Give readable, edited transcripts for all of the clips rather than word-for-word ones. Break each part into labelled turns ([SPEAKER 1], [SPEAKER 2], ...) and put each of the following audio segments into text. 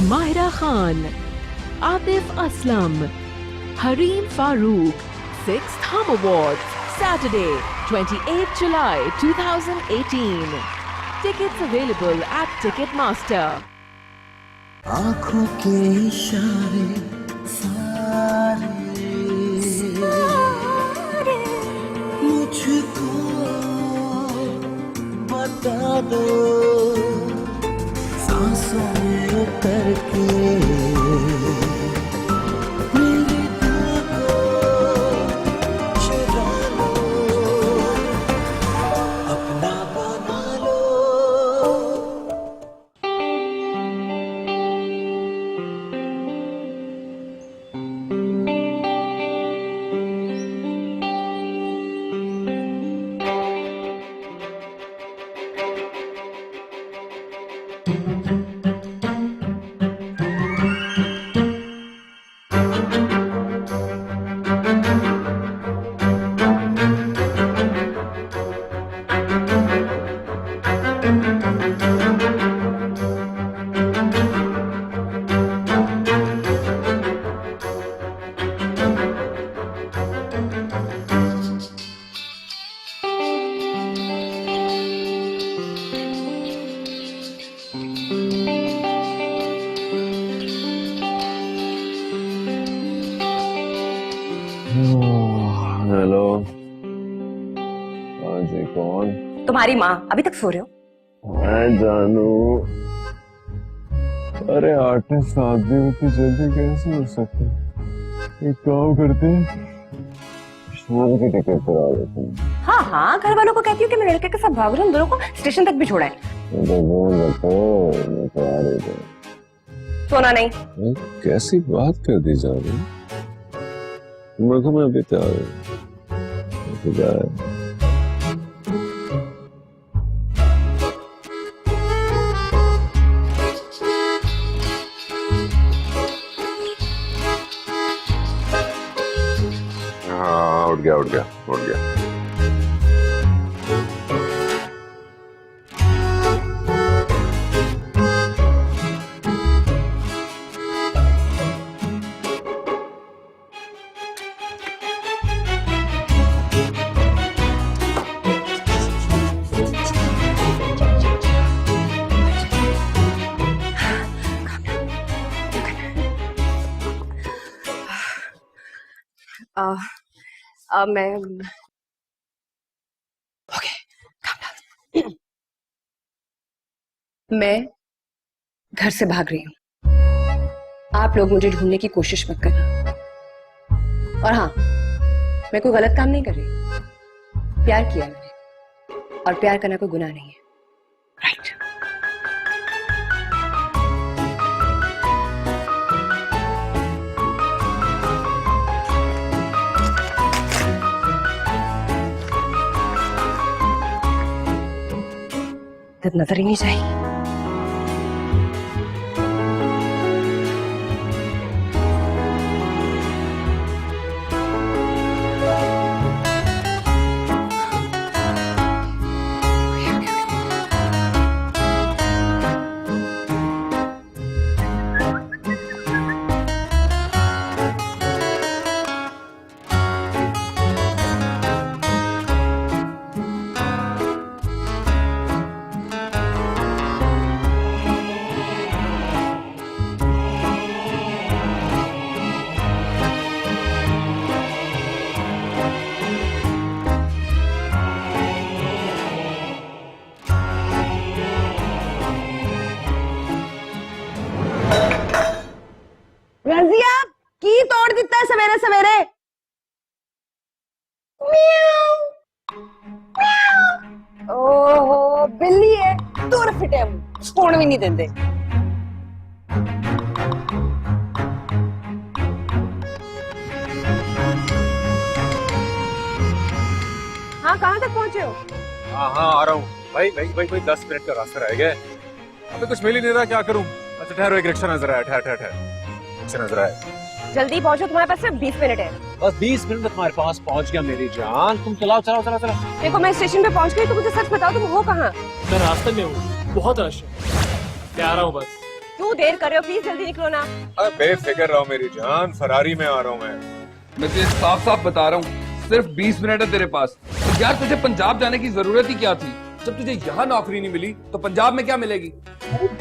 [SPEAKER 1] Mahira Khan, Atif Aslam, Hareem Farooq, 6th Hum Awards, Saturday, 28th July 2018. Tickets available at Ticketmaster.
[SPEAKER 2] आँखों के इशारे सारे मुझको बता दो, सांसों में उतर के मेरे दिल को चुरा लो, अपना बना लो।
[SPEAKER 3] हेलो, हाँ जी, कौन?
[SPEAKER 4] तुम्हारी माँ। अभी तक सो रहे हो?
[SPEAKER 3] मैं जानू। अरे 8 आदमी उतनी जल्दी कैसे हो सकते? एक काम करते हैं, शाम की टिकट करा देते हैं।
[SPEAKER 4] हाँ हाँ, घर वालों को कहती हूँ कि मैं लड़के के साथ भाग रहा हूँ, दोनों को स्टेशन तक भी छोड़ा है।
[SPEAKER 3] तो बोल रखो, मैं करा देता हूँ।
[SPEAKER 4] सोना नहीं।
[SPEAKER 3] कैसी बात कर दी जा रही? मैं अभी तैयार हूँ। हाँ, उठ गया।
[SPEAKER 4] मैं ओके, मैं घर से भाग रही हूँ। आप लोग मुझे ढूंढने की कोशिश मत करना। और हाँ, मैं कोई गलत काम नहीं कर रही। प्यार किया मैंने, और प्यार करना कोई गुनाह नहीं है। राइट। नजर ही नहीं चाहिए। रजिया की तोड़ दिता है सवेरे सवेरे। ओहो, बिल्ली है, दूर फिटे हम, फोन भी नहीं देते। हाँ, कहाँ तक पहुँचे हो?
[SPEAKER 5] हाँ आ रहा हूँ। भाई 10 मिनट का रास्ता रह गया। अभी कुछ मिल ही नहीं रहा, क्या करूँ? अच्छा ठहरो, एक रिक्शा नजर आया। ठहर रिक्शा नजर आया।
[SPEAKER 4] जल्दी पहुँचो, तुम्हारे पास सिर्फ 20 मिनट है।
[SPEAKER 5] बस 20 मिनट में तुम्हारे पास पहुँच गया मेरी जान। तुम चलाओ।
[SPEAKER 4] देखो, मैं स्टेशन पे पहुँच गई, तो मुझे सच बताओ, तुम हो कहाँ?
[SPEAKER 6] मैं रास्ते में हूँ, बहुत रश है। मैं आ रहा हूँ बस।
[SPEAKER 4] क्यों देर कर रहे हो? प्लीज जल्दी निकलो ना।
[SPEAKER 5] अरे बेफिक्र रहो मेरी जान, फरारी में आ रहा हूँ
[SPEAKER 6] मैं तुझे साफ साफ बता रहा हूँ, सिर्फ 20 मिनट है तेरे पास। यार तुझे पंजाब जाने की जरूरत ही क्या थी? जब तुझे यहाँ नौकरी नहीं मिली तो पंजाब में क्या मिलेगी?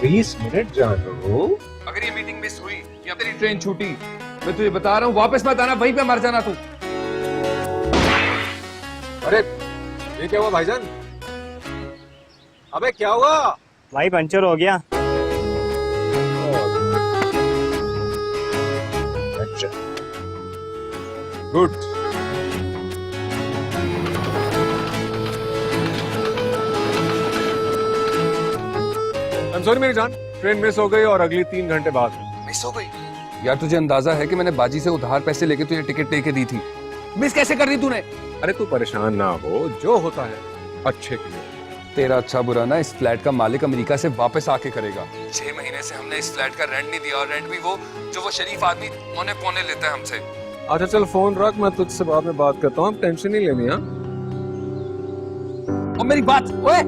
[SPEAKER 5] 20 मिनट जान लो।
[SPEAKER 6] अगर ये मीटिंग मिस हुई या तेरी ट्रेन छूटी, मैं तुझे बता रहा हूँ वापस मत आना, वहीं पे मर जाना तू।
[SPEAKER 5] अरे ये क्या हुआ भाईजान? अबे क्या हुआ?
[SPEAKER 7] भाई पंचर हो गया।
[SPEAKER 5] अच्छा गुड। सॉरी मेरी जान, ट्रेन मिस हो गई और अगली 3 घंटे बाद।
[SPEAKER 6] मिस हो गई? यार तुझे अंदाजा है कि मैंने बाजी से उधार पैसे लेके तुझे टिकट लेके दी थी, मिस कैसे कर दी तूने?
[SPEAKER 5] अरे तू परेशान ना हो, जो होता है अच्छे के लिए।
[SPEAKER 6] तेरा अच्छा बुरा ना इस फ्लैट का मालिक अमेरिका से वापस आके करेगा। 6 महीने से हमने इस फ्लैट का रेंट नहीं दिया, और रेंट भी वो जो वो शरीफ आदमी पौने पौने लेता है हमसे।
[SPEAKER 5] अच्छा चल फोन रख, मैं तुझसे बाद में बात करता हूँ, टेंशन नहीं लेनी। हाँ
[SPEAKER 6] और मेरी बात ओए,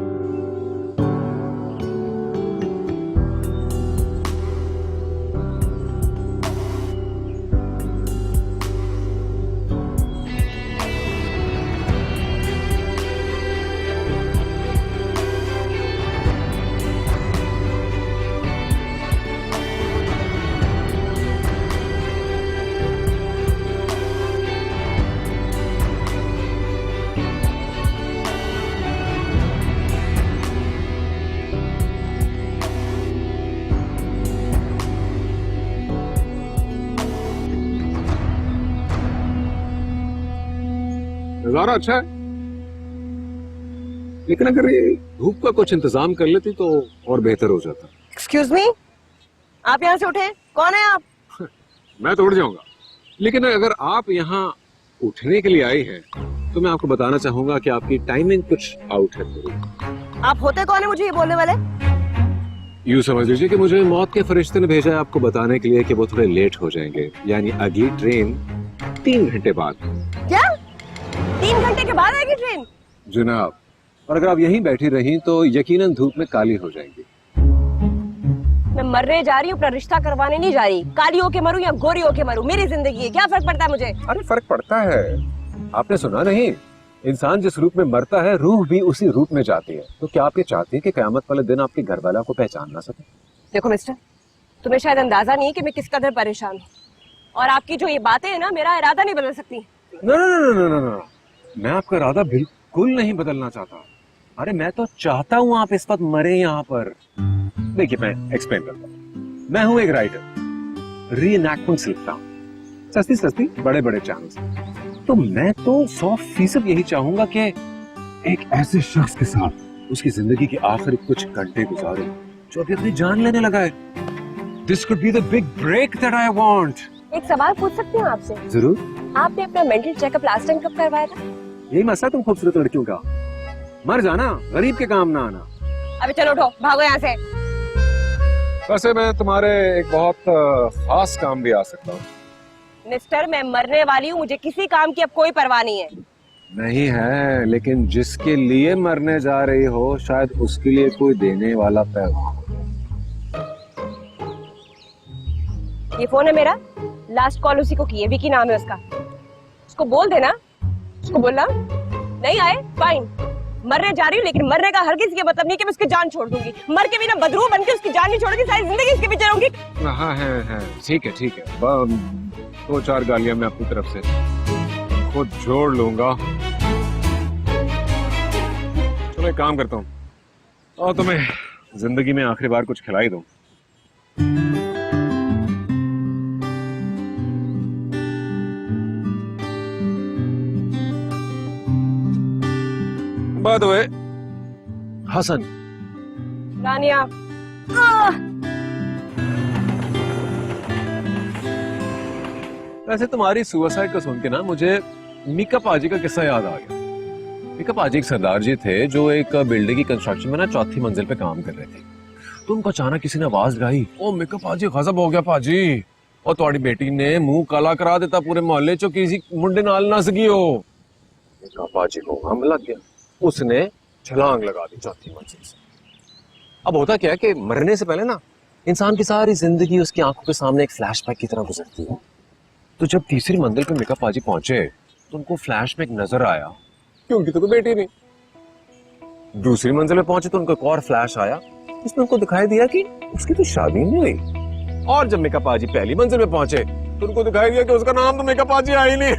[SPEAKER 5] नजारा अच्छा है, लेकिन अगर ये धूप का कुछ इंतजाम कर लेती तो और बेहतर हो जाता।
[SPEAKER 4] एक्सक्यूज मी, आप यहाँ से उठे? कौन है आप?
[SPEAKER 5] मैं तो उठ जाऊंगा, लेकिन अगर आप यहाँ उठने के लिए आई हैं, तो मैं आपको बताना चाहूंगा कि आपकी टाइमिंग कुछ आउट है थोड़ी।
[SPEAKER 4] आप होते कौन है मुझे ये बोलने वाले?
[SPEAKER 5] यूँ समझ लीजिए कि मुझे मौत के फरिश्ते ने भेजा है आपको बताने के लिए कि वो थोड़े लेट हो जाएंगे, यानी अगली ट्रेन 3 घंटे बाद।
[SPEAKER 4] क्या 3 घंटे के बाद आएगी ट्रेन?
[SPEAKER 5] जनाब, और अगर आप यहीं बैठी रही तो यकीनन धूप में काली हो जाएंगी।
[SPEAKER 4] मैं मरने जा रही हूँ, अपना रिश्ता करवाने नहीं जा रही। काली होके मरूं या गोरी होके मरूं, मेरी जिंदगी है, क्या फर्क पड़ता है मुझे?
[SPEAKER 5] अरे फर्क पड़ता है, आपने सुना नहीं, इंसान जिस रूप में मरता है रूह भी उसी रूप में जाती है। तो क्या आप ये चाहती हैं कि क़यामत वाले दिन आपके घर वाला को पहचान ना सके?
[SPEAKER 4] देखो मिस्टर, तुम्हें शायद अंदाजा नहीं है कि मैं किस कदर परेशान हूँ, और आपकी जो ये बातें है ना, मेरा इरादा नहीं बदल सकती।
[SPEAKER 5] ना, मैं आपका इरादा बिल्कुल नहीं बदलना चाहता। अरे मैं तो चाहता हूँ आप इस वक्त मरे यहाँ पर। देखिए मैं एक्सप्लेन करता हूँ। मैं हूँ एक राइटर, रीएनैक्टमेंट्स लिखता हूँ सस्ती सस्ती बड़े बड़े चैनल से। तो मैं तो 100% यही चाहूंगा कि एक ऐसे शख्स के साथ उसकी जिंदगी के आखिरी कुछ घंटे गुजारूं जो अभी अपनी जान लेने लगा है। This could be the big break that I want.
[SPEAKER 4] एक सवाल पूछ सकती हूँ आपसे?
[SPEAKER 5] जरूर।
[SPEAKER 4] आपने अपना मेंटल चेकअप लास्ट टाइम कब करवाया था?
[SPEAKER 5] यही मसला तुम खूबसूरत लड़कियों का, मर जाना, गरीब के काम ना आना।
[SPEAKER 4] अभी चलो उठो, भागो यहाँ से।
[SPEAKER 5] वैसे मैं तुम्हारे एक बहुत खास काम भी आ सकता हूँ।
[SPEAKER 4] मिस्टर, मैं मरने वाली हूँ, मुझे किसी काम की अब कोई परवाह नहीं है।
[SPEAKER 5] नहीं है, लेकिन जिसके लिए मरने जा रही हो शायद उसके लिए कोई देने वाला पैगाम।
[SPEAKER 4] ये फोन है मेरा, लास्ट कॉल उसी को की है, विकी नाम है उसका। उसको बोल देना, उसको बोलना नहीं आए फाइन, मरने जा रही हूँ, लेकिन मरने का हरगिज़ ये मतलब नहीं कि मैं उसकी जान छोड़ दूंगी। मर के भी ना बदरू बन के उसकी जान नहीं छोड़ूंगी, सारी जिंदगी उसके पीछे रहूंगी।
[SPEAKER 5] हाँ है, ठीक है। 2-4 गालियां मैं अपनी तरफ से खुद जोड़ लूंगा। चलो एक काम करता हूँ, और तुम्हें जिंदगी में आखिरी बार कुछ खिलाई दूं। By the way, Hasan.
[SPEAKER 4] Rania.
[SPEAKER 5] वैसे तुम्हारी सुसाइड को सुन के ना मुझे मीका पाजी का किस्सा याद आ गया। मीका पाजी एक सरदार जी थे जो एक बिल्डिंग की कंस्ट्रक्शन में ना 4थी मंजिल पे काम कर रहे थे। तो उनको अचानक किसी ने आवाज लगाई, ओ मीका पाजी गजब हो गया पाजी, और तुम्हारी बेटी ने मुंह काला करा देता पूरे मोहल्ले चो, किसी मुंडे नाल नस गई हो। मीका पाजी को हम लग गया, उसने छलांग लगा दी 4थी मंजिल से। अब होता क्या है कि मरने से पहले ना इंसान की सारी जिंदगी उसकी आंखों के सामने एक फ्लैशबैक की तरह गुजरती है। तो जब तीसरी मंजिल पे मेकअप पाजी पहुंचे तो उनको फ्लैशबैक नजर आया कि उनकी तो कोई बेटी नहीं। दूसरी मंजिल पे पहुंचे तो उनको एक और फ्लैश आया जिसमें उनको दिखाई दिया कि उसकी तो शादी नहीं हुई। और जब मेकअप पाजी पहली मंजिल पे पहुंचे तो उनको दिखाई दिया कि उसका नाम तो मेकअप पाजी आ ही नहीं।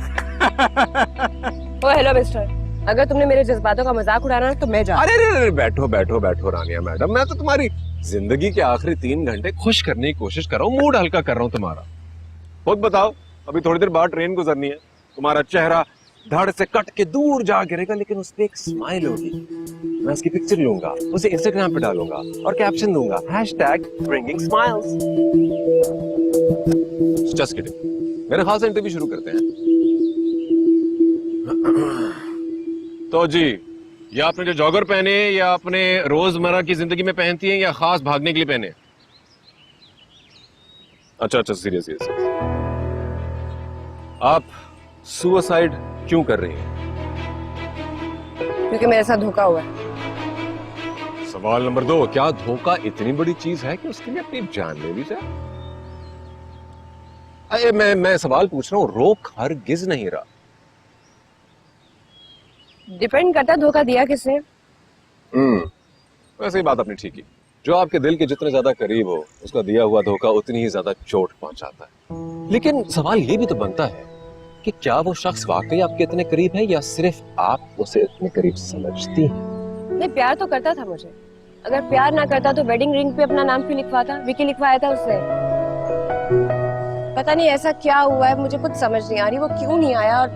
[SPEAKER 4] ओ हेलो मिस्टर, अगर तुमने मेरे जज्बातों का मजाक उड़ाना है तो मैं जा।
[SPEAKER 5] अरे बैठो बैठो बैठो रानिया मैडम, मैं तो तुम्हारी जिंदगी के आखिरी 3 घंटे खुश करने की कोशिश कर रहा हूँ, मूड हल्का कर रहा हूँ तुम्हारा। खुद बताओ, अभी थोड़ी देर बाद ट्रेन गुजरनी है, तुम्हारा चेहरा धड़ से कट के दूर जा गिरेगा, लेकिन उस पे एक स्माइल होगी। मैं उसकी पिक्चर लूंगा, उसे इंस्टाग्राम पे डालूंगा और कैप्शन दूंगा #bringing smiles। Just kidding। मेरे ख्याल से इंटरव्यू शुरू करते हैं। तो जी, ये आपने जो जॉगर पहने या अपने रोजमर्रा की जिंदगी में पहनती हैं या खास भागने के लिए पहने? अच्छा सीरियस। आप सुसाइड क्यों कर रही हैं?
[SPEAKER 4] क्योंकि मेरे साथ धोखा हुआ है।
[SPEAKER 5] सवाल नंबर 2, क्या धोखा इतनी बड़ी चीज है कि उसके लिए अपनी जान ले ली जाए? अरे मैं सवाल पूछ रहा हूँ, रोक हरगिज नहीं रहा।
[SPEAKER 4] डिपेंड करता है धोखा दिया किसने।
[SPEAKER 5] वैसे ही बात अपनी ठीक ही। जो आपके दिल के जितने ज्यादा करीब हो, उसका दिया हुआ धोखा उतनी ही ज्यादा चोट पहुंचाता है। लेकिन सवाल ये भी तो बनता है कि क्या वो शख्स वाकई आपके इतने करीब है या सिर्फ आप उसे इतने करीब समझती हैं?
[SPEAKER 4] नहीं, प्यार तो करता था मुझे। अगर प्यार ना करता तो वेडिंग रिंग पे अपना नाम क्यों लिखवाता? विकी लिखवाया था उसने। पता नहीं ऐसा क्या हुआ है, मुझे कुछ समझ नहीं आ रही वो क्यों नहीं आया। और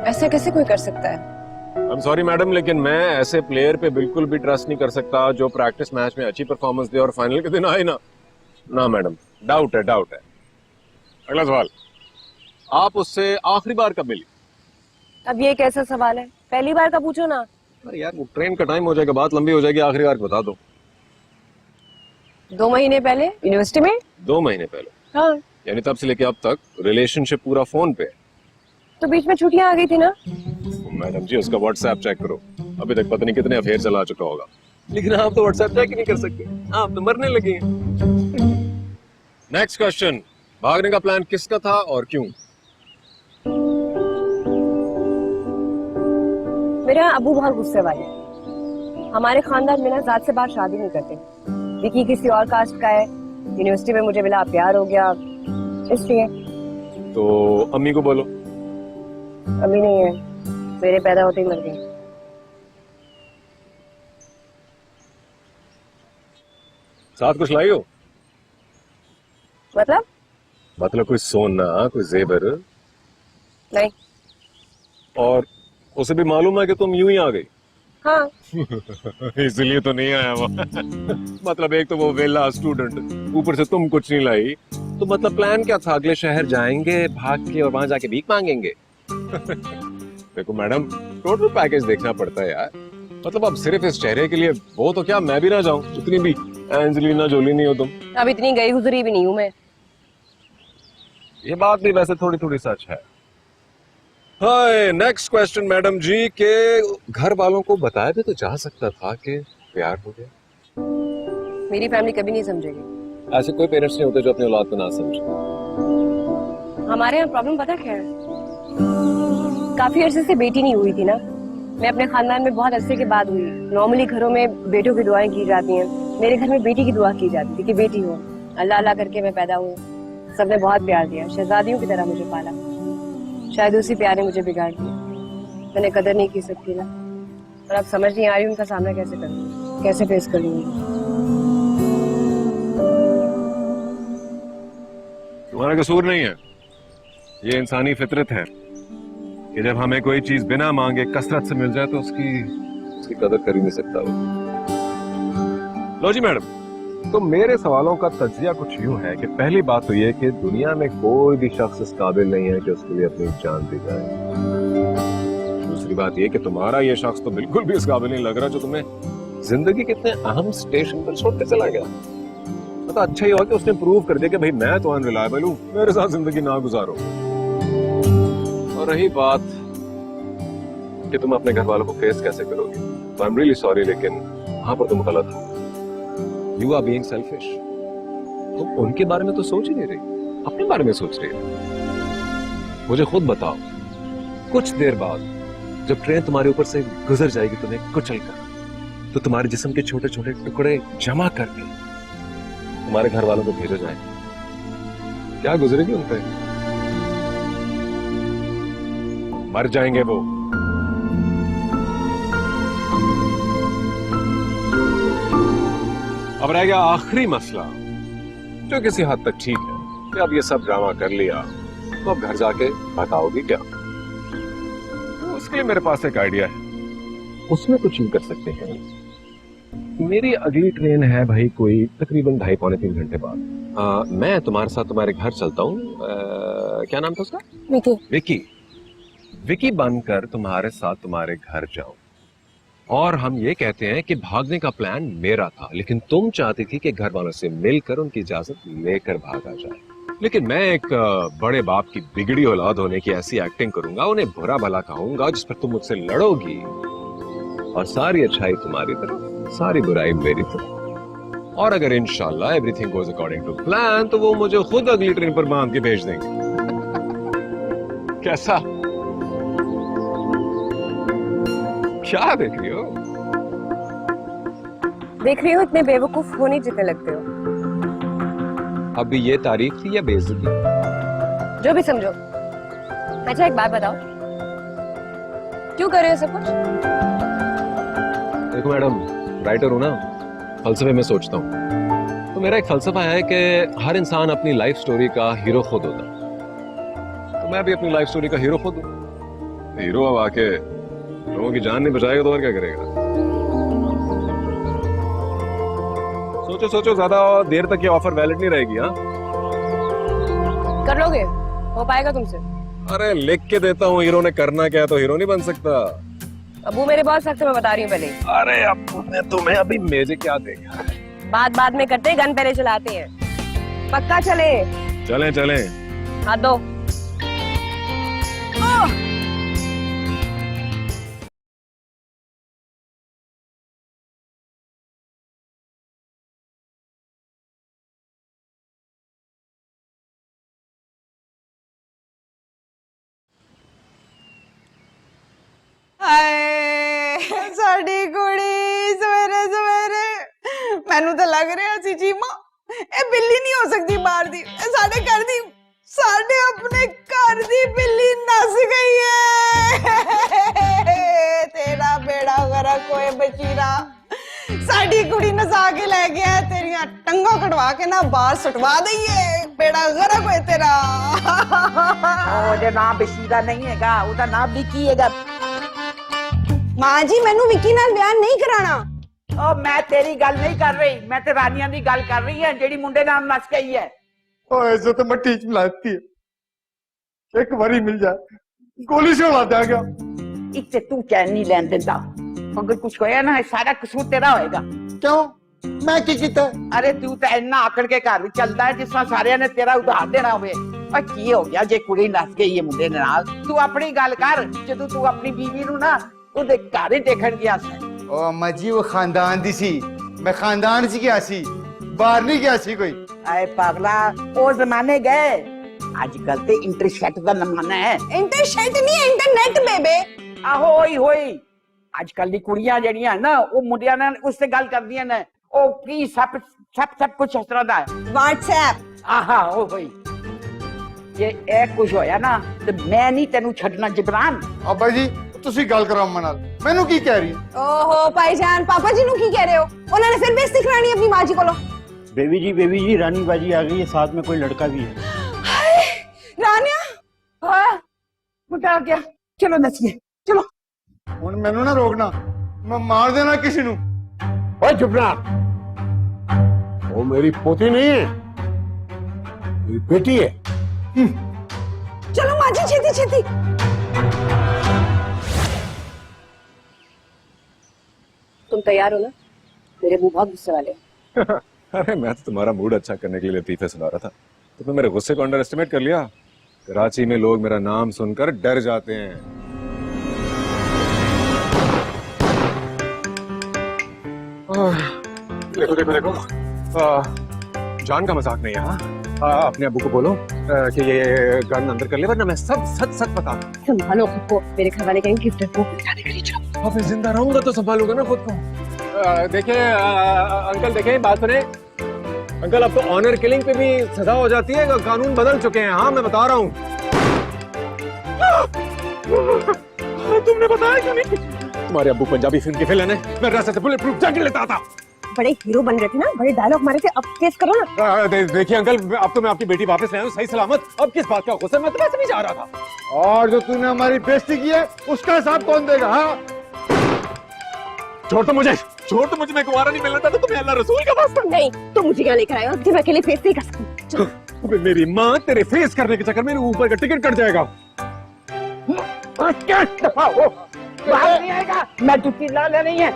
[SPEAKER 4] ऐसा कैसे कोई कर सकता है?
[SPEAKER 5] आई एम सॉरी मैडम, लेकिन मैं ऐसे प्लेयर पे बिल्कुल भी ट्रस्ट नहीं कर सकता जो प्रैक्टिस मैच में अच्छी परफॉर्मेंस दे और फाइनल के दिन आए ना मैडम, डाउट है। अगला सवाल, आप उससे आखिरी बार कब मिली?
[SPEAKER 4] अब ये कैसा सवाल है? पहली बार का पूछो ना।
[SPEAKER 5] अरे यार, वो ट्रेन का टाइम हो जाएगा, बात लंबी हो जाएगी, आखिरी बार बता दो।
[SPEAKER 4] 2 महीने पहले यूनिवर्सिटी में।
[SPEAKER 5] 2 महीने पहले?
[SPEAKER 4] हाँ।
[SPEAKER 5] यानी तब से लेके अब तक रिलेशनशिप पूरा फोन पे?
[SPEAKER 4] तो बीच में छुट्टियां आ गई थी ना।
[SPEAKER 5] मैडम जी, उसका व्हाट्सएप चेक करो, अभी तक पता नहीं कितने अफेयर चला चुका होगा। लेकिन आप तो व्हाट्सएप चेक ही नहीं कर सकते, आप तो मरने लगे हैं। नेक्स्ट क्वेश्चन, भागने का प्लान किसका था और क्यों?
[SPEAKER 4] मेरा अबू बहुत गुस्से वाले हैं। हमारे खानदान में ना जात से बाहर शादी नहीं करते। विकी किसी और कास्ट का है, यूनिवर्सिटी में मुझे मिला, प्यार हो गया, इसलिए।
[SPEAKER 5] तो अम्मी को बोलो।
[SPEAKER 4] अम्मी नहीं है, मेरे पैदा होते ही मर गई।
[SPEAKER 5] साथ कुछ लाई हो?
[SPEAKER 4] मतलब
[SPEAKER 5] कोई सोना, कोई जेवर?
[SPEAKER 4] नहीं।
[SPEAKER 5] और उसे भी मालूम है कि तुम यूं ही आ गई?
[SPEAKER 4] हाँ।
[SPEAKER 5] इसलिए तो नहीं आया वो। मतलब एक तो वो वेला स्टूडेंट, ऊपर से तुम कुछ नहीं लाई, तो मतलब प्लान क्या था? अगले शहर जाएंगे भाग के और वहां जाके भीख मांगेंगे? देखो मैडम, टोटल पैकेज देखना पड़ता है यार। मतलब अब सिर्फ इस चेहरे के लिए वो तो क्या मैं भी ना जाऊं? इतनी भी एंजेलिना जोली नहीं हो तुम।
[SPEAKER 4] अब इतनी गई गुजरी भी नहीं हूँ मैं।
[SPEAKER 5] ये बात भी वैसे थोड़ी थोड़ी सच है। हाय, नेक्स्ट क्वेश्चन मैडम जी, के घर वालों को बताया भी तो जा सकता था कि प्यार हो गया।
[SPEAKER 4] मेरी फैमिली कभी नहीं समझेगी।
[SPEAKER 5] ऐसे कोई पेरेंट्स नहीं होते जो अपनी औलाद को ना समझे।
[SPEAKER 4] हमारे यहाँ प्रॉब्लम पता क्या है? काफी अरसे से बेटी नहीं हुई थी ना। मैं अपने खानदान में बहुत अरसे के बाद हुई। नॉर्मली घरों में बेटों की दुआएं की जाती हैं, मेरे घर में बेटी की दुआ की जाती थी कि बेटी हो। अल्लाह अल्लाह करके मैं पैदा हुई। सबने बहुत प्यार दिया, शहजादियों की तरह मुझे पाला। शायद उसी प्यार ने मुझे बिगाड़ दिया। मैंने कदर नहीं की सबकी ना, और अब समझ नहीं आ रही उनका सामना कैसे करूँ, कैसे फेस करूँगी।
[SPEAKER 5] तुम्हारा कसूर नहीं है, ये इंसानी फितरत है कि जब हमें कोई चीज बिना मांगे कसरत से मिल जाए तो उसकी कदर कर ही नहीं सकता वो। लो जी मैडम, तो मेरे सवालों का तज्जिया कुछ यूं है कि पहली बात तो ये कि दुनिया में कोई भी शख्स इस काबिल नहीं है कि उसके लिए अपनी जान दी जाए। दूसरी बात ये कि तुम्हारा ये शख्स तो बिल्कुल भी इस काबिल नहीं लग रहा जो तुम्हें जिंदगी के इतने अहम स्टेशन पर छोड़ के चला गया। तो अच्छा ही हुआ कि उसने प्रूव कर दिया कि भाई मैं तो अनरिलायबल हूँ, मेरे साथ जिंदगी ना गुजारो। और रही बात कि तुम अपने घर वालों को फेस कैसे करोगे, तो आई एम रियली सॉरी, लेकिन वहां पर तुम गलत हो। You are being selfish. तुम उनके बारे में तो सोच ही नहीं रही, अपने बारे में सोच रही हो। मुझे खुद बताओ, कुछ देर बाद जब ट्रेन तुम्हारे ऊपर से गुजर जाएगी तुम्हें कुचल कर, तो तुम्हारे जिस्म के छोटे छोटे टुकड़े जमा करके तुम्हारे घर वालों को भेजा जाएगा, क्या गुजरेगी उन पे? मर जाएंगे वो। अब रह गया आखिरी मसला, जो किसी हद तक ठीक है कि अब ये सब ड्रामा कर लिया, तो अब घर जाके बताओगी क्या? तो उसके लिए मेरे पास एक आइडिया है, उसमें कुछ यूं कर सकते हैं। मेरी अगली ट्रेन है भाई कोई तकरीबन 2.5-3 घंटे बाद। मैं तुम्हारे साथ तुम्हारे घर चलता हूँ। क्या नाम था उसका?
[SPEAKER 4] विकी।
[SPEAKER 5] विकी। विकी बनकर तुम्हारे साथ तुम्हारे घर जाऊं, और हम ये कहते हैं कि भागने का प्लान मेरा था, लेकिन तुम चाहती थी कि घर वालों से मिलकर उनकी इजाजत लेकर भागा जाए। लेकिन मैं एक बड़े बाप की बिगड़ी औलाद होने की ऐसी एक्टिंग करूंगा, उन्हें बुरा भला कहूंगा, जिस पर तुम मुझसे लड़ोगी, और सारी अच्छाई तुम्हारी तरफ, सारी बुराई मेरी तरफ। और अगर इंशाल्लाह everything goes according to plan, तो वो मुझे खुद अगली ट्रेन पर बांध के भेज देंगे। कैसा? क्या देख रही हो?
[SPEAKER 4] देख रही हो, इतने बेवकूफ होने जितने लगते हो।
[SPEAKER 5] अभी ये तारीफ थी या बेइज्जती?
[SPEAKER 4] जो भी समझो। अच्छा एक बात बताओ, क्यों कर रहे हो सब कुछ?
[SPEAKER 5] देखो मैडम, राइटर हूं ना, फलसफे में सोचता हूँ। तो मेरा एक फलसफा है कि हर इंसान अपनी लाइफ स्टोरी का हीरो खुद होता है। तो मैं भी अपनी लाइफ स्टोरी का हीरो खुद हूँ। हीरो अब आके लोगों की जान नहीं बचाएगा तो और क्या करेगा? सोचो सोचो, ज्यादा देर तक ये ऑफर वैलिड नहीं रहेगी। हाँ,
[SPEAKER 4] कर लोगे? हो पाएगा तुमसे?
[SPEAKER 5] अरे लिख के देता हूँ, हीरो ने करना क्या है, तो हीरो नहीं बन सकता।
[SPEAKER 4] अबू मेरे बहुत सख्त, मैं बता रही हूँ पहले।
[SPEAKER 5] अरे अब ने तुम्हें अभी मेजे क्या देखा?
[SPEAKER 4] बात बाद में करते, गन पहले चलाते हैं। पक्का चले?
[SPEAKER 5] चलें चलें।
[SPEAKER 4] हाथ दो।
[SPEAKER 7] ਹਾਏ ਸਾਡੀ ਕੁੜੀ ਸਵੇਰੇ ਸਵੇਰੇ ਮੈਨੂੰ ਤਾਂ ਲੱਗ ਰਿਹਾ ਸੀ ਚੀਮਾ ਇਹ ਬਿੱਲੀ ਨਹੀਂ ਹੋ ਸਕਦੀ ਬਾਹਰ ਦੀ, ਇਹ ਸਾਡੇ ਘਰ ਦੀ, ਸਾਡੇ ਆਪਣੇ ਘਰ ਦੀ ਬਿੱਲੀ ਨਸ ਗਈ ਹੈ। ਤੇਰਾ ਬੇੜਾ ਗਰਕ ਹੋਏ ਬਚੀਰਾ, ਸਾਡੀ ਕੁੜੀ ਨਸਾ ਕੇ ਲੈ ਗਿਆ, ਤੇਰੀਆਂ ਟੰਗਾਂ ਕਟਵਾ ਕੇ ਨਾ ਬਾਹਰ ਸੁਟਵਾ ਦਈਏ, ਬੇੜਾ ਗਰਕ ਹੋਏ ਤੇਰਾ।
[SPEAKER 8] ਉਹਦਾ ਨਾਮ ਬਸ਼ੀਰਾ ਨਹੀਂ ਹੈਗਾ, ਉਹਦਾ ਨਾਮ ਵਿੱਕੀ ਹੈਗਾ।
[SPEAKER 7] ਮਾਂ ਜੀ ਮੈਨੂੰ ਵਿੱਕੀ ਨਾਲ ਵਿਆਹ ਨਹੀਂ ਕਰਾਣਾ।
[SPEAKER 8] ਉਹ ਮੈਂ ਤੇਰੀ ਗੱਲ ਨਹੀਂ ਕਰ ਰਹੀ, ਮੈਂ ਤੇ ਰਾਨੀਆਂ ਦੀ ਗੱਲ ਕਰ ਰਹੀ ਹਾਂ, ਜਿਹੜੀ ਮੁੰਡੇ ਨਾਲ ਨਸ ਗਈ ਹੈ।
[SPEAKER 3] और ऐसे तो मट्टी मिलाती है, एक बारी मिल जाए गोली से उड़ा देगा।
[SPEAKER 8] ਇੱਕ ਤੇ ਤੂੰ ਚੈਨ ਨਹੀਂ ਲੈਣ ਦਿੰਦਾ, ਅਗਰ ਕੁਝ ਹੋਇਆ ਨਾ ਸਾਰਾ ਕਸੂਰ ਤੇਰਾ ਹੋਏਗਾ।
[SPEAKER 3] क्यों? मैं की किता?
[SPEAKER 8] ਅਰੇ ਤੂੰ ਤਾਂ ਇੰਨਾ ਆਕੜ ਕੇ ਘਰ ਵਿੱਚ ਚੱਲਦਾ ਹੈ ਜਿਸ ਤਰ੍ਹਾਂ ਸਾਰਿਆਂ ਨੇ ਤੇਰਾ ਉਧਾਰ ਦੇਣਾ ਹੋਵੇ। ਆ ਕੀ ਹੋ ਗਿਆ ਜੇ ਕੁੜੀ ਨਸ ਗਈ ਹੈ ਮੁੰਡੇ ਦੇ ਨਾਲ? ਤੂੰ ਆਪਣੀ ਗੱਲ ਕਰ, ਜਦੋਂ ਤੂੰ ਆਪਣੀ ਬੀਵੀ ਨੂੰ ਨਾ ਉਹਦੇ ਘਰ ਹੀ ਦੇਖਣ ਗਿਆ ਸੀ।
[SPEAKER 9] ओ अम्मा जी वो खानदान दी सी, मैं खानदान सी गया सी, बाहर नहीं गया सी कोई।
[SPEAKER 8] ਆਏ ਪਾਗਲਾ, ਉਹ ਜ਼ਮਾਨੇ ਗਏ, ਅੱਜ ਕੱਲ ਤੇ ਇੰਟਰਨੈਟ ਦਾ ਜ਼ਮਾਨਾ ਹੈ।
[SPEAKER 7] ਇੰਟਰਨੈਟ ਨਹੀਂ, ਇੰਟਰਨੈਟ ਬੇਬੇ।
[SPEAKER 8] ਆਹੋ ਹੋਈ ਹੋਈ, ਅੱਜ ਕੱਲ ਦੀ ਕੁੜੀਆਂ ਜਿਹੜੀਆਂ ਨਾ ਉਹ ਮੁੰਡਿਆਂ ਨਾਲ ਉਸ ਤੇ ਗੱਲ ਕਰਦੀਆਂ ਨੇ, ਉਹ ਕੀ ਸਭ ਕੁਝ ਇਸ ਤਰ੍ਹਾਂ ਦਾ ਹੈ।
[SPEAKER 7] WhatsApp।
[SPEAKER 8] ਆਹਾ ਉਹ ਹੋਈ, ਜੇ ਇਹ ਕੁਝ ਹੋਇਆ ਨਾ ਤੇ ਮੈਂ ਨਹੀਂ ਤੈਨੂੰ ਛੱਡਣਾ ਜਬਰਾਨ।
[SPEAKER 9] अब्बा जी तुसी गल करो अम्मा नाल, मैनू की कह रही?
[SPEAKER 7] ओहो भाईजान, पापा जी नु की कह रहे हो? उन्होंने फिर बेइज्जती करानी अपनी माँ जी को।
[SPEAKER 10] बेबी जी रानी बाजी आ गई है, साथ में कोई लड़का भी है।
[SPEAKER 7] हाय रानिया,
[SPEAKER 8] हाँ मुंडा आ गया, चलो नचिए चलो।
[SPEAKER 9] हुण मैनू ना रोकना, मैं मार देना किसी नू।
[SPEAKER 3] ओए चुप रहा, वो मेरी पोती नहीं है, मेरी बेटी है।
[SPEAKER 7] चलो माँ जी छेती छेती।
[SPEAKER 4] तुम तैयार हो ना? मेरे मुंह बहुत गुस्से वाले हैं।
[SPEAKER 5] अरे मैं तो तुम्हारा मूड अच्छा करने के लिए लतीफे सुना रहा था, तुमने मेरे गुस्से को अंडर एस्टिमेट कर लिया। कराची में लोग मेरा नाम सुनकर डर जाते हैं। देखो देखो देखो, जान का मजाक नहीं है हाँ? अपने अब्बू को बोलो कि ये गन अंदर कर ले, वरना मैं सब सच सच बता दूं।
[SPEAKER 4] संभालो खुद को, मेरे घर वाले कहेंगे गिफ्ट को शादी करिए। चलो
[SPEAKER 5] अब मैं जिंदा रहूंगा तो संभालूंगा ना खुद को। देखिए अंकल, देखिए बात सुने अंकल, अब तो ऑनर किलिंग पे भी सजा हो जाती है, कानून बदल चुके हैं। हाँ मैं बता रहा हूँ। तुमने बताया क्यों नहीं? तुम्हारे अब्बू पंजाबी फिल्म के विलन है, मैं रास्ते से बुलेट प्रूफ जैकेट लेता था।
[SPEAKER 4] बड़े हीरो बन रहे थे ना, बड़े डायलॉग मारे थे, अब केस करो ना।
[SPEAKER 5] देखिए अंकल, अब तो मैं आपकी बेटी वापस ले आया हूँ सही सलामत। अब किस बात का गुस्सा, मैं तो वैसे भी जा रहा था।
[SPEAKER 9] और जो तूने हमारी बेइज्जती की है उसका हिसाब कौन देगा? हाँ
[SPEAKER 5] छोड़ तो मुझे, मैं कुंवारा नहीं मिलना था तो तुम्हें अल्लाह रसूल का वास्ता।
[SPEAKER 4] नहीं तो मुझे क्या लेकर आए हो, जब अकेले फेस नहीं कर सकती।
[SPEAKER 5] मेरी माँ, तेरे फेस करने के चक्कर में ऊपर का टिकट कट जाएगा।
[SPEAKER 8] क्या दफा हो, बाहर नहीं आएगा, मैं जुत्ती ला ले नहीं है।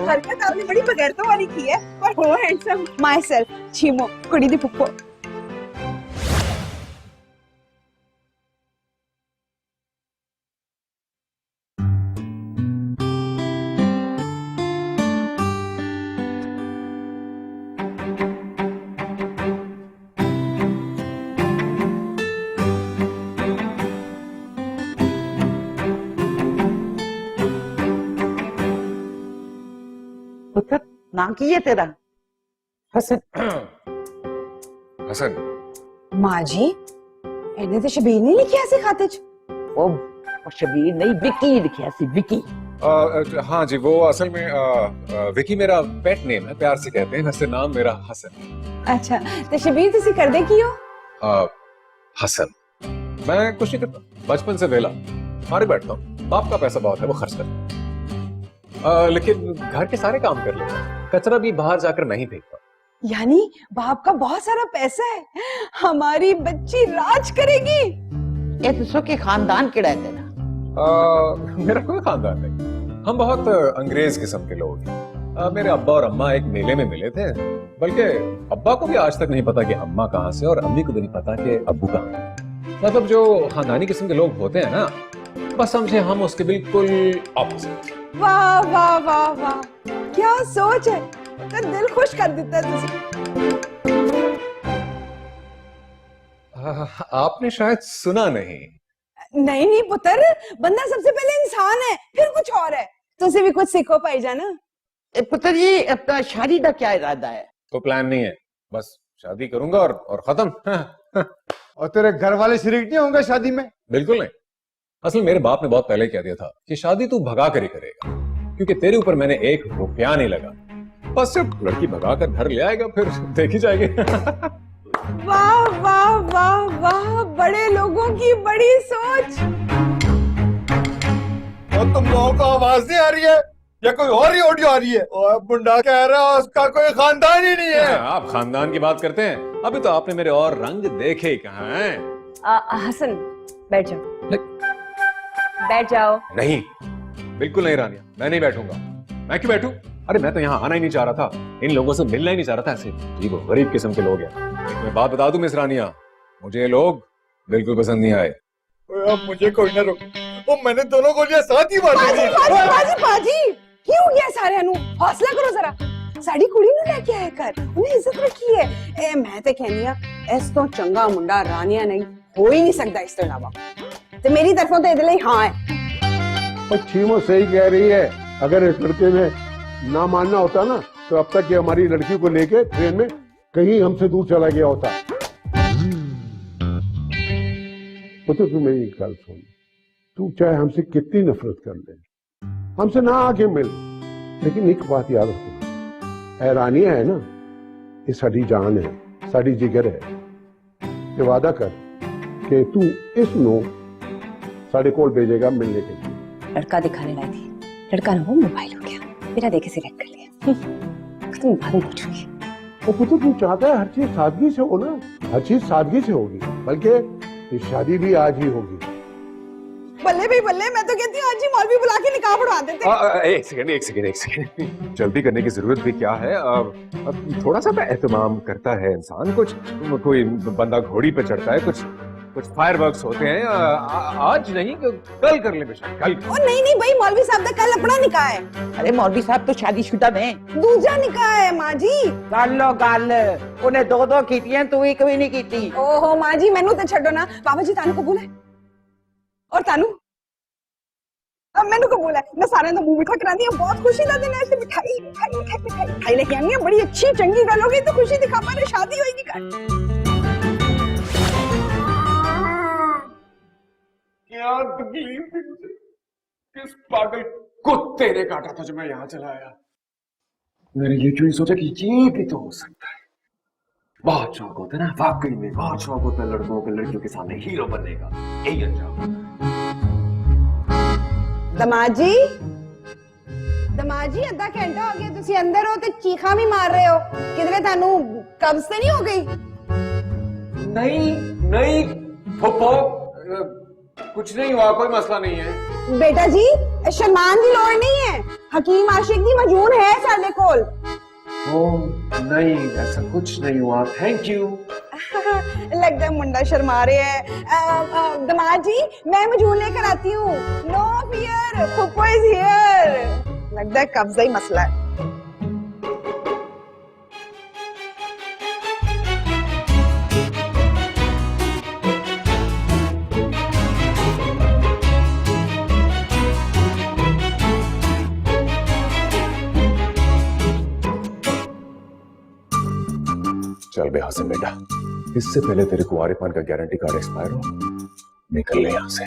[SPEAKER 7] हरकत आपने बड़ी बगैरतों वाली की है, पर हो हैंडसम। माय सेल्फ छीमो कुड़ी दी पुप्पो।
[SPEAKER 8] पुत्र नाम की है तेरा? हसन।
[SPEAKER 5] हसन।
[SPEAKER 7] माँ जी ਇਹਨੇ ਤੇ ਸ਼ਬੀਰ ਨਹੀਂ ਲਿਖਿਆ ਸੀ ਖਾਤੇ 'ਚ।
[SPEAKER 8] ਉਹ शबीर नहीं, विकी लिखा सी, विकी।
[SPEAKER 5] हाँ जी, वो असल में विकी मेरा पेट नेम है, प्यार से कहते हैं, वैसे नाम मेरा हसन।
[SPEAKER 7] अच्छा ਤੇ ਸ਼ਬੀਰ ਤੁਸੀਂ ਕਰਦੇ ਕੀ ਹੋ?
[SPEAKER 5] हसन मैं कुछ नहीं करता, बचपन से वेला मारे बैठता हूँ। बाप का पैसा बहुत है, वो खर्च करता। लेकिन घर के सारे काम कर लेता, कचरा भी बाहर जाकर मैं ही फेंकता।
[SPEAKER 7] यानी बाप का बहुत सारा पैसा है, हमारी बच्ची राज करेगी।
[SPEAKER 8] ये दूसरों के खानदान केड़ा है तेरा?
[SPEAKER 5] मेरा कोई खानदान नहीं, हम बहुत अंग्रेज किस्म के लोग हैं। मेरे अब्बा और अम्मा एक मेले में मिले थे, बल्कि अब्बा को भी आज तक नहीं पता कि अम्मा कहाँ से, और अम्मी को भी नहीं पता कि अब्बू कहाँ है। मतलब जो खानदानी किस्म के लोग होते हैं ना, बस समझे हम उसके बिल्कुल ऑपोजिट।
[SPEAKER 7] वाह वाह वाह वाह, क्या सोच है, तो दिल खुश कर देता है तुझे।
[SPEAKER 5] आपने शायद सुना नहीं।
[SPEAKER 7] नहीं नहीं पुत्र, बंदा सबसे पहले इंसान है, फिर कुछ और है। तुझे भी कुछ सीखो पाई जाना।
[SPEAKER 8] पुत्र ये अपना शादी का क्या इरादा है?
[SPEAKER 5] तो प्लान नहीं है, बस शादी करूंगा और खत्म।
[SPEAKER 9] और तेरे घर वाले शरीक नहीं होंगे शादी में?
[SPEAKER 5] बिल्कुल नहीं। असल मेरे बाप ने बहुत पहले कह दिया था कि शादी तू भगा कर ही करेगा, क्योंकि तेरे ऊपर मैंने एक रुपया नहीं लगा। बस सिर्फ लड़की भगा कर घर ले आएगा, फिर देखी जाएगी।
[SPEAKER 7] वाह वाह वाह वाह, बड़े लोगों की बड़ी सोच।
[SPEAKER 9] और तुम लोगों को आवाज नहीं आ रही है या कोई और ही ऑडियो आ रही है? और बुंडा कह रहा है उसका कोई खानदान ही नहीं है।
[SPEAKER 5] आप खानदान की बात करते हैं, अभी तो आपने मेरे और रंग देखे ही कहाँ हैं।
[SPEAKER 4] हसन बैठ जाओ, बैठ जाओ।
[SPEAKER 5] नहीं, बिल्कुल नहीं रानिया, मैं नहीं बैठूंगा। मैं क्यों बैठूं? अरे मैं तो यहाँ आना ही नहीं चाह रहा था, इन लोगों से मिलना ही नहीं चाह रहा था। ऐसे जी वो गरीब किस्म के लोग हैं। मैं बात बता दूं मिस रानिया, मुझे ये लोग बिल्कुल पसंद नहीं आए।
[SPEAKER 9] अब मुझे कोई ना रोके, वो मैंने दोनों गोलियां साथ ही मार दी।
[SPEAKER 7] बाजी की हो गया सारे नु, हौसला करो जरा। साड़ी कुड़ी नु लेके आया कर, उन्हें इज्जत रखी है। ए मैं ते कहनी आ, इस तो चंगा मुंडा रानिया नहीं हो ही नहीं सकता इस तो अलावा। ते मेरी तरफों तो इधर ही हाँ है।
[SPEAKER 3] और छीमो सही कह रही है, अगर इस लड़के में ना मानना होता ना, तो अब तक ये हमारी लड़की को लेके ट्रेन में कहीं हमसे दूर चला गया होता। तो तू मेरी एक गल सुन, तू चाहे हमसे कितनी नफरत कर ले, हमसे ना आके मिल, लेकिन एक बात याद रखो, रानिया है ना, ये साड़ी जान है, साड़ी जिगर है। ये वादा कर कि तू इस नो साढ़े कोल भेजेगा मिलने के लिए।
[SPEAKER 4] लड़का दिखाने लाई थी, लड़का ना हो मोबाइल हो गया, बिना देखे सिलेक्ट कर लिया। तुम बाद में पूछोगी।
[SPEAKER 3] वो पुत्र तू चाहता है हर चीज सादगी से हो ना, हर चीज सादगी से होगी, बल्कि ये शादी भी आज ही होगी।
[SPEAKER 7] बल्ले भाई बल्ले, मैं तो कहती हूँ आज ही मौलवी बुला के निकाह पढ़वा देते।
[SPEAKER 5] एक सेकंड, जल्दी करने की जरूरत भी क्या है? अब थोड़ा सा तो एहतमाम करता है इंसान, कुछ कोई बंदा घोड़ी पे चढ़ता है, कुछ कुछ फायरवर्क्स होते हैं आज नहीं कल कर ले बेशक कल।
[SPEAKER 7] ओ नहीं नहीं भाई, मौलवी साहब दा कल अपना निकाह है।
[SPEAKER 8] अरे मौलवी साहब तो शादीशुदा ने।
[SPEAKER 7] दूजा निकाह है माँ जी।
[SPEAKER 8] कर लो गल, उन्हें दो दो कीतियां, तू एक भी नहीं कीती।
[SPEAKER 7] ओहो माँ जी, मैनू तो छड्डो ना। बाबा जी तानू कबूल है? और तानू? अब मैनू कबूल है। मैं सारे दा मुंह मिठा करा दिया। बहुत खुशी दा दिन है। ऐसे मिठाई मिठाई मिठाई मिठाई मिठाई लेके आनी है। बड़ी अच्छी चंगी गल होगी तो खुशी दिखा पा रहे, शादी होएगी कल।
[SPEAKER 5] क्या तकलीफ थी मुझे, किस पागल कुत्ते ने काटा था जो मैं यहाँ चला आया। मैंने ये क्यों नहीं सोचा कि ये भी तो हो सकता है। बहुत शौक होता है ना, वाकई में बहुत शौक होता है लड़कों के लड़कियों के सामने हीरो बनने का। यही अंजाम।
[SPEAKER 7] दमाजी, दमाजी अद्धा घंटा हो गया तुसी अंदर हो ते चीखा भी मार रहे हो। किधरे तानू कब्ज से नहीं हो गई?
[SPEAKER 5] नहीं नहीं फुप्पो, कुछ नहीं हुआ, कोई मसला नहीं है।
[SPEAKER 7] बेटा जी शर्मान की लोड़ नहीं है। हकीम आशिक दी मजून है साडे कोल।
[SPEAKER 5] ओ नहीं, ऐसा कुछ नहीं हुआ, थैंक यू।
[SPEAKER 7] लगता है मुंडा शर्मा रहे है। दमाद जी मैं मजून लेकर आती हूँ। नो फियर, फुप्पो इज हियर। लगता है कब्जा ही मसला है।
[SPEAKER 5] चल बे हासिम बेटा, इससे पहले तेरे कुंवारेपन का गारंटी कार्ड एक्सपायर हो, निकल ले यहाँ से।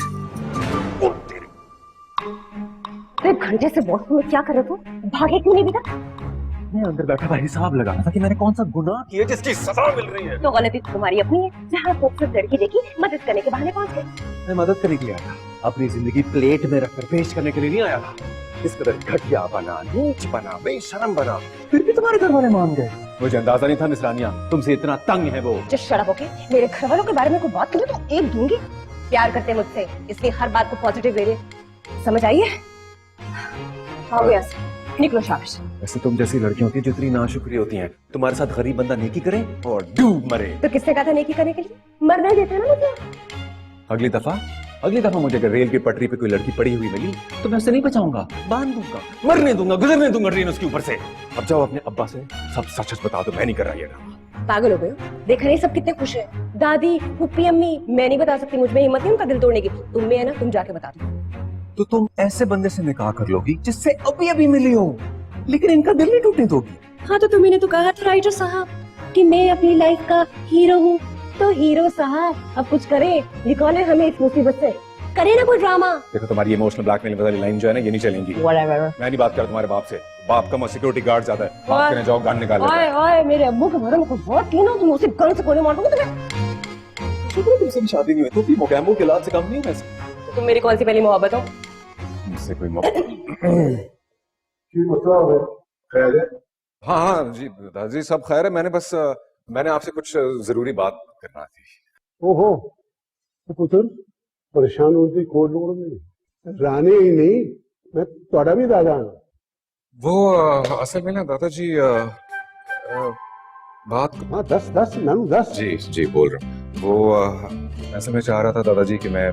[SPEAKER 4] एक घंटे से बॉस में क्या कर रहे थे? भागे क्यों नहीं बेटा?
[SPEAKER 5] मैं अंदर बैठा था, हिसाब लगा रहा था कि मैंने कौन सा गुनाह किया जिसकी सजा मिल रही है।
[SPEAKER 4] तो गलती तुम्हारी अपनी है। जहाँ खूबसूरत लड़की देखी, मदद करने के बहाने पहुंच गए।
[SPEAKER 5] मैं मदद करने के लिए आया था, अपनी जिंदगी प्लेट में रखकर पेश करने के लिए नहीं आया था। इस कदर घटिया बना, नीच बना, बेशरम बना, फिर भी तुम्हारे घर वाले मान गए। मुझे अंदाजा नहीं था मिसरानिया तुमसे इतना तंग है वो।
[SPEAKER 4] Just shut up, okay? मेरे घर वालों के बारे में कोई बात करो तो एक दूंगी। प्यार करते हैं मुझसे, इसलिए हर बात को पॉजिटिव ले रहे। समझ आई है? हाँ भैया, निकलो शाबाश।
[SPEAKER 5] वैसे तुम जैसी लड़कियों की जितनी नाशुक्री होती हैं, तुम्हारे साथ गरीब बंदा नेकी करे और डूब मरे।
[SPEAKER 4] तो किसने कहा था नेकी करने के लिए? मरने देते ना मुझे।
[SPEAKER 5] अगली दफा मुझे अगर रेल की पटरी पे कोई लड़की पड़ी हुई मिली तो मैं उसे नहीं बचाऊंगा, बांध दूंगा, मरने दूंगा, गुजरने दूंगा ट्रेन उसके ऊपर से। अब जाओ अपने अब्बा से सब सच सच बता दो, मैं नहीं कर रहा ये ड्रामा।
[SPEAKER 4] पागल हो गए हो? देख रहे सब कितने खुश हैं। दादी, पुप्पी, अम्मी, मैं नहीं बता सकती, मुझ में हिम्मत नहीं उनका दिल तोड़ने की। तुम में है ना, तुम जाके बता दो।
[SPEAKER 5] तो तुम ऐसे बंदे से निकाह कर लोगी जिससे अभी अभी मिली हो, लेकिन इनका दिल नहीं टूटने दोगी।
[SPEAKER 4] हाँ तो तुम्ही ने तो कहा था राइटर साहब कि मैं अपनी लाइफ का हीरो हूँ। तो हीरो साहब अब कुछ करे, निकाले हमें इस मुसीबत से, करे ना कोई ड्रामा।
[SPEAKER 5] देखो तुम्हारी इमोशनल ब्लैकमेलिंग वाली लाइन जो है ना, ये नहीं चलेंगी।
[SPEAKER 4] Whatever.
[SPEAKER 5] मैं नहीं बात कर तुम्हारे बाप से, बाप का सिक्योरिटी गार्ड ज्यादा है, बाप के जाओ गान निकाल
[SPEAKER 4] ओए ओए, मेरे अब्बू के बारे में कुछ बहुत तीनों, तुम उसे गन से गोली मार दोगे तुम्हें।
[SPEAKER 5] तुमसे शादी नहीं हुई तो भी मोगैम्बो के लात से कम नहीं है।
[SPEAKER 4] तुम मेरी कौन सी पहली मोहब्बत हो?
[SPEAKER 5] मुझसे कोई मोहब्बत
[SPEAKER 3] मतलब है? खैर है?
[SPEAKER 5] हाँ हाँ जी दादाजी सब खैर है। मैंने आपसे कुछ जरूरी बात करना थी।
[SPEAKER 3] ओहो तो पुत्र परेशान होने की कोई लोड़ नहीं। रानी ही नहीं, मैं थोड़ा भी दादा हूं।
[SPEAKER 5] वो असल में ना दादाजी बात।
[SPEAKER 3] हाँ दस नानू दस।
[SPEAKER 5] जी बोल रहा हूँ। वो ऐसा मैं चाह रहा था दादाजी कि मैं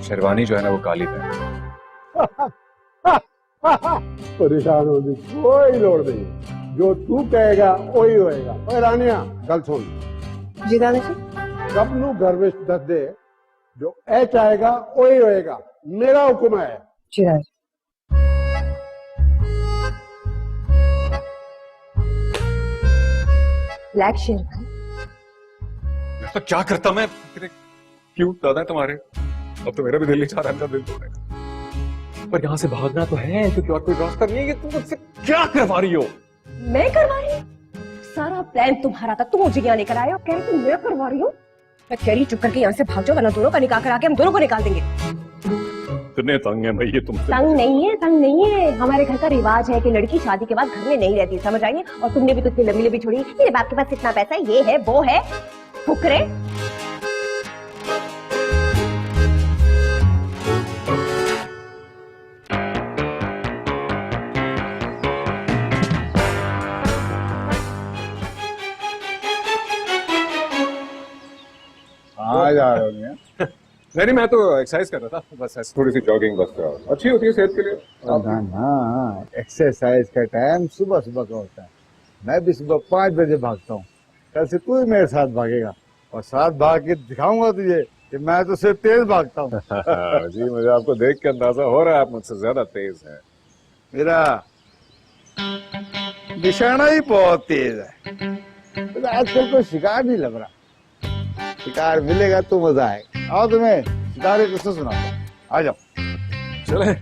[SPEAKER 5] शेरवानी जो है ना वो काली पहनूं।
[SPEAKER 3] परेशान होने की कोई लोड़ नहीं, जो तू कहेगा वही होएगा। ओए रानिया गल सुन
[SPEAKER 4] जी दादाजी।
[SPEAKER 3] सब नु घर में दस दे, जो ए चाहेगा वही होएगा, मेरा हुक्म है।
[SPEAKER 4] जी दादाजी। ब्लैक शेरवानी।
[SPEAKER 5] तो क्या करता मैं, क्यों दादा है तुम्हारे, अब तो मेरा भी दिल नहीं चाह रहा इनका दिल तोड़ने का। पर यहाँ से भागना तो है क्योंकि और कोई रास्ता नहीं है। तुम मुझसे क्या करवा रही हो?
[SPEAKER 4] मैं करवा रही हूँ? सारा प्लान तुम्हारा था, तुम मुझे यहाँ लेकर आए और कह रही मैं करवा रही हूँ। मैं कह रही चुप करके यहाँ से भाग जाओ, वरना दोनों का निकाह करा के हम दोनों को निकाल देंगे।
[SPEAKER 5] कितने तंग है भाई ये तुमसे।
[SPEAKER 4] तंग नहीं है, हमारे घर का रिवाज है कि लड़की शादी के बाद घर में नहीं रहती, समझ आई? और तुमने भी तो इतनी लंबी लंबी छोड़ी, मेरे बाप के पास कितना पैसा है, ये है वो है, फुकरे।
[SPEAKER 9] कहाँ जा रहे हो मियां?
[SPEAKER 5] नहीं, मैं तो एक्सरसाइज कर रहा था, बस ऐसे थोड़ी सी जॉगिंग, बस अच्छी होती है सेहत के लिए।
[SPEAKER 9] ना ना, एक्सरसाइज का टाइम सुबह सुबह का होता है। मैं भी सुबह 5 बजे भागता हूँ। कल से तू ही मेरे साथ भागेगा और साथ भाग के दिखाऊंगा तुझे कि मैं तो सिर्फ तेज भागता हूँ।
[SPEAKER 5] जी, मुझे आपको देख के अंदाजा हो रहा है आप मुझसे ज्यादा तेज हैं।
[SPEAKER 9] मेरा निशाना ही बहुत तेज है। तो आजकल कोई शिकार नहीं लग रहा। शिकार मिलेगा तो मजा आएगा। आओ तुम्हें शिकार की किस्सा सुनाता हूँ, आ जाओ।
[SPEAKER 5] चले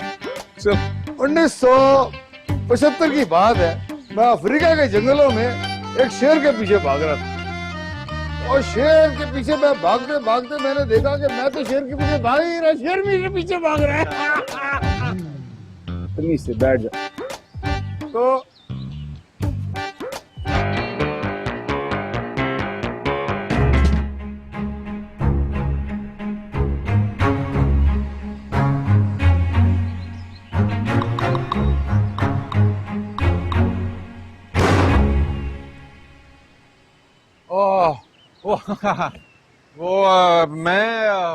[SPEAKER 5] चल।
[SPEAKER 9] 1975 की बात है। मैं अफ्रीका के जंगलों में एक शेर के पीछे भाग रहा था और शेर के पीछे मैं भागते भागते मैंने देखा कि मैं तो शेर के पीछे भाग ही रहा, शेर मेरे पीछे भाग रहा है। तमीज से बैठ जा। तो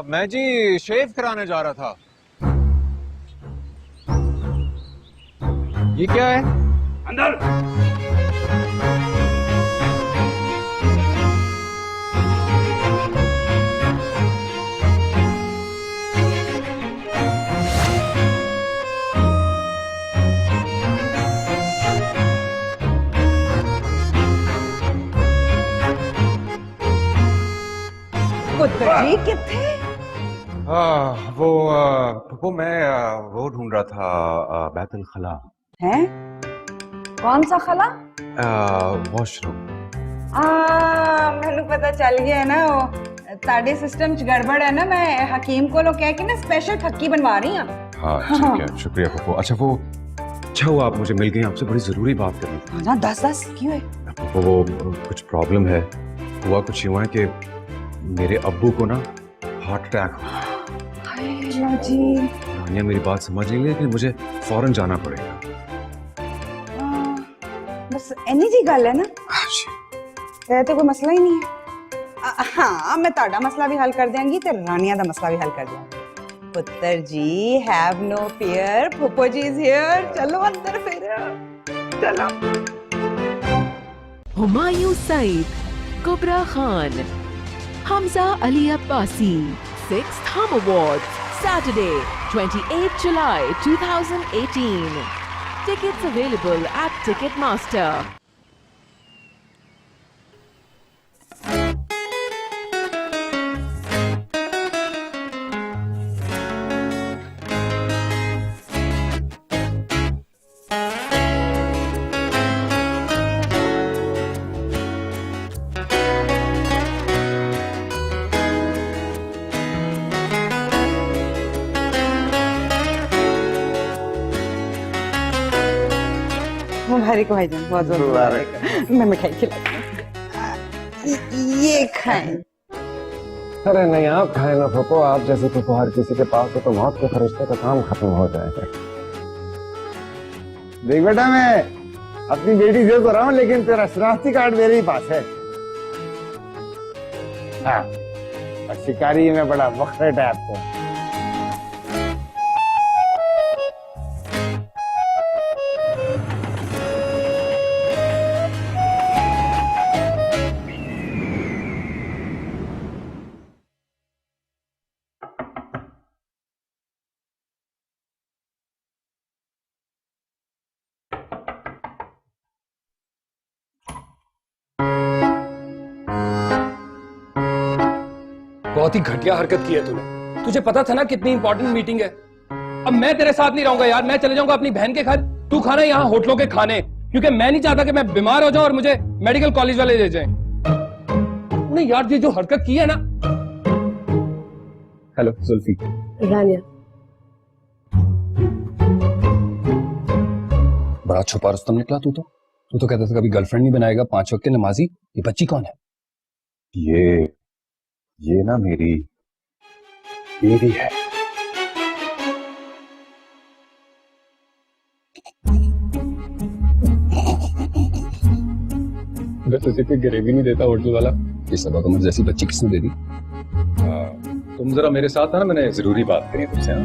[SPEAKER 5] मैं जी शेव कराने जा रहा था। ये क्या है?
[SPEAKER 6] अंदर।
[SPEAKER 7] पुत्र जी कितने?
[SPEAKER 5] वो मैं वो ढूंढ रहा था, बैतुल खला।
[SPEAKER 7] हैं? कौन सा खला?
[SPEAKER 5] वॉशरूम।
[SPEAKER 7] मैंने पता चल गया है ना, वो ताड़े सिस्टम च गड़बड़ है ना। मैं हकीम को लोग कह के ना स्पेशल फक्की बनवा रही हूँ।
[SPEAKER 5] हाँ ठीक है, शुक्रिया पप्पू। अच्छा वो अच्छा हुआ आप मुझे मिल गई, आपसे बड़ी जरूरी बात करनी थी।
[SPEAKER 7] हाँ, 10 क्यों है?
[SPEAKER 5] पप्पू वो कुछ प्रॉब्लम है। हुआ कुछ यूं है कि मेरे अब्बू को ना हार्ट अटैक हुआ।
[SPEAKER 7] हाय जी।
[SPEAKER 5] रानिया मेरी बात समझ नहीं, लेकिन मुझे फौरन जाना पड़ेगा।
[SPEAKER 7] बस एनी जी गल है ना, तो कोई मसला ही नहीं है। हाँ, मैं ताड़ा मसला भी हल कर देंगी ते रानिया दा मसला भी हल कर देंगी। पुत्र जी हैव नो फियर, फूफो जी इज हियर। चलो अंदर फिर चलो।
[SPEAKER 1] Humayun Saeed, कुबरा Khan, Hamza Ali Abbasi, 6th Hum Awards, Saturday, 28 July 2018. Tickets available at Ticketmaster.
[SPEAKER 7] मुबारक हो भाईजान, बहुत बहुत मुबारक। मैं मिठाई खिलाती हूँ, ये खाएं।
[SPEAKER 5] अरे नहीं, आप खाए ना पप्पू। आप जैसे पप्पू हर किसी के पास हो तो मौत के फरिश्ते का काम खत्म हो जाएगा।
[SPEAKER 9] देख बेटा, मैं अपनी बेटी से तो रहा हूँ, लेकिन तेरा शनाख्ती कार्ड मेरे ही पास है। हाँ, और शिकारी में बड़ा वक्र टाइप को।
[SPEAKER 6] बहुत ही घटिया हरकत की है तूने। तुझे पता था ना कितनी इंपॉर्टेंट मीटिंग है। अब मैं तेरे साथ नहीं रहूंगा यार, मैं चले जाऊंगा अपनी बहन के घर। तू खाना यहाँ होटलों के खाने, क्योंकि मैं नहीं चाहता कि मैं बीमार हो जाऊं और मुझे मेडिकल कॉलेज वाले ले जाएं। नहीं यार, ये जो हरकत की है ना।
[SPEAKER 5] हेलो जुल्फी।
[SPEAKER 4] रानिया,
[SPEAKER 6] बड़ा छुपा रुस्तम निकला तू तो कहता था कभी गर्लफ्रेंड नहीं बनाएगा, 5 वक्त के नमाजी। ये बच्ची कौन है?
[SPEAKER 5] ये ना मेरी बीवी है।
[SPEAKER 6] अगर तुझे कोई ग्रेवी नहीं देता होटल वाला, ये सबा कमर जैसी बच्ची किसने दे दी?
[SPEAKER 5] तुम जरा मेरे साथ आना, मैंने जरूरी बात करनी है तुमसे। हाँ?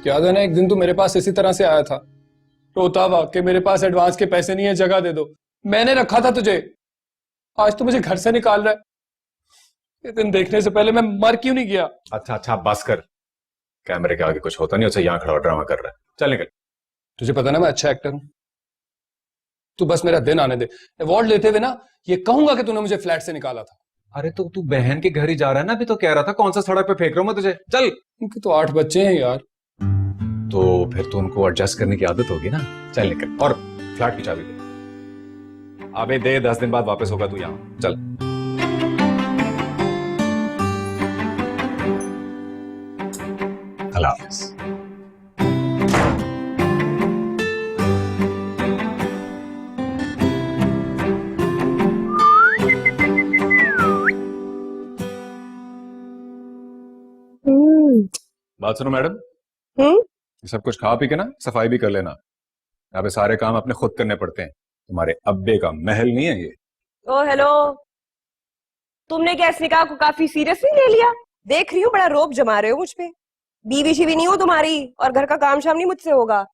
[SPEAKER 6] याद है ना, एक दिन तू मेरे पास इसी तरह से आया था, रोता हुआ कि मेरे पास एडवांस के पैसे नहीं है, जगह दे दो। मैंने रखा था तुझे, आज तू मुझे घर से निकाल रहा है। ये दिन देखने से पहले मैं मर क्यों नहीं गया?
[SPEAKER 5] अच्छा अच्छा, बस कर। कैमरे के आगे कुछ होता नहीं, अच्छा यहाँ खड़ा ड्रामा कर रहा है। चल निकल।
[SPEAKER 6] तुझे पता ना मैं अच्छा एक्टर हूं। तू बस मेरा दिन आने दे। अवार्ड लेते हुए ना ये कहूंगा कि तूने मुझे फ्लैट से निकाला था।
[SPEAKER 5] अरे तो तू बहन के घर ही जा रहा है ना, अभी तो कह रहा था कौन सा सड़क पे फेंक रहा हूं मैं तुझे। चल।
[SPEAKER 6] उनके तो 8 बच्चे हैं यार।
[SPEAKER 5] तो फिर तो उनको एडजस्ट करने की आदत होगी ना। चल निकल, और फ्लैट की चाबी दे। अबे दे, 10 दिन बाद वापस होगा तू यहाँ। चल। अल्लाह हाफिज। बात सुनो मैडम, ये सब कुछ खा पी के ना सफाई भी कर लेना। यहाँ पे सारे काम अपने खुद करने पड़ते हैं, तुम्हारे अब्बे का महल नहीं है ये।
[SPEAKER 4] ओ हेलो, तुमने क्या इस निकाह को काफी सीरियसली ले लिया? देख रही हूँ बड़ा रोब जमा रहे हो मुझ पे। बीवी शीवी नहीं हो तुम्हारी, और घर का काम शाम नहीं मुझसे होगा।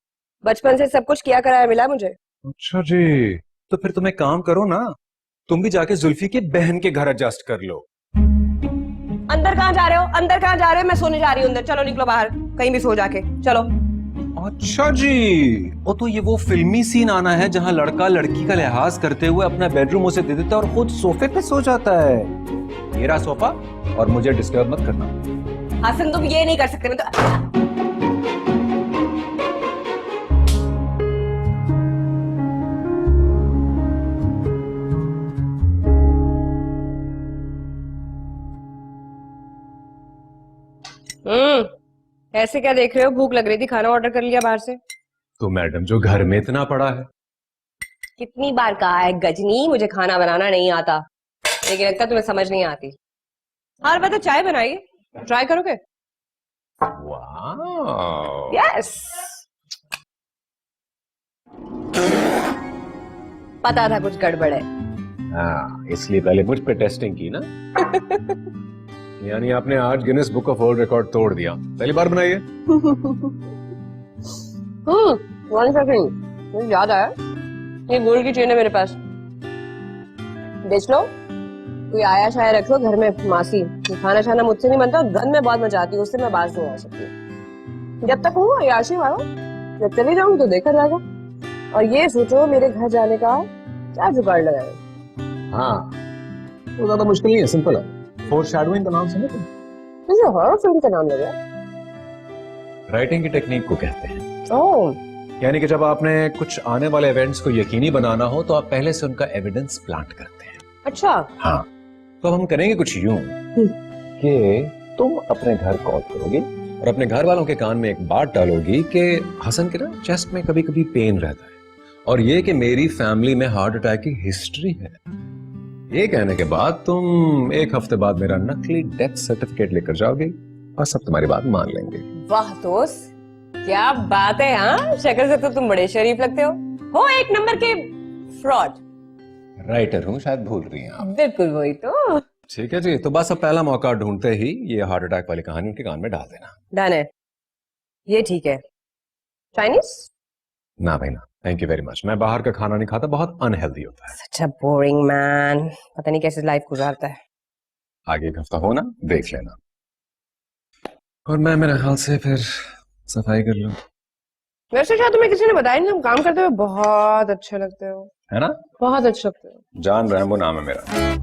[SPEAKER 4] बचपन से सब कुछ किया कराया मिला मुझे।
[SPEAKER 5] अच्छा जी, तो फिर तुम एक काम करो ना, तुम भी जाके जुल्फी की बहन के घर एडजस्ट कर लो।
[SPEAKER 4] अंदर कहाँ जा रहे हो? अंदर कहाँ जा रहे हो? मैं सोने जा रही हूँ अंदर। चलो निकलो बाहर, कहीं भी सो जाके। चलो।
[SPEAKER 5] अच्छा जी, ओ तो ये वो फिल्मी सीन आना है जहाँ लड़का लड़की का लिहाज करते हुए अपना बेडरूम उसे दे देता है और खुद सोफे पे सो जाता है। मेरा सोफा, और मुझे डिस्टर्ब मत करना।
[SPEAKER 4] हसन तुम ये नहीं कर सकते। मैं तो ऐसे क्या देख रहे हो? भूख लग रही थी, खाना ऑर्डर कर लिया बाहर से।
[SPEAKER 5] तो मैडम जो घर में इतना पड़ा है।
[SPEAKER 4] कितनी बार कहा है गजनी, मुझे खाना बनाना नहीं आता, लेकिन लगता तुम्हें समझ नहीं आती। हर बार तो चाय बनाइए, ट्राई करोगे?
[SPEAKER 5] वाह।
[SPEAKER 4] यस, पता था कुछ गड़बड़ है।
[SPEAKER 5] हाँ, इसलिए पहले मुझ पे टेस्टिंग की ना। यानी आपने आज Guinness book of world record तोड़ दिया। पहली बार बनाइए।
[SPEAKER 4] वन सेकंड, मुझे याद आया, ये गोल्ड की चेन है मेरे पास, बेच लो। कोई आया शाया रख लो घर में, मासी। खाना शाना मुझसे नहीं बनता, गन में बहुत मचाती हूँ, उससे मैं बाज नहीं आ सकती। जब तक हूँ याशी मारो, जब चली जाऊँ तो देखा जाएगा। और ये सोचो मेरे घर जाने का क्या जुगाड़ लगाए।
[SPEAKER 5] हाँ, वो ज्यादा मुश्किल नहीं है, सिंपल है। फोरशैडोइंग का नाम सुना तुम?
[SPEAKER 4] मुझे हॉरर फिल्म का नाम लगा।
[SPEAKER 5] राइटिंग की टेक्निक को कहते हैं।
[SPEAKER 4] ओह,
[SPEAKER 5] यानी कि जब आपने कुछ आने वाले इवेंट्स को यकीनी बनाना हो तो आप पहले से उनका एविडेंस प्लांट करते हैं।
[SPEAKER 4] अच्छा।
[SPEAKER 5] हाँ, तो अब हम करेंगे कुछ यूं कि तुम अपने घर कॉल करोगे और अपने घर वालों के कान में एक बात डालोगी कि हसन के ना चेस्ट में कभी कभी पेन रहता है, और ये कि मेरी फैमिली में हार्ट अटैक की हिस्ट्री है। ये कहने के बाद तुम 1 हफ्ते बाद मेरा नकली डेथ सर्टिफिकेट लेकर जाओगे और सब तुम्हारी बात मान लेंगे।
[SPEAKER 4] वाह दोस्त, क्या बात है। हाँ, शक्ल से तो तुम बड़े शरीफ लगते हो एक नंबर के फ्रॉड।
[SPEAKER 5] राइटर हूँ, शायद भूल रही हैं आप।
[SPEAKER 4] बिल्कुल वही तो।
[SPEAKER 5] ठीक है जी, तो बस अब पहला मौका ढूंढते ही ये हार्ट अटैक वाली कहानी उनके कान में डाल देना।
[SPEAKER 4] डन है, ये ठीक है। चाइनीज?
[SPEAKER 5] ना भाई ना, थैंक यू वेरी मच। मैं बाहर का खाना नहीं खाता, बहुत अनहेल्दी होता है।
[SPEAKER 4] सच अ बोरिंग मैन, पता नहीं कैसे लाइफ गुजारता है।
[SPEAKER 5] आगे 1 हफ्ता हो ना, देख लेना। और मैं मेरे ख्याल से फिर सफाई कर लूं।
[SPEAKER 4] वैसे शायद तुम्हें किसी ने बताया नहीं, तुम काम करते हुए बहुत अच्छे लगते हो।
[SPEAKER 5] है ना?
[SPEAKER 4] बहुत अच्छे लगते हो।
[SPEAKER 5] जान रैम्बो नाम है मेरा।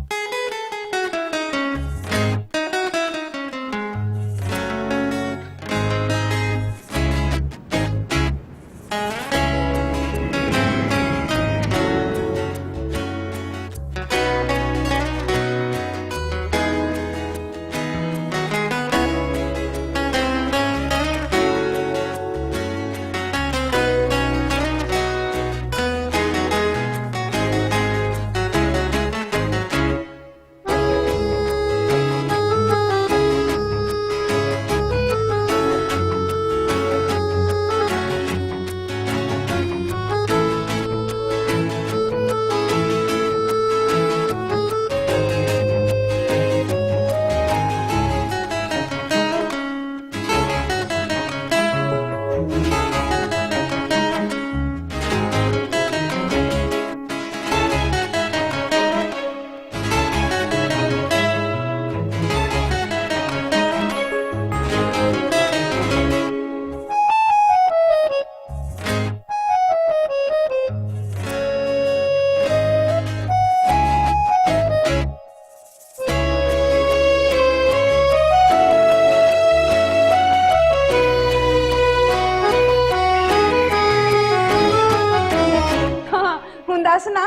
[SPEAKER 7] दस ना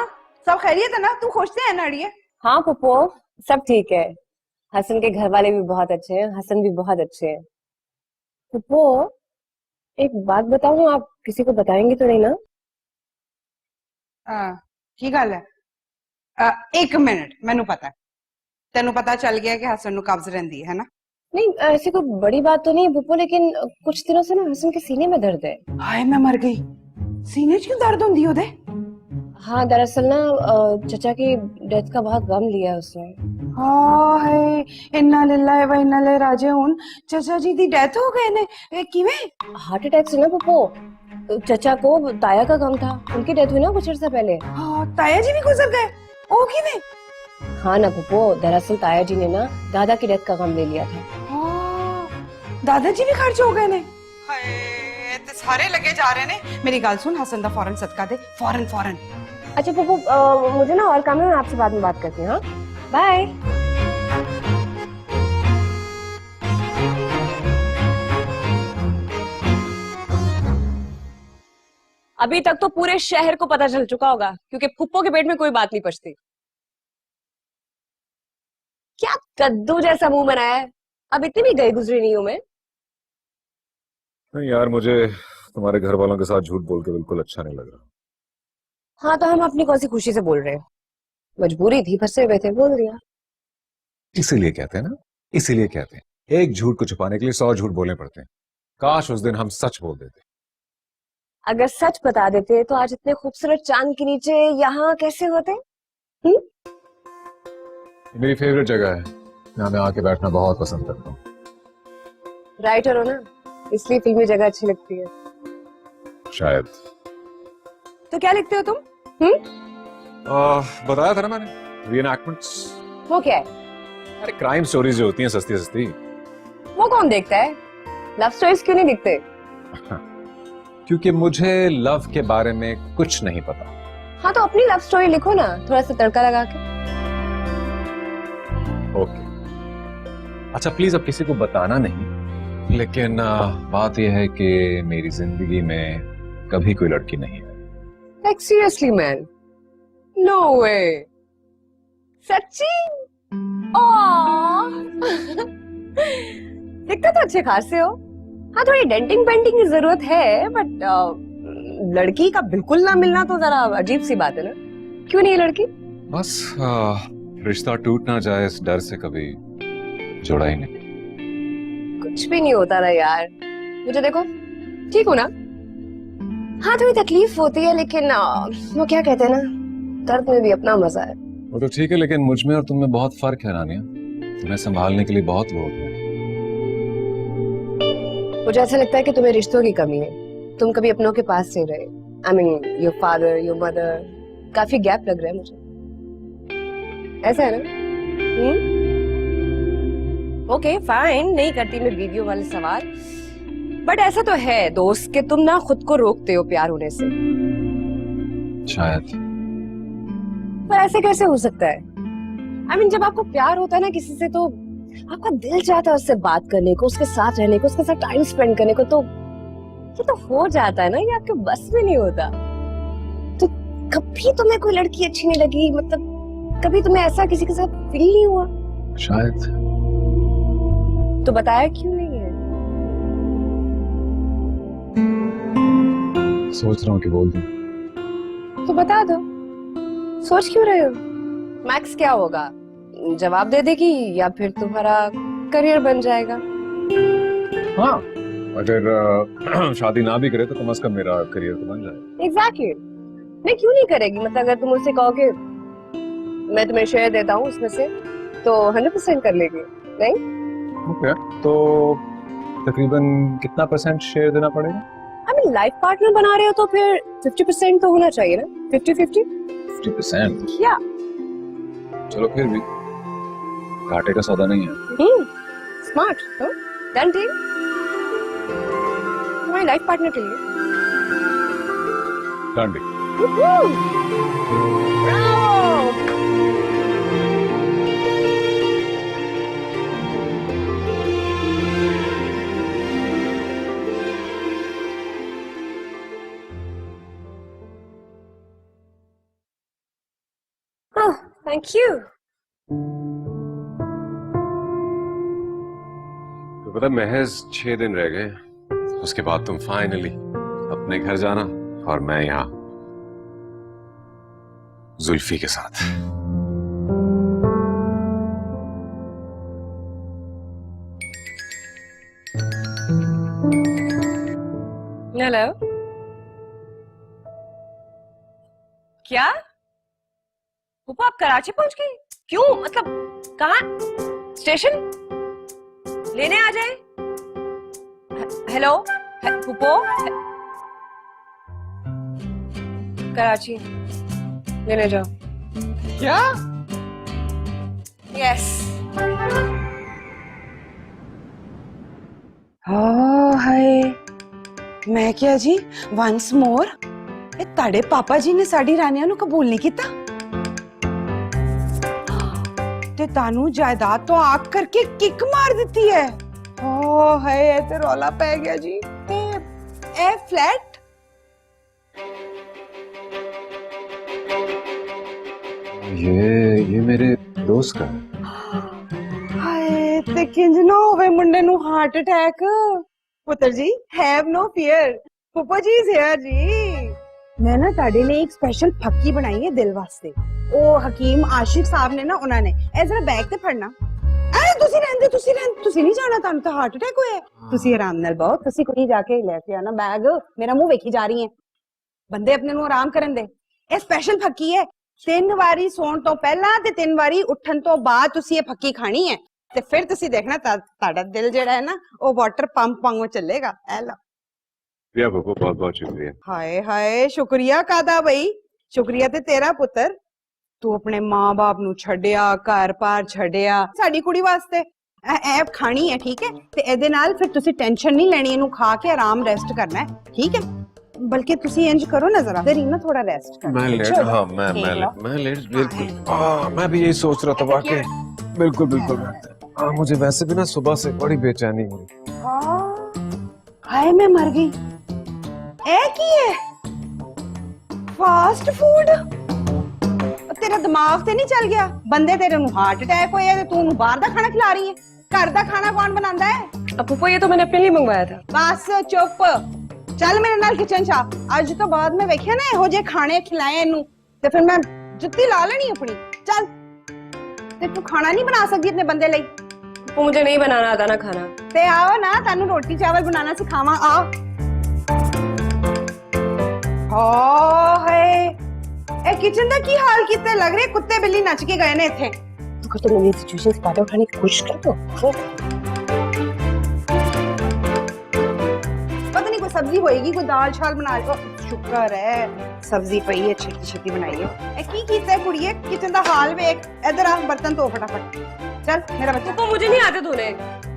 [SPEAKER 7] सब खैरियत है ना? तू खुश है ना अड़िए?
[SPEAKER 4] हाँ पुप्पो, सब ठीक है। हसन के घर वाले भी बहुत अच्छे हैं, हसन भी बहुत अच्छे हैं। पुप्पो, एक बात बताऊं, आप किसी को बताएंगे तो नहीं ना?
[SPEAKER 7] की गल है? एक मिनट, मैनू पता है, तेनू पता चल गया कि हसन नू कब्ज रहिंदी है ना?
[SPEAKER 4] नहीं, ऐसी कोई बड़ी बात तो नहीं है पुप्पो, लेकिन कुछ दिनों से ना हसन के सीने में दर्द है।
[SPEAKER 7] हाय मैं मर गई, सीने च क्यों दर्द होंदी ओदे?
[SPEAKER 4] हाँ, दरअसल ना चचा की डेथ का बहुत गम लिया है उसने।
[SPEAKER 7] हाय इन्ना लिल्लाहि व इन्ना इलैहि राजिऊन। चचा जी दी डेथ हो गए ने? किवें?
[SPEAKER 4] हार्ट अटैक से ना पुप्पो। चचा को ताया का गम था, उनकी डेथ हुई ना कुछ अर्सा पहले।
[SPEAKER 7] हाँ, ताया जी भी गुजर गए? ओ किवें?
[SPEAKER 4] हाँ ना पुप्पो, दरअसल ताया जी ने ना दादा की डेथ का गम ले लिया था।
[SPEAKER 7] दादाजी भी खर्च हो गए ने? हाय ते सारे लगे जा रहे ने। मेरी गल सुन, हसन दा फौरन सदका दे, फौरन फौरन।
[SPEAKER 4] अच्छा पुप्पो, मुझे ना और काम है, मैं आपसे बाद में बात करती हूँ। हाँ, बाय। अभी तक तो पूरे शहर को पता चल चुका होगा, क्योंकि पुप्पो के पेट में कोई बात नहीं पचती। क्या कद्दू जैसा मुंह बनाया है? अब इतनी भी गई गुजरी नहीं हूं मैं।
[SPEAKER 5] नहीं यार, मुझे तुम्हारे घर वालों के साथ झूठ बोल के बिल्कुल अच्छा नहीं लग रहा।
[SPEAKER 4] हाँ, तो हम अपनी कौन सी खुशी से बोल रहे हैं? मजबूरी थी, फंसे हुए थे, बोल दिया।
[SPEAKER 5] इसीलिए कहते हैं ना, इसीलिए कहते हैं एक झूठ को छुपाने के लिए 100 झूठ बोलने पड़ते हैं। काश उस दिन हम सच बोल देते।
[SPEAKER 4] अगर सच बता देते तो आज इतने खूबसूरत चांद के नीचे यहाँ कैसे होते?
[SPEAKER 5] मेरी फेवरेट जगह है, यहाँ मैं आके बैठना बहुत पसंद करता हूँ।
[SPEAKER 4] राइटर हो ना, इसलिए फिल्मी जगह अच्छी लगती है
[SPEAKER 5] शायद।
[SPEAKER 4] तो क्या लिखते हो तुम?
[SPEAKER 5] बताया था ना मैंने, रीएनैक्टमेंट्स।
[SPEAKER 4] वो क्या है?
[SPEAKER 5] अरे क्राइम स्टोरीज जो होती हैं सस्ती सस्ती।
[SPEAKER 4] वो कौन देखता है? लव स्टोरीज क्यों नहीं लिखते?
[SPEAKER 5] क्योंकि मुझे लव के बारे में कुछ नहीं पता।
[SPEAKER 4] हाँ, तो अपनी लव स्टोरी लिखो ना, थोड़ा सा तड़का लगा के।
[SPEAKER 5] ओके, अच्छा प्लीज अब किसी को बताना नहीं, लेकिन बात यह है कि मेरी जिंदगी में कभी कोई लड़की नहीं है।
[SPEAKER 4] Like seriously man? No way. सच्ची? दिखते तो अच्छे खासे हो। हाँ, थोड़ी डेंटिंग पेंटिंग की जरूरत है, बट लड़की का बिल्कुल ना मिलना तो जरा अजीब सी बात है ना। क्यों नहीं है लड़की?
[SPEAKER 5] बस रिश्ता टूट ना जाए इस डर से कभी जोड़ा ही नहीं।
[SPEAKER 4] कुछ भी नहीं होता ना यार, मुझे देखो, ठीक हो ना? हाँ, थोड़ी तकलीफ होती है, लेकिन वो क्या कहते हैं ना, दर्द में भी अपना मजा है।
[SPEAKER 5] वो तो ठीक है, लेकिन मुझ में और तुम में बहुत फर्क है रानिया। तुम्हें संभालने के लिए बहुत लोग हैं।
[SPEAKER 4] मुझे ऐसा लगता है कि तुम्हें रिश्तों की कमी है, तुम कभी अपनों के पास नहीं रहे। I mean your father, your mother, काफी गैप लग रहा है मुझे। ऐसा है ना? ओके फाइन, नहीं करती मैं वीडियो वाले सवाल, बट ऐसा तो है दोस्त कि तुम ना खुद को रोकते हो प्यार होने से।
[SPEAKER 5] शायद।
[SPEAKER 4] पर ऐसे कैसे हो सकता है? आई मीन जब आपको प्यार होता है ना किसी से, तो आपका दिल चाहता है उससे बात करने को, उसके साथ रहने को, उसके साथ टाइम स्पेंड करने को, तो ये तो हो जाता है ना, ये आपके बस में नहीं होता। तो कभी तुम्हें कोई लड़की अच्छी नहीं लगी? मतलब कभी तुम्हें ऐसा किसी के साथ फील नहीं हुआ?
[SPEAKER 5] शायद।
[SPEAKER 4] तो बताया क्यों नहीं है?
[SPEAKER 5] सोच रहा हूँ कि बोल दूं।
[SPEAKER 4] तो बता दो, सोच क्यों रहे हो? मैक्स क्या होगा, जवाब दे देगी या फिर तुम्हारा करियर बन जाएगा।
[SPEAKER 5] हाँ, अगर शादी ना भी करे तो कम से कम मेरा करियर तो बन जाए।
[SPEAKER 4] एग्जैक्टली। नहीं, क्यों नहीं करेगी? मतलब अगर तुम उससे कहोगे मैं तुम्हें शेयर देता हूँ उसमें से, तो 100% कर लेगी, नहीं?
[SPEAKER 5] ओके, तो तकरीबन कितना % शेयर देना पड़ेगा?
[SPEAKER 4] आई मीन लाइफ पार्टनर बना रहे हो तो फिर 50% तो होना चाहिए ना। 50-50?
[SPEAKER 5] 50%?
[SPEAKER 4] या
[SPEAKER 5] चलो फिर भी घाटे का सौदा नहीं है।
[SPEAKER 4] स्मार्ट। डन डील तुम्हारी लाइफ पार्टनर के लिए।
[SPEAKER 5] Done deal.
[SPEAKER 4] Bravo. Thank you.
[SPEAKER 5] तो पता महज 6 दिन रह गए, उसके बाद तुम फाइनली अपने घर जाना और मैं यहाँ जुल्फी के साथ।
[SPEAKER 4] हेलो। क्या पुप्पो आप कराची पहुंच गई? क्यों, मतलब कहाँ? स्टेशन लेने आ जाए। हेलो पुप्पो, कराची लेने जाओ।
[SPEAKER 8] क्या?
[SPEAKER 4] यस।
[SPEAKER 7] ਹਾਏ ਮੈਂ ਕਿਹਾ ਜੀ ਵਾਂਸ ਮੋਰ ਇਹ ਤੁਹਾਡੇ ਪਾਪਾ ਜੀ ਨੇ ਸਾਡੀ ਰਾਣੀਆਂ ਨੂੰ ਕਬੂਲ ਨਹੀਂ ਕੀਤਾ ਤੇ ਤੁਹਾਨੂੰ ਜਾਇਦਾਦ ਤੋਂ ਆਗ ਕਰਕੇ ਕਿੱਕ ਮਾਰ ਦਿੱਤੀ ਹੈ। ਓ ਹਾਏ ਇਹ ਤੇ ਰੌਲਾ ਪੈ ਗਿਆ ਜੀ। ਤੇ ਇਹ ਫਲੈਟ
[SPEAKER 5] ये मेरे दोस्त का है।
[SPEAKER 7] ਹਾਏ ਤੇ ਕਿੰਜ ਨਾ ਹੋਵੇ ਮੁੰਡੇ ਨੂੰ ਹਾਰਟ ਅਟੈਕ। ਪੁੱਤਰ ਜੀ ਹੈਵ ਨੋ ਫੀਅਰ, ਪੁੱਪਾ ਜੀ ਇਜ਼ ਹੇਅਰ ਜੀ। ਮੈਂ ਨਾ ਤੁਹਾਡੇ ਲਈ ਇੱਕ ਸਪੈਸ਼ਲ ਫੱਕੀ ਬਣਾਈ ਹੈ ਦਿਲ ਵਾਸਤੇ। ਉਹ ਹਕੀਮ ਆਸ਼ਿਕ ਸਾਹਿਬ ਨੇ ਨਾ, ਉਹਨਾਂ ਨੇ ਇਹ ਜ਼ਰਾ ਬੈਗ ਤੇ ਫੜਨਾ। ਐ ਤੁਸੀਂ ਰਹਿੰਦੇ, ਤੁਸੀਂ ਨਹੀਂ ਜਾਣਾ, ਤੁਹਾਨੂੰ ਤਾਂ ਹਾਰਟ ਅਟੈਕ ਹੋਇਆ। ਤੁਸੀਂ ਆਰਾਮ ਨਾਲ ਬਹੁ, ਤੁਸੀਂ ਕੋਈ ਜਾ ਕੇ ਲੈ ਕੇ ਆਣਾ ਬੈਗ। ਮੇਰਾ ਮੂੰਹ ਵੇਖੀ ਜਾ ਰਹੀ ਹੈ, ਬੰਦੇ ਆਪਣੇ ਨੂੰ ਆਰਾਮ ਕਰਨ ਦੇ। ਇਹ ਸਪੈਸ਼ਲ ਫੱਕੀ ਹੈ, 3 ਵਾਰੀ ਸੌਣ ਤੋਂ ਪਹਿਲਾਂ ਤੇ 3 ਵਾਰੀ ਉੱਠਣ ਤੋਂ ਬਾਅਦ ਤੁਸੀਂ ਇਹ ਫੱਕੀ ਖਾਣੀ ਹੈ ਤੇ ਫਿਰ ਤੁਸੀਂ ਦੇਖਣਾ ਤੁਹਾਡਾ ਦਿਲ ਜਿਹੜਾ ਹੈ ਨਾ ਉਹ ਵਾਟਰ ਪੰਪ ਵਾਂਗੂ ਚੱਲੇਗਾ। ਐ ਲਓ।
[SPEAKER 5] बहुत बहुत शुक्रिया।
[SPEAKER 7] ਹਾਏ ਹਾਏ ਸ਼ੁਕਰੀਆ ਕਾਦਾ ਬਈ, ਸ਼ੁਕਰੀਆ ਤੇ ਤੇਰਾ ਪੁੱਤਰ। ਤੂੰ ਆਪਣੇ ਮਾਂ-ਬਾਪ ਨੂੰ ਛੱਡਿਆ, ਘਰ-ਬਾਰ ਛੱਡਿਆ ਸਾਡੀ ਕੁੜੀ ਵਾਸਤੇ। ਇਹ ਖਾਣੀ ਹੈ ਠੀਕ ਹੈ, ਤੇ ਇਹਦੇ ਨਾਲ ਫਿਰ ਤੁਸੀਂ ਟੈਨਸ਼ਨ ਨਹੀਂ ਲੈਣੀ, ਇਹਨੂੰ ਖਾ ਕੇ ਆਰਾਮ ਰੈਸਟ ਕਰਨਾ ਹੈ ਠੀਕ ਹੈ। बल्कि तुसी इंज करो ना जरा तेरी ना थोड़ा रेस्ट कर।
[SPEAKER 5] मैं लेट, हाँ मैं लेट बिल्कुल। मैं भी यही सोच रहा था वाकई। बिल्कुल। मुझे वैसे भी ना सुबह से बड़ी बेचैनी हो रही।
[SPEAKER 7] हाय मैं मर गई। ए की है फास्ट फूड? तेरा दिमाग ते नहीं चल गया? बंदे तेरे नु हार्ट अटैक होया ते तू नु बाहर दा खाना खिला रही है। घर दा खाना कौन बनांदा है?
[SPEAKER 4] पुप्पो ये तो मैंने अपने लिए मंगवाया था।
[SPEAKER 7] बस चुप, चल मेरे नाल किचन चा। आज तो बाद में वेखिया ना ਇਹੋ ਜੇ ਖਾਣੇ ਖਿਲਾਏ ਇਹਨੂੰ ਤੇ ਫਿਰ ਮੈਂ ਜੁੱਤੀ ਲਾ ਲੈਣੀ ਆਪਣੀ। ਚੱਲ ਤੇ ਤੂੰ ਖਾਣਾ ਨਹੀਂ ਬਣਾ ਸਕਦੀ ਆਪਣੇ ਬੰਦੇ ਲਈ?
[SPEAKER 4] वो मुझे नहीं बनाना आता ना खाना।
[SPEAKER 7] ਤੇ ਆਓ ਨਾ ਤੁਹਾਨੂੰ ਰੋਟੀ ਚਾਵਲ ਬਣਾਉਣਾ ਸਿਖਾਵਾਂ। ਆ ਹਾਏ ਇਹ ਕਿਚਨ ਦਾ ਕੀ ਹਾਲ ਕੀਤਾ? ਲੱਗ ਰਿਹਾ ਕੁੱਤੇ ਬਿੱਲੀ ਨੱਚ ਕੇ ਗਏ ਨੇ ਇੱਥੇ।
[SPEAKER 4] अगर तुम मेरी सिचुएशन से फायदा उठाने की कोशिश कर तो
[SPEAKER 7] पता नहीं कोई सब्जी होएगी, कोई दाल छाल बना लो। शुक्र है सब्जी पई है, छेती बनाई है। ए की कीता है कुड़िए? किचन दा हाल वेख। इधर आ बर्तन धो फटाफट। चल मेरा बच्चा।
[SPEAKER 4] पुप्पो मुझे नहीं आते धोने।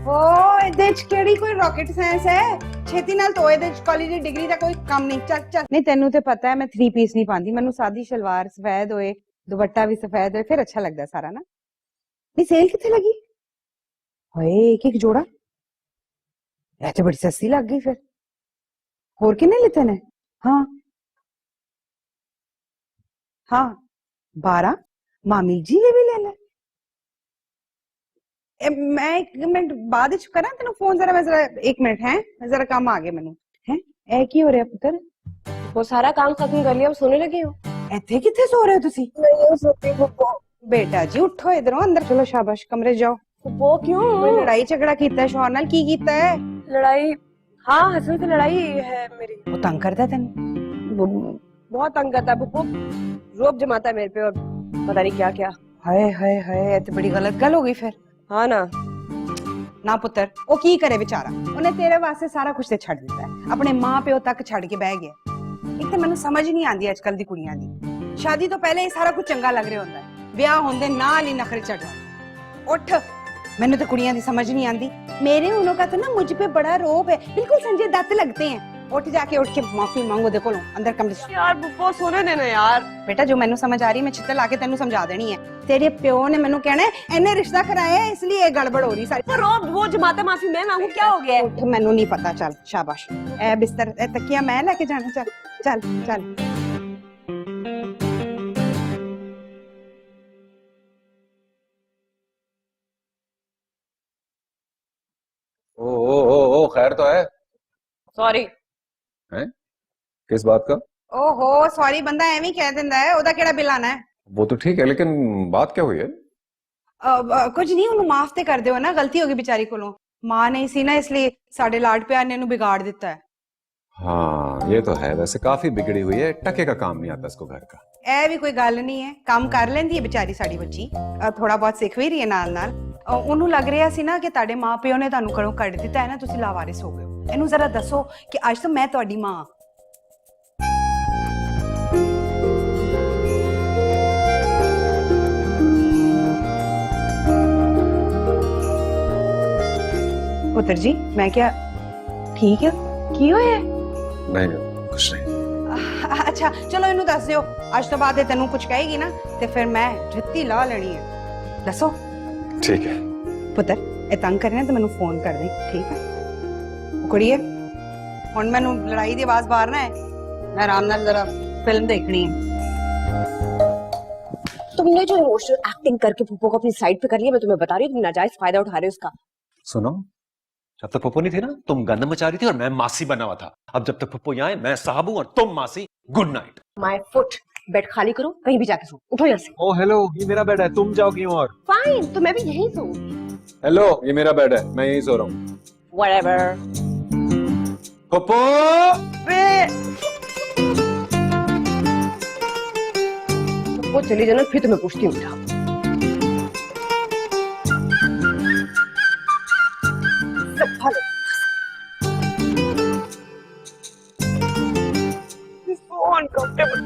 [SPEAKER 7] ओ ਇਹਦੇ ਚ ਕਿਹੜੀ ਕੋਈ ਰਾਕਟ ਸਾਇੰਸ ਹੈ? ਛੇਤੀ ਨਾਲ ਧੋ, ਇਹਦੇ ਚ ਕਾਲਜ ਦੀ ਡਿਗਰੀ ਦਾ ਕੋਈ ਕੰਮ ਨਹੀਂ। ਚੱਲ ਨਹੀਂ ਤੈਨੂੰ ਤੇ ਪਤਾ ਹੈ ਮੈਂ 3 ਪੀਸ ਨਹੀਂ ਪਾਉਂਦੀ, ਮੈਨੂੰ ਸਾਦੀ ਸ਼ਲਵਾਰ ਸਫੈਦ ਹੋਏ, ਦੁਪੱਟਾ ਵੀ ਸਫੈਦ ਹੋਏ, ਫਿਰ ਅੱਛਾ ਲੱਗਦਾ ਸਾਰਾ ਨਾ। ਨਹੀਂ ਸੇਲ ਕਿੱਥੇ ਲੱਗੀ? ਹਾਏ ਇੱਕ ਜੋੜਾ ਇਹ ਤੇ ਬੜੀ ਸਸਤੀ ਲੱਗ ਗਈ। ਫਿਰ ਹੋਰ ਕਿੰਨੇ ਲਿੱਤੇ ਨੇ? हाँ 12 मामी जी ने भी ले ले। मैं 1 मिनट बाद करा तेन फोन जरा, मैं जरा 1 मिनट है जरा काम आ गया मैनू है। ए की हो रहा पुत्र?
[SPEAKER 4] वो सारा काम खत्म कर लिया, अब सोने लगी हूँ।
[SPEAKER 7] इत्थे किथे सो रहे हो तुसी?
[SPEAKER 4] नहीं सोती पुप्पो।
[SPEAKER 7] बेटा जी उठो इधरों, अंदर चलो शाबाश कमरे जाओ।
[SPEAKER 4] पुप्पो क्यों?
[SPEAKER 7] कोई लड़ाई झगड़ा कीता है शौहर नाल? की कीता है?
[SPEAKER 4] लड़ाई? हाँ हसन से लड़ाई है मेरी।
[SPEAKER 7] वो तंग करता है तेन?
[SPEAKER 4] बहुत तंग करता है पुप्पो, रोब जमाता है मेरे पे और पता नहीं क्या क्या।
[SPEAKER 7] हाय हाय हाय तो बड़ी गलत गल हो गई फिर।
[SPEAKER 4] हाँ ना
[SPEAKER 7] ना पुत्र वो की करे बेचारा, उन्हें तेरे वास्ते सारा कुछ ते छड़ दिता है, अपने मां प्यो तक छड़ के बह गया। एक तो मैनू समझ नहीं आती आजकल दी कुड़ियां दी, शादी तो पहले ही सारा कुछ चंगा लग रहा होंदा है, ब्याह होंदे नाल ही नखरे चढ़ जाते। उठ, मैनू तो कुड़ियां दी समझ नहीं आती। मेरे उन्हों का तो ना मुझ पे बड़ा रोब है, बिल्कुल संजय दत्त लगते हैं। उठ जाके उठ के माफी मांगो, देखो लो अंदर कमरे से।
[SPEAKER 4] यार पुप्पो सोने देना यार।
[SPEAKER 7] बेटा जो मैनू समझ आ रही मैं छित्तर लाके तेनू समझा देनी है। तेरे प्यो ने मैनू कहना है इन्हें रिश्ता कराया है इसलिए ये गड़बड़ हो रही सारी।
[SPEAKER 4] तो रोब वो जमाता माफी मैं मांगू, क्या हो गया?
[SPEAKER 7] उठ, मैनू नहीं पता। चल शाबाश, ए बिस्तर ए तकिया मैं लेके जाना। चल चल चल
[SPEAKER 5] खैर तो है?
[SPEAKER 7] सॉरी।
[SPEAKER 5] हैं? किस बात का?
[SPEAKER 7] ओहो सॉरी बंदा एवं ही कह दिंदा है, ओदा केड़ा बिल आना है?
[SPEAKER 5] वो तो ठीक है, लेकिन बात क्या हुई है?
[SPEAKER 7] कुछ नहीं, ਉਹਨੂੰ ਮਾਫ ਤੇ ਕਰ ਦਿਓ ਨਾ, ਗਲਤੀ ਹੋ ਗਈ ਵਿਚਾਰੀ ਕੋਲੋਂ। ਮਾਂ ਨਹੀਂ ਸੀ ਨਾ, ਇਸ ਲਈ ਸਾਡੇ ਲਾਡ ਪਿਆਰ ਨੇ ਇਹਨੂੰ ਵਿਗਾੜ ਦਿੱਤਾ ਹੈ।
[SPEAKER 5] हाँ ये तो है, वैसे काफी बिगड़ी हुई है, टके का काम नहीं आता इसको घर का।
[SPEAKER 7] ਇਹ ਵੀ ਕੋਈ ਗੱਲ ਨਹੀਂ ਹੈ, ਕੰਮ ਕਰ ਲੈਂਦੀ ਹੈ ਵਿਚਾਰੀ ਸਾਡੀ ਬੱਚੀ, ਥੋੜਾ ਬਹੁਤ ਸਿੱਖ ਵੀ ਰਹੀ ਹੈ ਨਾਲ ਨਾਲ। ਉਹਨੂੰ ਲੱਗ ਰਿਹਾ ਸੀ ਨਾ ਕਿ ਤੁਹਾਡੇ ਮਾਂ ਪਿਓ ਨੇ ਤੁਹਾਨੂੰ ਘਰੋਂ ਕੱਢ ਦਿੱਤਾ ਹੈ ਨਾ, ਤੁਸੀਂ ਲਾਵਾਰਿਸ ਹੋ ਗਏ ਹੋ। ਇਹਨੂੰ ਜ਼ਰਾ ਦੱਸੋ ਕਿ ਅੱਜ ਤੋਂ ਮੈਂ ਤੁਹਾਡੀ ਮਾਂ ਹਾਂ। ਪੁੱਤਰ ਜੀ ਮੈਂ ਕਿਹਾ ਠੀਕ ਹੈ, ਕੀ ਹੋਇਆ?
[SPEAKER 5] नहीं कुछ नहीं।
[SPEAKER 7] ਅੱਛਾ ਚਲੋ ਇਹਨੂੰ ਦੱਸ ਦਿਓ, ਅੱਜ ਤੋਂ ਬਾਅਦ ਇਹ ਤੈਨੂੰ ਕੁਝ ਕਹੇਗੀ ਨਾ ਤੇ ਫਿਰ ਮੈਂ ਜੁੱਤੀ ਲਾ ਲੈਣੀ ਹੈ। ਦੱਸੋ।
[SPEAKER 5] ठीक है।
[SPEAKER 7] ਪੁੱਤਰ ਇਹ ਤੰਗ ਕਰੇ ਨਾ ਤੇ ਮੈਨੂੰ ਫੋਨ ਕਰ ਦੇ, ਠੀਕ ਹੈ? ਕੁੜੀਏ ਹੁਣ ਮੈਨੂੰ ਲੜਾਈ ਦੀ ਆਵਾਜ਼ ਮਾਰਨਾ ਹੈ, ਮੈਂ ਆਰਾਮ ਨਾਲ ਜ਼ਰਾ ਫਿਲਮ ਦੇਖਣੀ है।
[SPEAKER 4] तुमने जो इमोशनल एक्टिंग करके पुप्पो को अपनी साइड पे कर लिया, मैं तुम्हें बता रही हूँ, तुम नाजायज फायदा उठा रहे हो उसका।
[SPEAKER 5] सुनो, जब तक पप्पू नहीं थे ना, तुम गंद मचा रही थी और मैं मासी बना हुआ था। अब जब तक पप्पू यहाँ है, मैं साहब हूँ और तुम मासी। Good night.
[SPEAKER 4] My foot, bed खाली करो, कहीं भी जाके सो। उठो यहाँ से।
[SPEAKER 5] ओ हेलो, ये मेरा बेड है, तुम जाओ कहीं और।
[SPEAKER 4] फाइन, तो मैं भी यहीं सोऊंगी।
[SPEAKER 5] हेलो, ये मेरा बेड है, मैं यहीं सो रहा हूँ।
[SPEAKER 4] Whatever।
[SPEAKER 5] पप्पू!
[SPEAKER 4] वो चली जाना, फिर तुम्हें पूछती हूँ। उठा। सब भालो। So uncomfortable।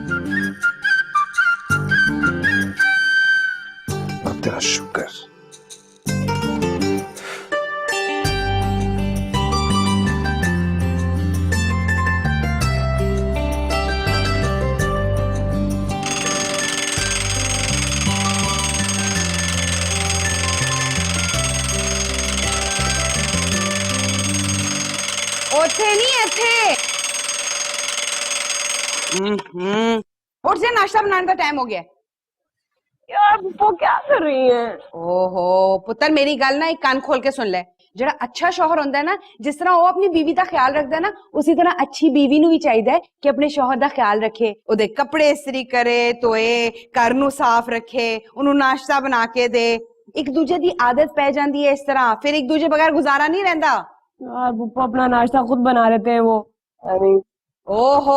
[SPEAKER 5] अब तेरा शुक्र।
[SPEAKER 7] ਉੱਥੇ ਨਹੀਂ ਇੱਥੇ। ਉੱਠ ਜਾ, ਨਾਸ਼ਤਾ ਬਣਾਉਣ ਦਾ ਟਾਈਮ ਹੋ ਗਿਆ।
[SPEAKER 4] यार वो क्या कर रही है?
[SPEAKER 7] ਓਹੋ ਪੁੱਤਰ ਮੇਰੀ ਗੱਲ ਨਾ ਇੱਕ ਕੰਨ ਖੋਲ ਕੇ ਸੁਣ ਲੈ। ਜਿਹੜਾ ਅੱਛਾ ਸ਼ੌਹਰ ਹੁੰਦਾ ਹੈ ਨਾ, ਜਿਸ ਤਰ੍ਹਾਂ ਉਹ ਆਪਣੀ ਬੀਵੀ ਦਾ ਖਿਆਲ ਰੱਖਦਾ ਹੈ ਨਾ, ਉਸੇ ਤਰ੍ਹਾਂ ਅੱਛੀ ਬੀਵੀ ਨੂੰ ਵੀ ਚਾਹੀਦਾ ਹੈ ਕਿ ਆਪਣੇ ਸ਼ੌਹਰ ਦਾ ਖਿਆਲ ਰੱਖੇ, ਉਹਦੇ ਕੱਪੜੇ ਇਸਤਰੀ ਕਰੇ, ਧੋਏ, ਘਰ ਨੂੰ ਸਾਫ਼ ਰੱਖੇ, ਉਹਨੂੰ ਨਾਸ਼ਤਾ ਬਣਾ ਕੇ ਦੇ। ਇੱਕ ਦੂਜੇ ਦੀ ਆਦਤ ਪੈ ਜਾਂਦੀ ਹੈ ਇਸ ਤਰ੍ਹਾਂ, ਫਿਰ ਇੱਕ ਦੂਜੇ ਬਗੈਰ ਗੁਜ਼ਾਰਾ ਨਹੀਂ ਰਹਿੰਦਾ।
[SPEAKER 4] यार पुप्पो अपना नाश्ता खुद बना लेते हैं वो। अरे
[SPEAKER 7] ओहो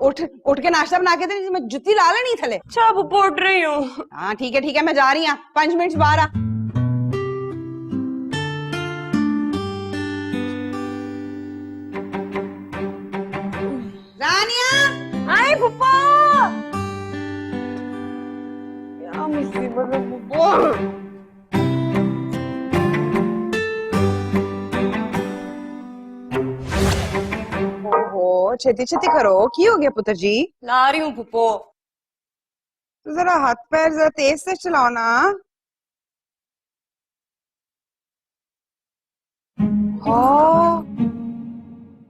[SPEAKER 7] उठ उठ के नाश्ता बना के दे, मैं जुत्ती ला लेनी थले।
[SPEAKER 4] अच्छा पुप्पो उठ रही हूँ।
[SPEAKER 7] हाँ ठीक है मैं जा रही हूँ, 5 मिनट बाहर आ। रानिया
[SPEAKER 4] आए पुप्पो। क्या मुसीबत है पुप्पो।
[SPEAKER 7] छेती छेती करो, की हो गया पुत्र जी?
[SPEAKER 4] ला रही हूँ पुप्पो।
[SPEAKER 7] तो जरा हाथ पैर जरा तेज से चलाओ ना।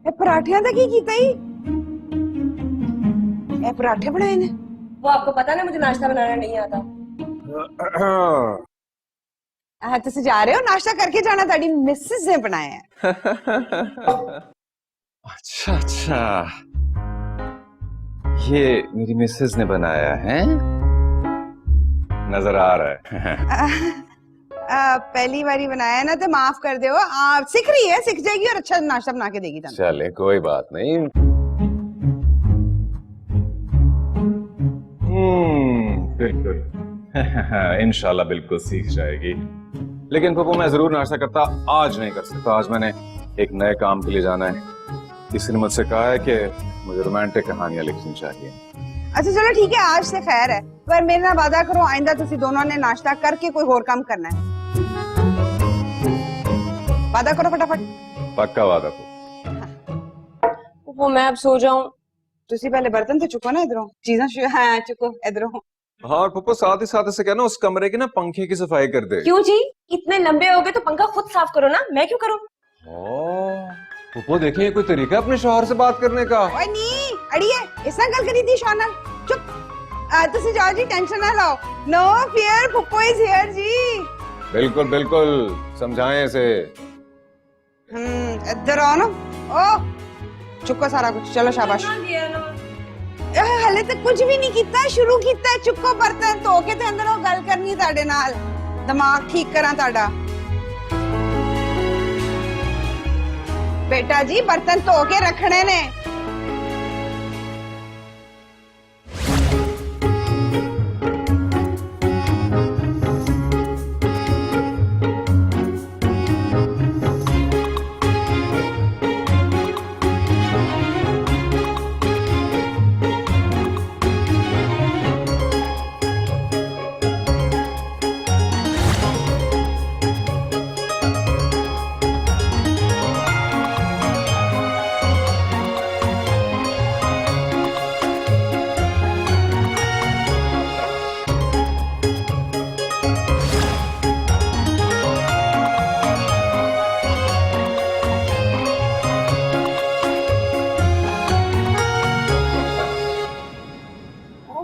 [SPEAKER 7] ये पराठियां दा की कीता ही? ये पराठे बनाए ने?
[SPEAKER 4] वो आपको पता ना मुझे नाश्ता बनाना नहीं आता।
[SPEAKER 7] हाँ तुम जा रहे हो, नाश्ता करके जाना, ताड़ी मिसेस ने बनाया है।
[SPEAKER 5] अच्छा अच्छा, ये मेरी मिसेस ने बनाया है, नजर आ रहा है।
[SPEAKER 7] पहली बारी बनाया ना तो माफ कर दो, सीख रही है, सीख जाएगी और अच्छा नाश्ता बना के देगी।
[SPEAKER 5] चले कोई बात नहीं। बिल्कुल इंशाल्लाह बिल्कुल सीख जाएगी। लेकिन पप्पू मैं जरूर नाश्ता करता, आज नहीं कर सकता। आज मैंने एक नए काम के लिए जाना है, किसी ने मुझसे कहा है कि मुझे रोमांटिक कहानियां लिखनी चाहिए।
[SPEAKER 7] अच्छा चलो ठीक है, आज से खैर है, पर मेरे ना वादा करो आइंदा तुसी दोनों ने नाश्ता करके कोई और काम करना है। वादा करो फटाफट।
[SPEAKER 5] पक्का वादा को।
[SPEAKER 4] वो मैं अब सो जाऊं।
[SPEAKER 7] तुसी पहले बर्तन तो चुको ना इधरों, चीज़ें हाँ चुको इधरों।
[SPEAKER 5] हाँ और पप्पू साथ ही साथ ऐसे कहना उस कमरे की ना पंखे की सफाई कर दे।
[SPEAKER 4] क्यों जी, इतने लंबे हो गए तो पंखा खुद साफ करो ना, मैं क्यों करूं?
[SPEAKER 5] पप्पू देखिए कोई तरीका अपने शौहर से बात करने का।
[SPEAKER 7] ओए नहीं अड़िए, इस ना गल करी थी शौनल, चुप। तुसी जाओ जी, टेंशन ना लो, नो फियर, पुप्पो इज हियर जी।
[SPEAKER 5] बिल्कुल बिल्कुल, समझाएं इसे।
[SPEAKER 7] इधर आओ ना। ओ चुको सारा कुछ, चलो शाबाश। हले तक कुछ भी नहीं किया, शुरू किया है। चुको बर्तन धो के ते अंदर वो गल करनी ताड़े नाल, दिमाग ठीक करा ताड़ा। बेटा जी बर्तन धो के रखने ने।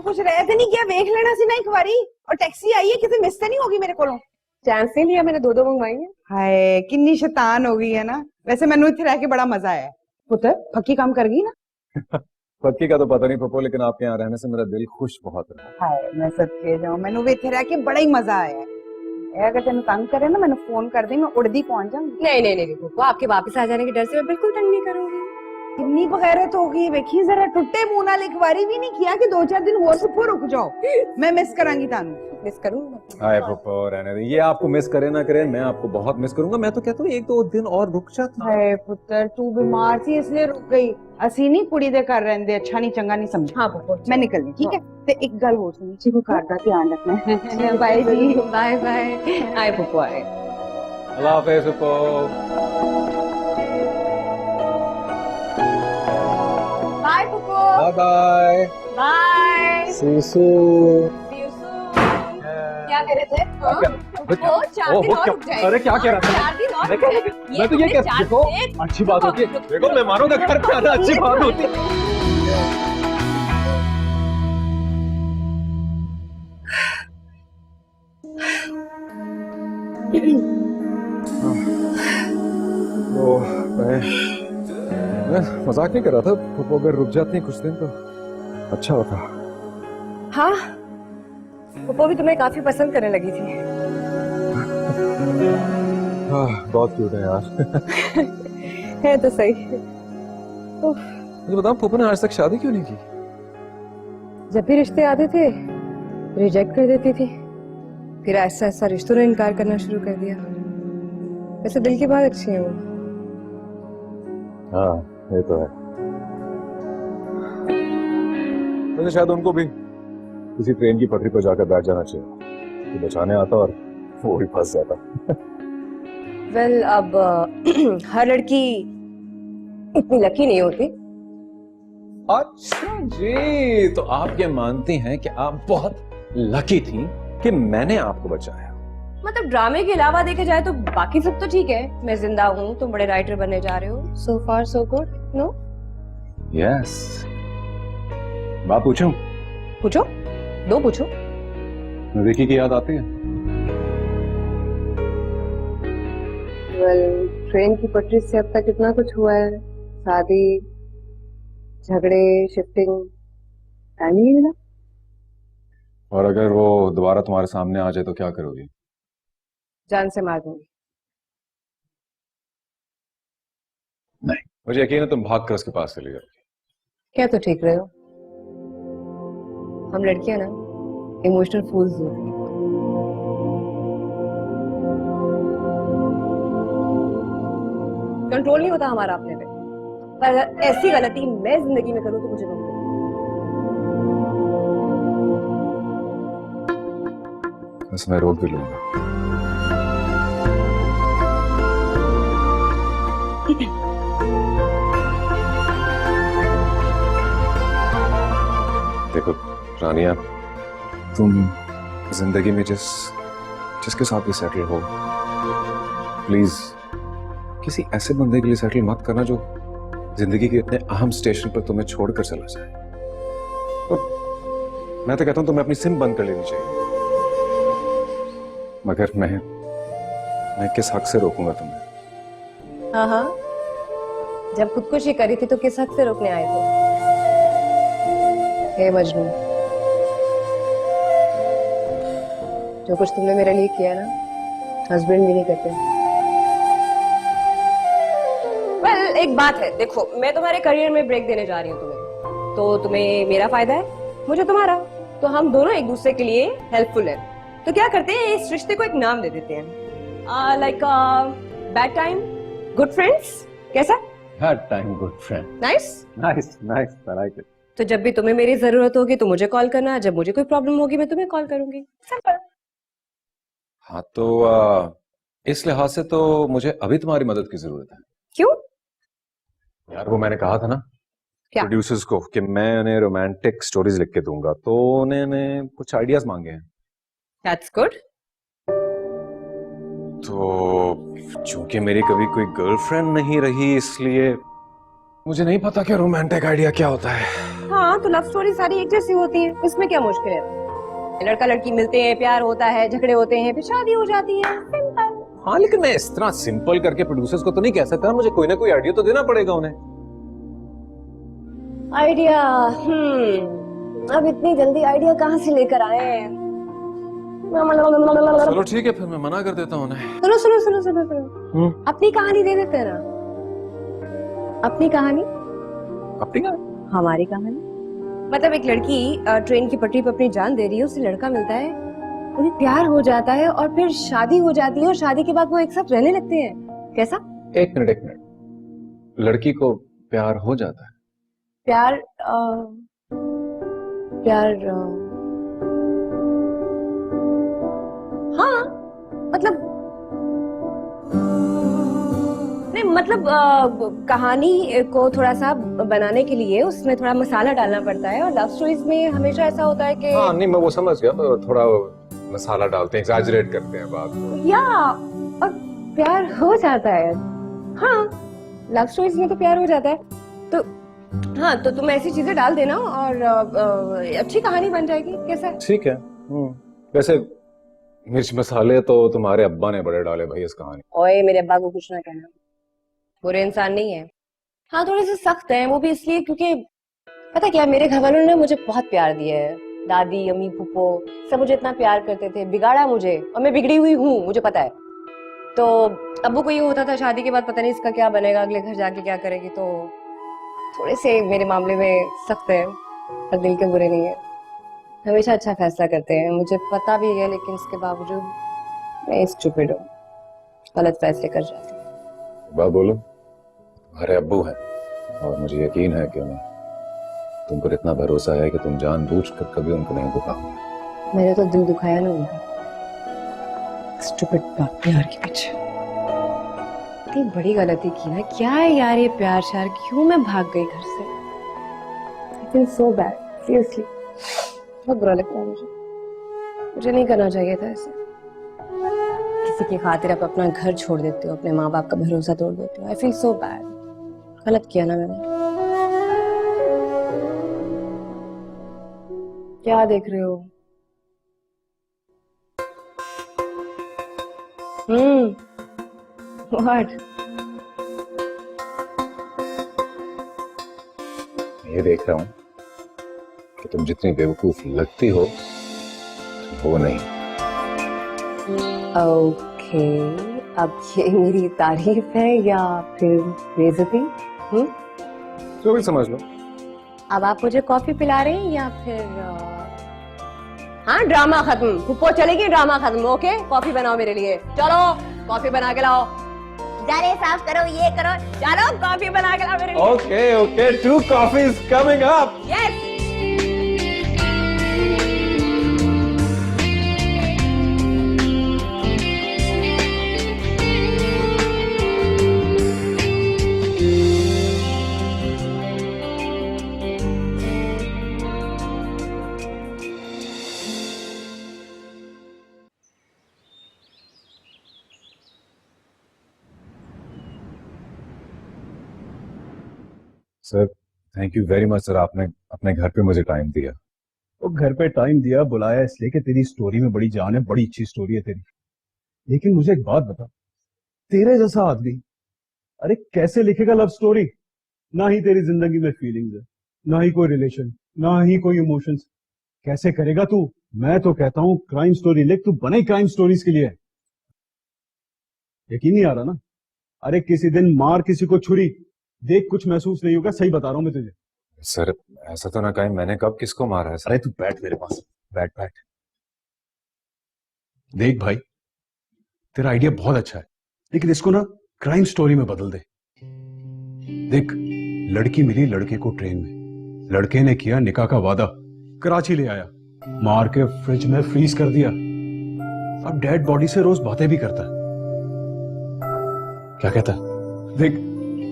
[SPEAKER 7] कुछ रहते नहीं क्या, देख लेना सी ना एक बारी। और टैक्सी आई है, किसी मिस तो नहीं होगी मेरे कोलों?
[SPEAKER 4] चांस नहीं लिया मैंने, 2 मंगवाई है।
[SPEAKER 7] हाय कितनी शैतान हो गई है ना। वैसे मैंने इत्थे रह के बड़ा मजा आया। पुत्र पक्की काम कर गई ना?
[SPEAKER 5] पक्की का तो पता नहीं पप्पो, लेकिन आपके यहाँ रहने से मेरा दिल खुश बहुत रहा।
[SPEAKER 7] हाय मैं सदके जाऊं, मैंने भी इत्थे रह के बड़ा ही मजा आया है। अगर तेन तंग करे ना मैंने फोन कर दी, मैं उड़दी पहुंच जाऊंगी।
[SPEAKER 4] नहीं नहीं नहीं पप्पो, आपके वापस आ जाने के डर से मैं बिल्कुल तंग नहीं करूंगी।
[SPEAKER 7] कितनी बगैरत होगी, देखी जरा टुट्टे मुंह नाल एक बारी भी नहीं किया कि 2-4 दिन और सुपर रुक जाओ। मैं मिस करांगी तानू।
[SPEAKER 4] मिस करूंगा।
[SPEAKER 5] हाय पप्पो, रहने दे, ये आपको मिस करे ना करे, मैं आपको बहुत मिस करूंगा। मैं तो कहता हूँ 1-2 दिन और रुक जाता।
[SPEAKER 7] हाय पुत्र तू बीमार थी इसलिए रुक गई। असी नहीं कुड़ी दे कर रहंदे, अच्छा नहीं चंगा नहीं समझ।
[SPEAKER 4] हाँ पप्पो
[SPEAKER 7] मैं निकलनी, ठीक है? ते एक गल हो सुनी, जी को घर दा ध्यान रखना।
[SPEAKER 4] बाय जी, बाय बाय। आए पप्पो आए।
[SPEAKER 5] अल्लाह हाफिज पप्पो।
[SPEAKER 4] बाय पप्पो।
[SPEAKER 5] Bye bye.
[SPEAKER 4] Bye.
[SPEAKER 5] See you soon.
[SPEAKER 4] See you soon। क्या कह रहे थे? वो 4 दिन और रुक जाएगा।
[SPEAKER 5] अरे क्या कह रहा था?
[SPEAKER 4] 4 दिन और
[SPEAKER 5] मैं
[SPEAKER 4] रुक जाएगा।
[SPEAKER 5] मैं तो ये
[SPEAKER 4] तुमने
[SPEAKER 5] कह, देखो अच्छी बात होती है। देखो मेहमानों का घर पे आना अच्छी बात होती है। तो मैं मजाक नहीं कर रहा था पप्पो, अगर रुक जाती कुछ दिन तो अच्छा होता।
[SPEAKER 4] हाँ पप्पो भी तुम्हें काफी पसंद करने लगी थी।
[SPEAKER 5] हाँ बहुत क्यूट है यार।
[SPEAKER 4] है तो सही।
[SPEAKER 5] मुझे बताओ पप्पो ने आज तक शादी क्यों नहीं की?
[SPEAKER 4] जब भी रिश्ते आते थे रिजेक्ट कर देती थी, फिर ऐसा ऐसा रिश्तों ने इनकार करना शुरू कर दिया। वैसे दिल की बात अच्छी है वो।
[SPEAKER 5] हाँ ये तो है। मुझे शायद उनको भी किसी ट्रेन की पटरी पर जाकर बैठ जाना चाहिए कि बचाने आता और वो ही फंस जाता।
[SPEAKER 4] वेल अब हर लड़की इतनी लकी नहीं होती।
[SPEAKER 5] अच्छा जी, तो आप ये मानती हैं कि आप बहुत लकी थी कि मैंने आपको बचाया?
[SPEAKER 4] मतलब ड्रामे के अलावा देखे जाए तो बाकी सब तो ठीक है। मैं जिंदा हूँ, तुम बड़े राइटर बनने जा रहे हो, so far so good. No
[SPEAKER 5] yes. बात पूछूं?
[SPEAKER 4] पूछो, 2 पूछो।
[SPEAKER 5] विकी की याद आती है?
[SPEAKER 4] वेल ट्रेन की पटरी से अब तक इतना कुछ हुआ है, शादी, झगड़े, शिफ्टिंग, टाइम नहीं मिला।
[SPEAKER 5] और अगर वो दोबारा तुम्हारे सामने आ जाए तो क्या करोगी?
[SPEAKER 4] जान से मार दूंगी।
[SPEAKER 5] नहीं, मुझे यकीन है तुम भाग कर उसके पास चली जाओगी।
[SPEAKER 4] क्या तो ठीक रहे हो। हम लड़कियां ना इमोशनल फूल्स होती हैं। कंट्रोल नहीं होता हमारा अपने पे। पर अगर ऐसी गलती मैं जिंदगी में करूं तो मुझे रोक दो।
[SPEAKER 5] बस मैं रोक भी लूंगा। देखो रानिया, तुम जिंदगी में जिसके साथ भी सेटल हो, प्लीज किसी ऐसे बंदे के लिए सेटल मत करना जो जिंदगी के इतने अहम स्टेशन पर तुम्हें छोड़कर चला जाए। तो मैं तो कहता हूं तुम्हें अपनी सिम बंद कर लेनी चाहिए। मगर मैं किस हक से रोकूंगा तुम्हें?
[SPEAKER 4] हाँ हाँ, जब खुदकुशी करी थी तो किस हद से रोकने आए थे? हे मजनू, जो कुछ तुमने मेरे लिए किया ना, हस्बैंड भी नहीं करते। वेल, एक बात है, देखो मैं तुम्हारे करियर में ब्रेक देने जा रही हूँ तुम्हें, तो तुम्हें मेरा फायदा है, मुझे तुम्हारा, तो हम दोनों एक दूसरे के लिए हेल्पफुल है। तो क्या करते हैं, इस रिश्ते को एक नाम दे देते हैं, like bad time good friends. कैसा?
[SPEAKER 5] Bad time good friend.
[SPEAKER 4] Nice
[SPEAKER 5] nice nice, I like it.
[SPEAKER 4] तो जब भी तुम्हें मेरी जरूरत होगी तो मुझे कॉल करना, जब मुझे कोई प्रॉब्लम होगी मैं तुम्हें कॉल करूंगी, सिंपल।
[SPEAKER 5] हाँ तो इस लिहाज से तो मुझे अभी तुम्हारी मदद की जरूरत है।
[SPEAKER 4] क्यों?
[SPEAKER 5] यार वो मैंने कहा था ना
[SPEAKER 4] क्या?
[SPEAKER 5] प्रोड्यूसर्स को कि मैं उन्हें रोमांटिक स्टोरीज लिख के दूंगा, तो उन्होंने कुछ आइडियाज मांगे हैं।
[SPEAKER 4] That's good.
[SPEAKER 5] तो चूंकि मेरी कभी कोई गर्लफ्रेंड नहीं रही, इसलिए मुझे नहीं पता कि रोमांटिक आइडिया क्या होता है।
[SPEAKER 4] हाँ तो लव स्टोरी सारी एक जैसी होती है, इसमें क्या मुश्किल है? लड़का लड़की मिलते हैं, प्यार होता है, झगड़े होते हैं, फिर शादी हो जाती है, सिंपल।
[SPEAKER 5] हाँ लेकिन मैं इस तरह सिंपल करके प्रोड्यूसर्स को तो नहीं कह सकता, मुझे कोई ना कोई आइडिया तो देना पड़ेगा उन्हें।
[SPEAKER 4] आइडिया? अब इतनी जल्दी आइडिया कहाँ से लेकर आए?
[SPEAKER 5] चलो ठीक है, फिर मैं मना कर देता हूँ उन्हें।
[SPEAKER 4] सुनो सुनो सुनो सुनो सुनो, अपनी कहानी दे देते हैं ना। अपनी कहानी?
[SPEAKER 5] अपनी कहानी?
[SPEAKER 4] हमारी कहानी। मतलब एक लड़की ट्रेन की पटरी पर अपनी जान दे रही है, उससे लड़का मिलता है, उन्हें प्यार हो जाता है और फिर शादी हो जाती है, और शादी के बाद वो एक साथ रहने लगते हैं। कैसा?
[SPEAKER 5] एक मिनट, लड़की को प्यार हो जाता है?
[SPEAKER 4] प्यार हाँ मतलब नहीं, मतलब कहानी को थोड़ा सा बनाने के लिए उसमें थोड़ा मसाला डालना पड़ता है, और लव स्टोरीज में हमेशा ऐसा होता है कि
[SPEAKER 5] हाँ नहीं मैं वो समझ गया, थोड़ा मसाला डालते हैं, एग्जैजरेट करते हैं बात को।
[SPEAKER 4] या और प्यार हो जाता है। हाँ लव स्टोरीज में तो प्यार हो जाता है, तो हाँ तो तुम ऐसी चीजें डाल देना और अच्छी कहानी बन जाएगी। कैसा है?
[SPEAKER 5] ठीक है। वैसे मिर्च मसाले तो तुम्हारे अब्बा ने बड़े डाले भाई इस कहानी।
[SPEAKER 4] ओए मेरे अब्बा को कुछ ना कहना, बुरे इंसान नहीं है। हाँ थोड़े से सख्त हैं, वो भी इसलिए क्योंकि पता क्या, मेरे घर वालों ने मुझे बहुत प्यार दिया है, दादी अम्मी फूफो सब मुझे इतना प्यार करते थे, बिगाड़ा मुझे, और मैं बिगड़ी हुई हूँ, मुझे पता है। तो अब्बू को ये होता था शादी के बाद पता नहीं इसका क्या बनेगा, अगले घर जाके क्या करेगी, तो थोड़े से मेरे मामले में सख्त है, पर दिल के बुरे नहीं है, हमेशा अच्छा फैसला करते हैं, मुझे पता भी है, लेकिन इसके बावजूद मैं स्टूपिड हूँ, गलत फैसले कर जाती हूँ।
[SPEAKER 5] बात बोलो। तुम्हारे अब्बू हैं और मुझे यकीन है कि उन्हें तुम पर इतना भरोसा है कि तुम जानबूझकर कभी उनको नहीं दुखाओगे।
[SPEAKER 4] मैंने तो दिल दुखाया ना उनका, स्टूपिड प्यार के पीछे इतनी बड़ी गलती की ना। क्या है यार ये प्यार श्यार, क्यों मैं भाग गई घर से? I feel so bad, seriously बहुत बुरा लगता है मुझे नहीं करना चाहिए था ऐसे। किसी की खातिर आप अपना घर छोड़ देते हो, अपने माँ बाप का भरोसा तोड़ देते हो। आई फील सो बैड, गलत किया ना मैंने। क्या देख रहे हो? व्हाट?
[SPEAKER 5] ये देख रहा हूं कि तुम जितनी बेवकूफ लगती हो वो नहीं।
[SPEAKER 4] ओके, अब ये मेरी तारीफ है या फिर बेइज्जती?
[SPEAKER 5] जो भी समझ लो।
[SPEAKER 4] अब आप मुझे कॉफी पिला रहे हैं या फिर हाँ ड्रामा खत्म, फुप्पो चलेगी, ड्रामा खत्म। ओके कॉफी बनाओ मेरे लिए, चलो कॉफी बना के लाओ, जारे साफ करो, ये करो, चलो कॉफी बना के लाओ मेरे लिए।
[SPEAKER 5] Okay okay, 2 coffees coming up।
[SPEAKER 4] Yes.
[SPEAKER 5] Sir thank you very much sir, आपने अपने घर पे मुझे टाइम दिया।
[SPEAKER 10] वो घर पे टाइम दिया, बुलाया इसलिए कि तेरी स्टोरी में बड़ी जान है, बड़ी अच्छी स्टोरी है तेरी। लेकिन मुझे एक बात बता, तेरे जैसा आदमी अरे कैसे लिखेगा लव स्टोरी? ना ही तेरी जिंदगी में फीलिंग्स है, ना ही कोई रिलेशन, ना ही कोई इमोशंस। कैसे करेगा तू? मैं तो कहता हूँ क्राइम स्टोरी लिख, तू बने क्राइम स्टोरीज के लिए। यकीन नहीं आ रहा ना? अरे किसी दिन मार किसी को छुरी, देख कुछ महसूस नहीं होगा, सही बता रहा हूं मैं तुझे।
[SPEAKER 5] सर ऐसा तो ना कहीं, मैंने कब किसको मारा है सर?
[SPEAKER 10] अरे तू बैठ मेरे पास, बैठ बैठ। देख भाई, तेरा आइडिया बहुत अच्छा है, लेकिन इसको ना क्राइम स्टोरी में बदल दे। देख, लड़की मिली लड़के को ट्रेन में, लड़के ने किया निकाह का वादा, कराची ले आया, मार के फ्रिज में फ्रीज कर दिया। अब डेड बॉडी से रोज बातें भी करता है। क्या कहता है? देख,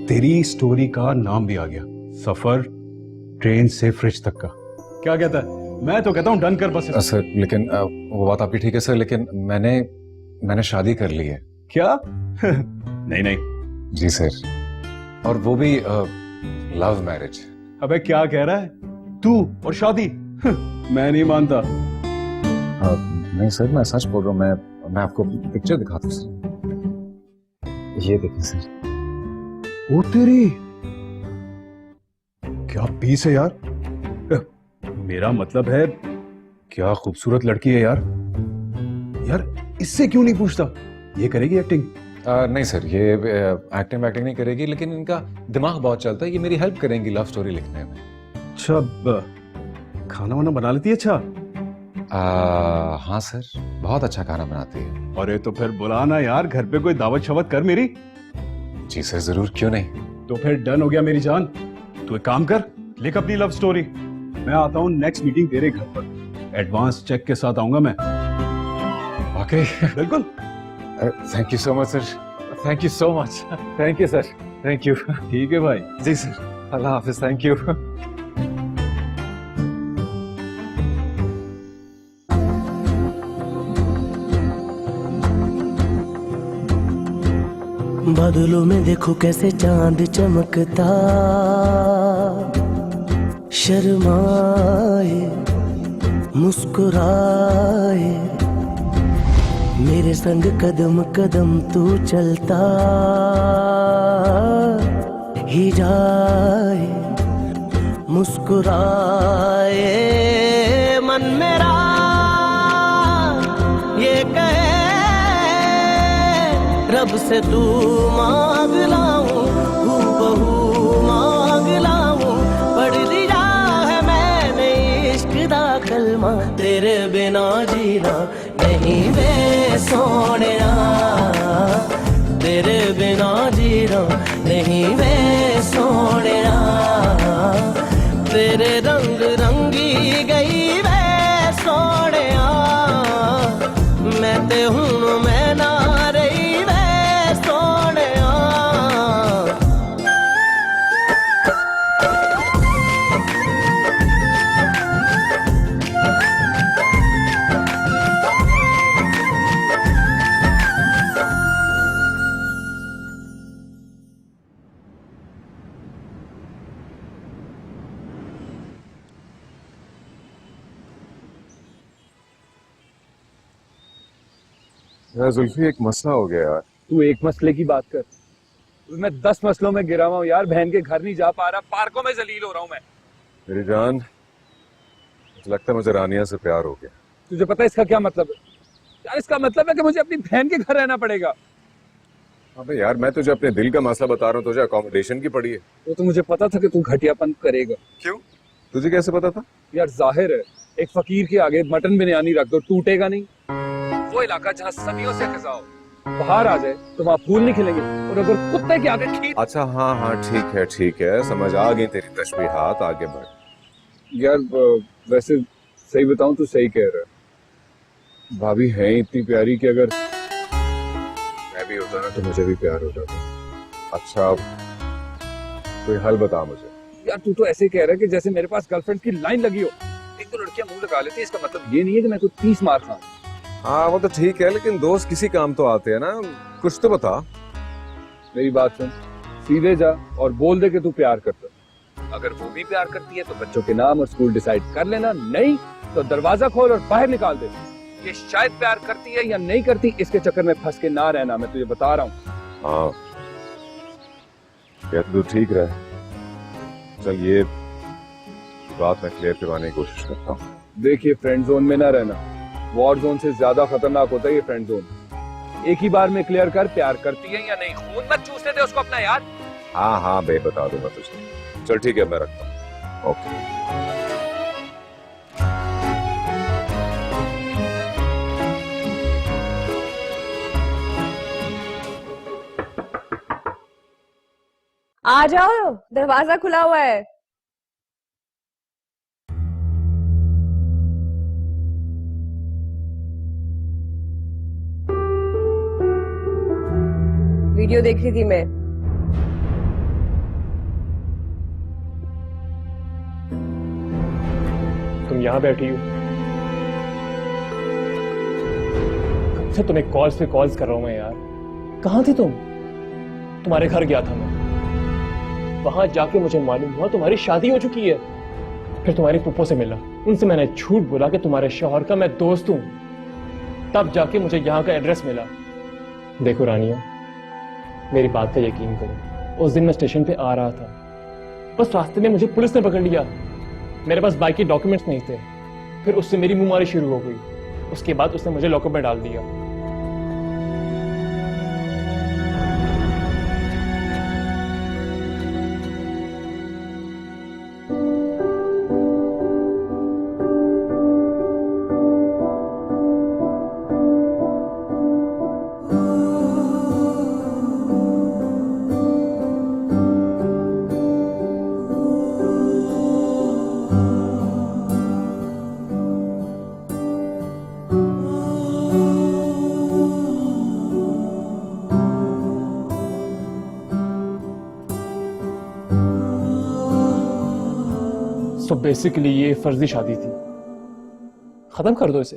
[SPEAKER 10] तेरी स्टोरी का नाम भी आ गया, सफर ट्रेन से फ्रिज तक का। क्या कहता है? मैं तो कहता हूं डन कर बस।
[SPEAKER 5] सर लेकिन वो बात आपकी ठीक है सर, लेकिन मैंने शादी कर ली है।
[SPEAKER 10] क्या? नहीं नहीं।
[SPEAKER 5] जी सर, और वो भी लव मैरिज।
[SPEAKER 10] अबे क्या कह रहा है तू? और शादी? मैं नहीं मानता।
[SPEAKER 5] नहीं सर, मैं सच बोल रहा हूँ। मैं आपको पिक्चर दिखाता हूँ सर, ये देखें सर।
[SPEAKER 10] ओ तेरी, क्या पीस है यार। मेरा मतलब है, क्या खूबसूरत लड़की है यार। यार इससे क्यों नहीं पूछता? ये करेगी एक्टिंग?
[SPEAKER 5] नहीं सर, ये एक्टिंग नहीं करेगी, लेकिन इनका दिमाग बहुत चलता है, ये मेरी हेल्प करेंगे लव स्टोरी लिखने में।
[SPEAKER 10] अच्छा, खाना वाना बना लेती है? अच्छा।
[SPEAKER 5] हाँ सर, बहुत अच्छा खाना बनाती है।
[SPEAKER 10] अरे तो फिर बुलाना यार, घर पे कोई दावत शवत कर मेरी।
[SPEAKER 5] जी सर जरूर, क्यों नहीं।
[SPEAKER 10] तो फिर डन हो गया मेरी जान। तू एक काम कर, लिख अपनी लव स्टोरी। मैं आता हूँ नेक्स्ट मीटिंग तेरे घर पर, एडवांस चेक के साथ आऊंगा मैं।
[SPEAKER 5] ओके
[SPEAKER 10] बिल्कुल।
[SPEAKER 5] Thank you so much sir, thank you so much. Thank you sir, thank you.
[SPEAKER 10] ठीक है भाई।
[SPEAKER 5] जी सर, अल्लाह हाफिज, थैंक यू।
[SPEAKER 2] बादलों में देखो कैसे चांद चमकता, शर्माए मुस्कुराए, मेरे संग कदम कदम तू चलता ही जाए, मुस्कुराए मन मेरा ये कहे रब से तू मांग लाऊं, बहू मांग लाऊं, पढ़ लिया है मैंने इश्क दा कलमा, तेरे बिना जीना नहीं वे सोनिया, तेरे बिना जीना नहीं वे सोनिया, तेरे रंग रंगी गई वे सोनिया, मैं ते हूं मैं ना रही वे सोनिया।
[SPEAKER 5] जुल्फी, एक मसला हो गया यार।
[SPEAKER 6] तू एक मसले की बात कर, मैं 10 मसलों में गिरा हुआ हूँ यार। बहन के घर नहीं जा पा रहा, पार्कों में जलील हो रहा हूँ मैं।
[SPEAKER 5] मेरी जान, मुझे लगता है मुझे रानिया से प्यार हो गया।
[SPEAKER 6] तुझे पता है इसका क्या मतलब है? यार इसका मतलब है कि मुझे अपनी बहन के घर रहना पड़ेगा।
[SPEAKER 5] अबे यार, मैं तुझे अपने दिल का मसला बता रहा हूँ, तुझे अकोमोडेशन की पड़ी है।
[SPEAKER 6] वो तो मुझे पता था कि तू घटियापन करेगा।
[SPEAKER 5] क्यों? तुझे कैसे पता था?
[SPEAKER 6] यार जाहिर है, एक फकीर के आगे मटन बिरयानी रख दो, टूटेगा नहीं। वो इलाका जहाँ सदियों से खिजा हो, बाहर आ जाए तो वहाँ फूल नहीं खिलेंगे, और अगर कुत्ते के आगे खींच।
[SPEAKER 5] अच्छा हाँ हाँ, ठीक है, समझ आ गई तेरी तशबीहात, आगे बढ़।
[SPEAKER 6] यार वैसे सही बताऊं तो सही कह रहा है। भाभी है इतनी प्यारी कि अगर मैं भी होता ना तो मुझे भी प्यार हो जाता।
[SPEAKER 5] अच्छा, कोई हल बता मुझे।
[SPEAKER 6] यार तू तो ऐसे कह रहा है कि जैसे मेरे पास गर्लफ्रेंड की लाइन लगी हो। एक तो लड़कियां मुंह लगा लेती है, इसका मतलब ये नहीं है कि मैं तो 30 मार खाऊं।
[SPEAKER 5] हाँ वो तो ठीक है, लेकिन दोस्त किसी काम तो आते हैं ना, कुछ तो बता।
[SPEAKER 6] मेरी बात सुन, सीधे जा और बोल दे कि तू प्यार करता है। अगर वो भी प्यार करती है तो बच्चों के नाम और स्कूल डिसाइड कर लेना, नहीं तो दरवाजा खोल और बाहर निकाल दे। ये शायद प्यार करती है या नहीं करती, इसके चक्कर में फंस के ना रहना, मैं तुझे बता रहा हूँ।
[SPEAKER 5] हाँ या तो ठीक रहा। चल ये बात मैं क्लियर करवाने की कोशिश करता हूँ।
[SPEAKER 6] देखिए, फ्रेंड जोन में ना रहना, वॉर जोन से ज्यादा खतरनाक होता है ये फ्रेंड जोन। एक ही बार में क्लियर कर, प्यार करती है या नहीं, खून मत चूसने दे उसको अपना यार।
[SPEAKER 5] हाँ हाँ बे, बता दूंगा तुझे। चल ठीक है, मैं रखता हूँ। ओके।
[SPEAKER 4] आ जाओ, दरवाजा खुला हुआ है। वीडियो देख रही थी मैं।
[SPEAKER 6] तुम यहाँ बैठी हो, कब से तुम्हें कॉल्स पे कॉल्स कर रहा हूं मैं यार। कहाँ थी तुम? तुम्हारे घर गया था मैं, वहां जाके मुझे मालूम हुआ तुम्हारी शादी हो चुकी है। फिर तुम्हारी पुप्पो से मिला, उनसे मैंने झूठ बोला कि तुम्हारे शौहर का मैं दोस्त हूं, तब जाके मुझे यहाँ का एड्रेस मिला। देखो रानिया, मेरी बात का यकीन करो, उस दिन मैं स्टेशन पे आ रहा था, बस रास्ते में मुझे पुलिस ने पकड़ लिया। मेरे पास बाइक के डॉक्यूमेंट्स नहीं थे। फिर उससे मेरी मुंहमारी शुरू हो गई। उसके बाद उसने मुझे लॉकअप में डाल दिया। तो बेसिकली ये फर्जी शादी थी, खत्म कर दो इसे।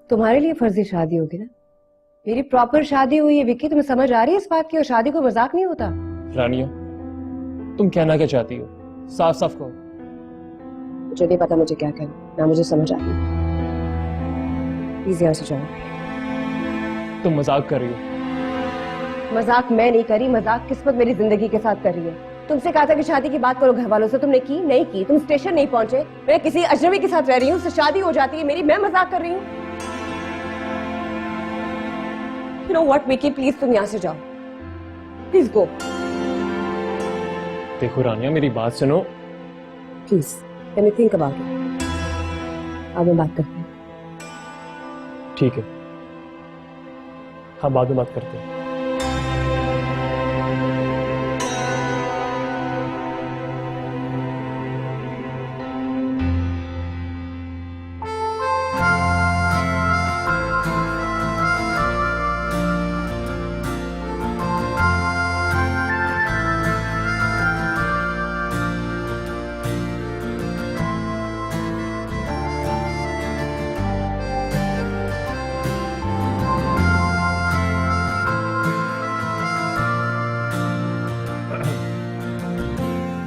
[SPEAKER 4] तुम्हारे लिए फर्जी शादी होगी ना, मेरी प्रॉपर शादी हुई है विक्की। तुम्हें समझ आ रही है इस बात की? और शादी कोई मजाक नहीं होता।
[SPEAKER 6] रानिया, तुम कहना क्या चाहती हो? साफ साफ कहो।
[SPEAKER 4] मुझे नहीं पता मुझे क्या कहना, ना मुझे समझ आ रही। प्लीज यहाँ से जाओ।
[SPEAKER 6] तुम मजाक कर रही हो।
[SPEAKER 4] मजाक मैं नहीं करी, मजाक किस्मत मेरी जिंदगी के साथ कर रही है। तुमसे कहा था कि शादी की बात करो घर वालों से, तुमने की नहीं की। तुम स्टेशन नहीं पहुंचे, मैं किसी अजनबी के साथ रह रही हूँ, उससे शादी हो जाती है मेरी, मैं मजाक कर रही हूँ। You know what, Vicky, please तुम यहाँ से जाओ, प्लीज गो।
[SPEAKER 6] देखो रानिया, मेरी बात सुनो
[SPEAKER 4] please, let me think about it। अब मैं बात करती हूँ।
[SPEAKER 6] ठीक है, हाँ बाद में बात करते हैं।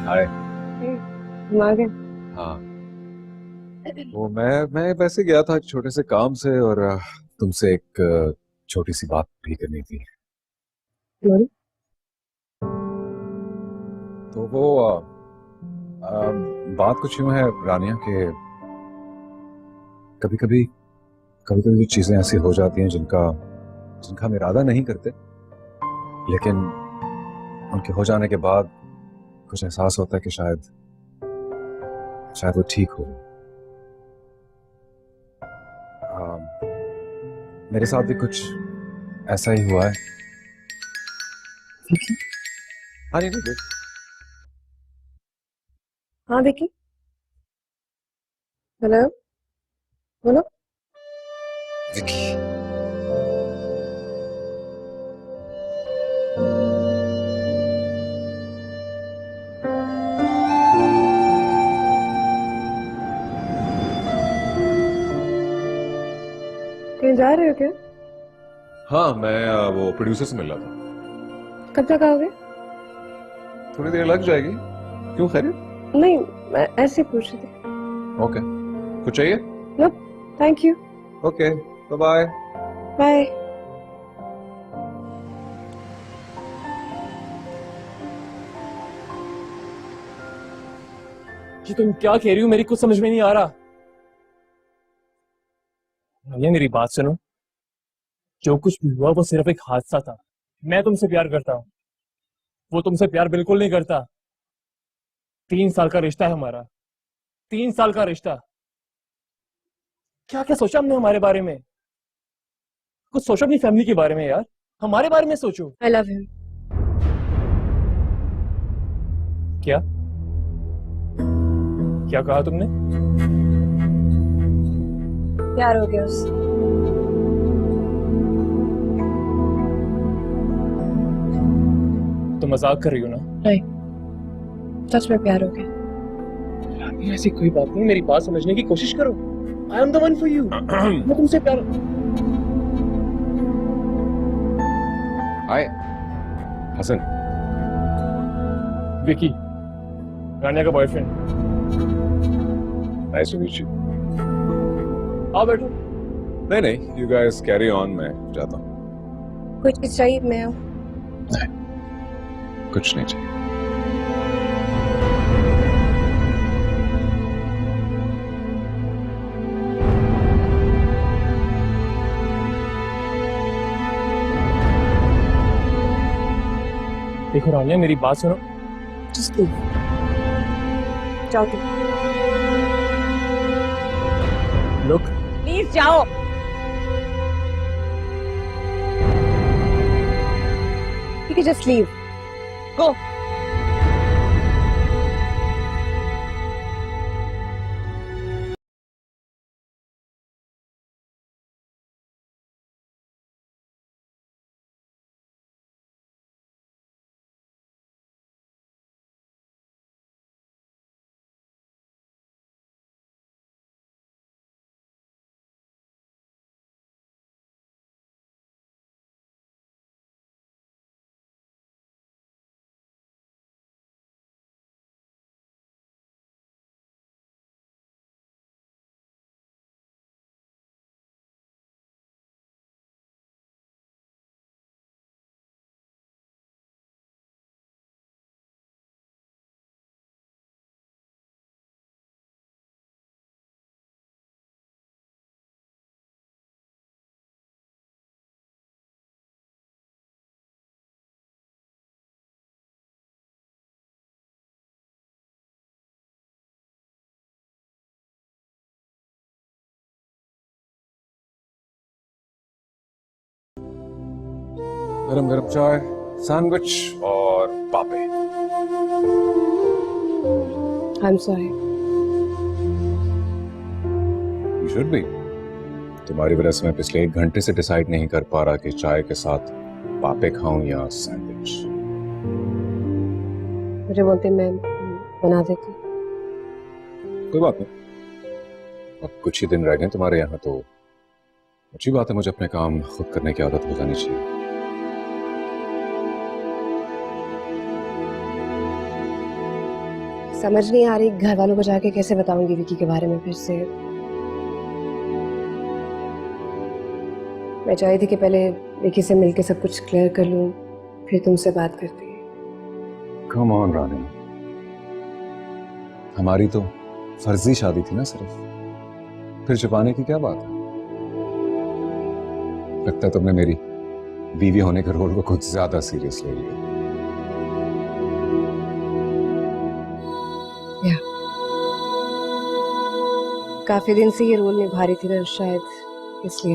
[SPEAKER 5] हाय।
[SPEAKER 4] तुम आ गए?
[SPEAKER 5] हाँ, वो मैं वैसे गया था छोटे से काम से, और तुमसे एक छोटी सी बात भी करनी थी। तो वो बात कुछ यूं है रानिया के कभी कभी जो चीजें ऐसी हो जाती हैं जिनका हम इरादा नहीं करते, लेकिन उनके हो जाने के बाद कुछ एहसास होता है कि शायद वो ठीक हो। मेरे साथ भी कुछ ऐसा ही हुआ है। हाँ नहीं नहीं,
[SPEAKER 4] हाँ विकी, हेलो, बोलो।
[SPEAKER 5] विकी,
[SPEAKER 4] कहीं जा रहे हो क्या?
[SPEAKER 5] हाँ मैं वो प्रोड्यूसर से मिल रहा था।
[SPEAKER 4] कब तक आओगे?
[SPEAKER 5] थोड़ी देर लग जाएगी। क्यों, खैरियत?
[SPEAKER 4] नहीं, मैं ऐसे ही पूछ रही थी।
[SPEAKER 5] ओके, कुछ चाहिए?
[SPEAKER 4] No thank you.
[SPEAKER 5] Okay, bye
[SPEAKER 4] bye.
[SPEAKER 6] कि तुम क्या कह रही हो, मेरी कुछ समझ में नहीं आ रहा। ये मेरी बात सुनो, जो कुछ भी हुआ वो सिर्फ एक हादसा था। मैं तुमसे प्यार करता हूँ, वो तुमसे प्यार बिल्कुल नहीं करता। 3 साल का रिश्ता है हमारा, 3 साल का रिश्ता। क्या क्या सोचा हमने हमारे बारे में? कुछ सोचो अपनी फैमिली के बारे में यार, हमारे बारे में सोचो।
[SPEAKER 4] I love him.
[SPEAKER 6] क्या क्या कहा तुमने?
[SPEAKER 4] प्यार हो गया उससे।
[SPEAKER 6] तुम मजाक कर रही हो ना?
[SPEAKER 4] नहीं, सच में प्यार हो गया।
[SPEAKER 6] ऐसी कोई बात नहीं, मेरी बात समझने की कोशिश करो। I am the one for you. मैं तुमसे प्यार।
[SPEAKER 5] हाय हसन।
[SPEAKER 6] विकी, रानिया का boyfriend.
[SPEAKER 5] Nice to meet you.
[SPEAKER 6] आओ बैठो।
[SPEAKER 5] नहीं नहीं, यू गाइस कैरी ऑन, मैं जाता हूँ।
[SPEAKER 4] कुछ चीज चाहिए? मैं आऊं?
[SPEAKER 5] कुछ नहीं चाहिए।
[SPEAKER 6] देखो रानिया, मेरी बात सुनो।
[SPEAKER 4] Just leave. जाओ तुम।
[SPEAKER 6] लुक,
[SPEAKER 4] प्लीज जाओ। ठीक है, जस्ट लीव। गो।
[SPEAKER 5] गरम गरम चाय, सैंडविच और पापे।
[SPEAKER 4] I am sorry.
[SPEAKER 5] You should be. तुम्हारी वजह से मैं पिछले 1 घंटे से डिसाइड नहीं कर पा रहा कि चाय के साथ पापे खाऊं या सैंडविच।
[SPEAKER 4] मुझे बोलते मैं बना देती।
[SPEAKER 5] कोई बात नहीं, अब कुछ ही दिन रह गए तुम्हारे यहाँ, तो अच्छी बात है। मुझे अपने काम खुद करने की आदत हो जानी चाहिए।
[SPEAKER 4] समझ नहीं आ रही घर वालों को जाके कैसे बताऊंगी विकी के बारे में फिर से। मैं चाहती थी कि पहले विकी से मिलके सब कुछ क्लियर कर लूं, फिर तुमसे बात करती।
[SPEAKER 5] कम ऑन रानी, हमारी तो फर्जी शादी थी ना सिर्फ, फिर छुपाने की क्या बात है? लगता है तुमने मेरी बीवी होने के रोल को कुछ ज्यादा सीरियस ले लिया।
[SPEAKER 4] काफी दिन से ये रोल निभा रही थी ना, शायद इसलिए।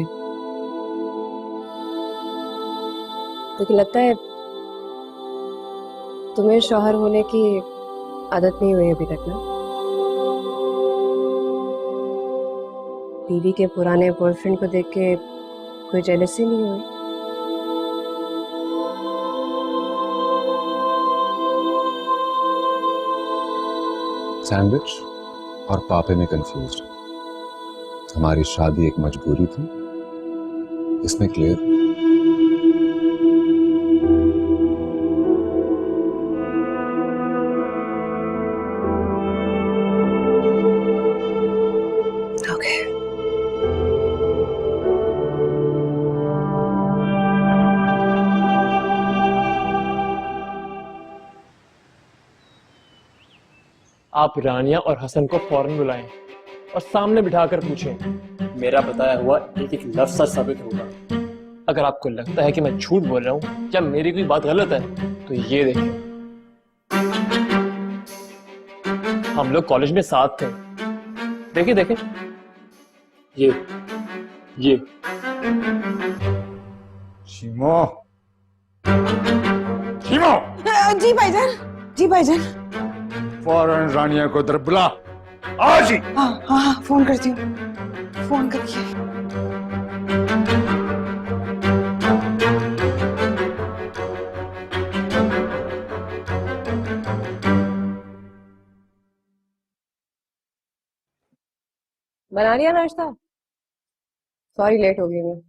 [SPEAKER 4] लेकिन लगता है तुम्हें शौहर होने की आदत नहीं हुई अभी तक ना। बीवी के पुराने बॉयफ्रेंड को देख के कोई जेलसी नहीं हुई?
[SPEAKER 5] सैंडविच और पापे में कंफ्यूज। हमारी शादी एक मजबूरी थी, इसमें क्लियर।
[SPEAKER 11] आप रानिया और हसन को फौरन बुलाएं और सामने बिठाकर पूछें मेरा बताया हुआ एक एक लफ्ज सच साबित होगा। अगर आपको लगता है कि मैं झूठ बोल रहा हूं या मेरी कोई बात गलत है तो ये देखें, हम लोग कॉलेज में साथ थे। देखिए देखें, ये
[SPEAKER 9] शीमो, शीमो,
[SPEAKER 7] जी भाईजान, जी भाईजान।
[SPEAKER 9] फौरन रानिया को इधर बुला, आज ही।
[SPEAKER 7] हाँ हाँ हाँ, फोन करती हूँ, फोन करिए।
[SPEAKER 4] बना लिया नाश्ता? सॉरी लेट हो गई मैं।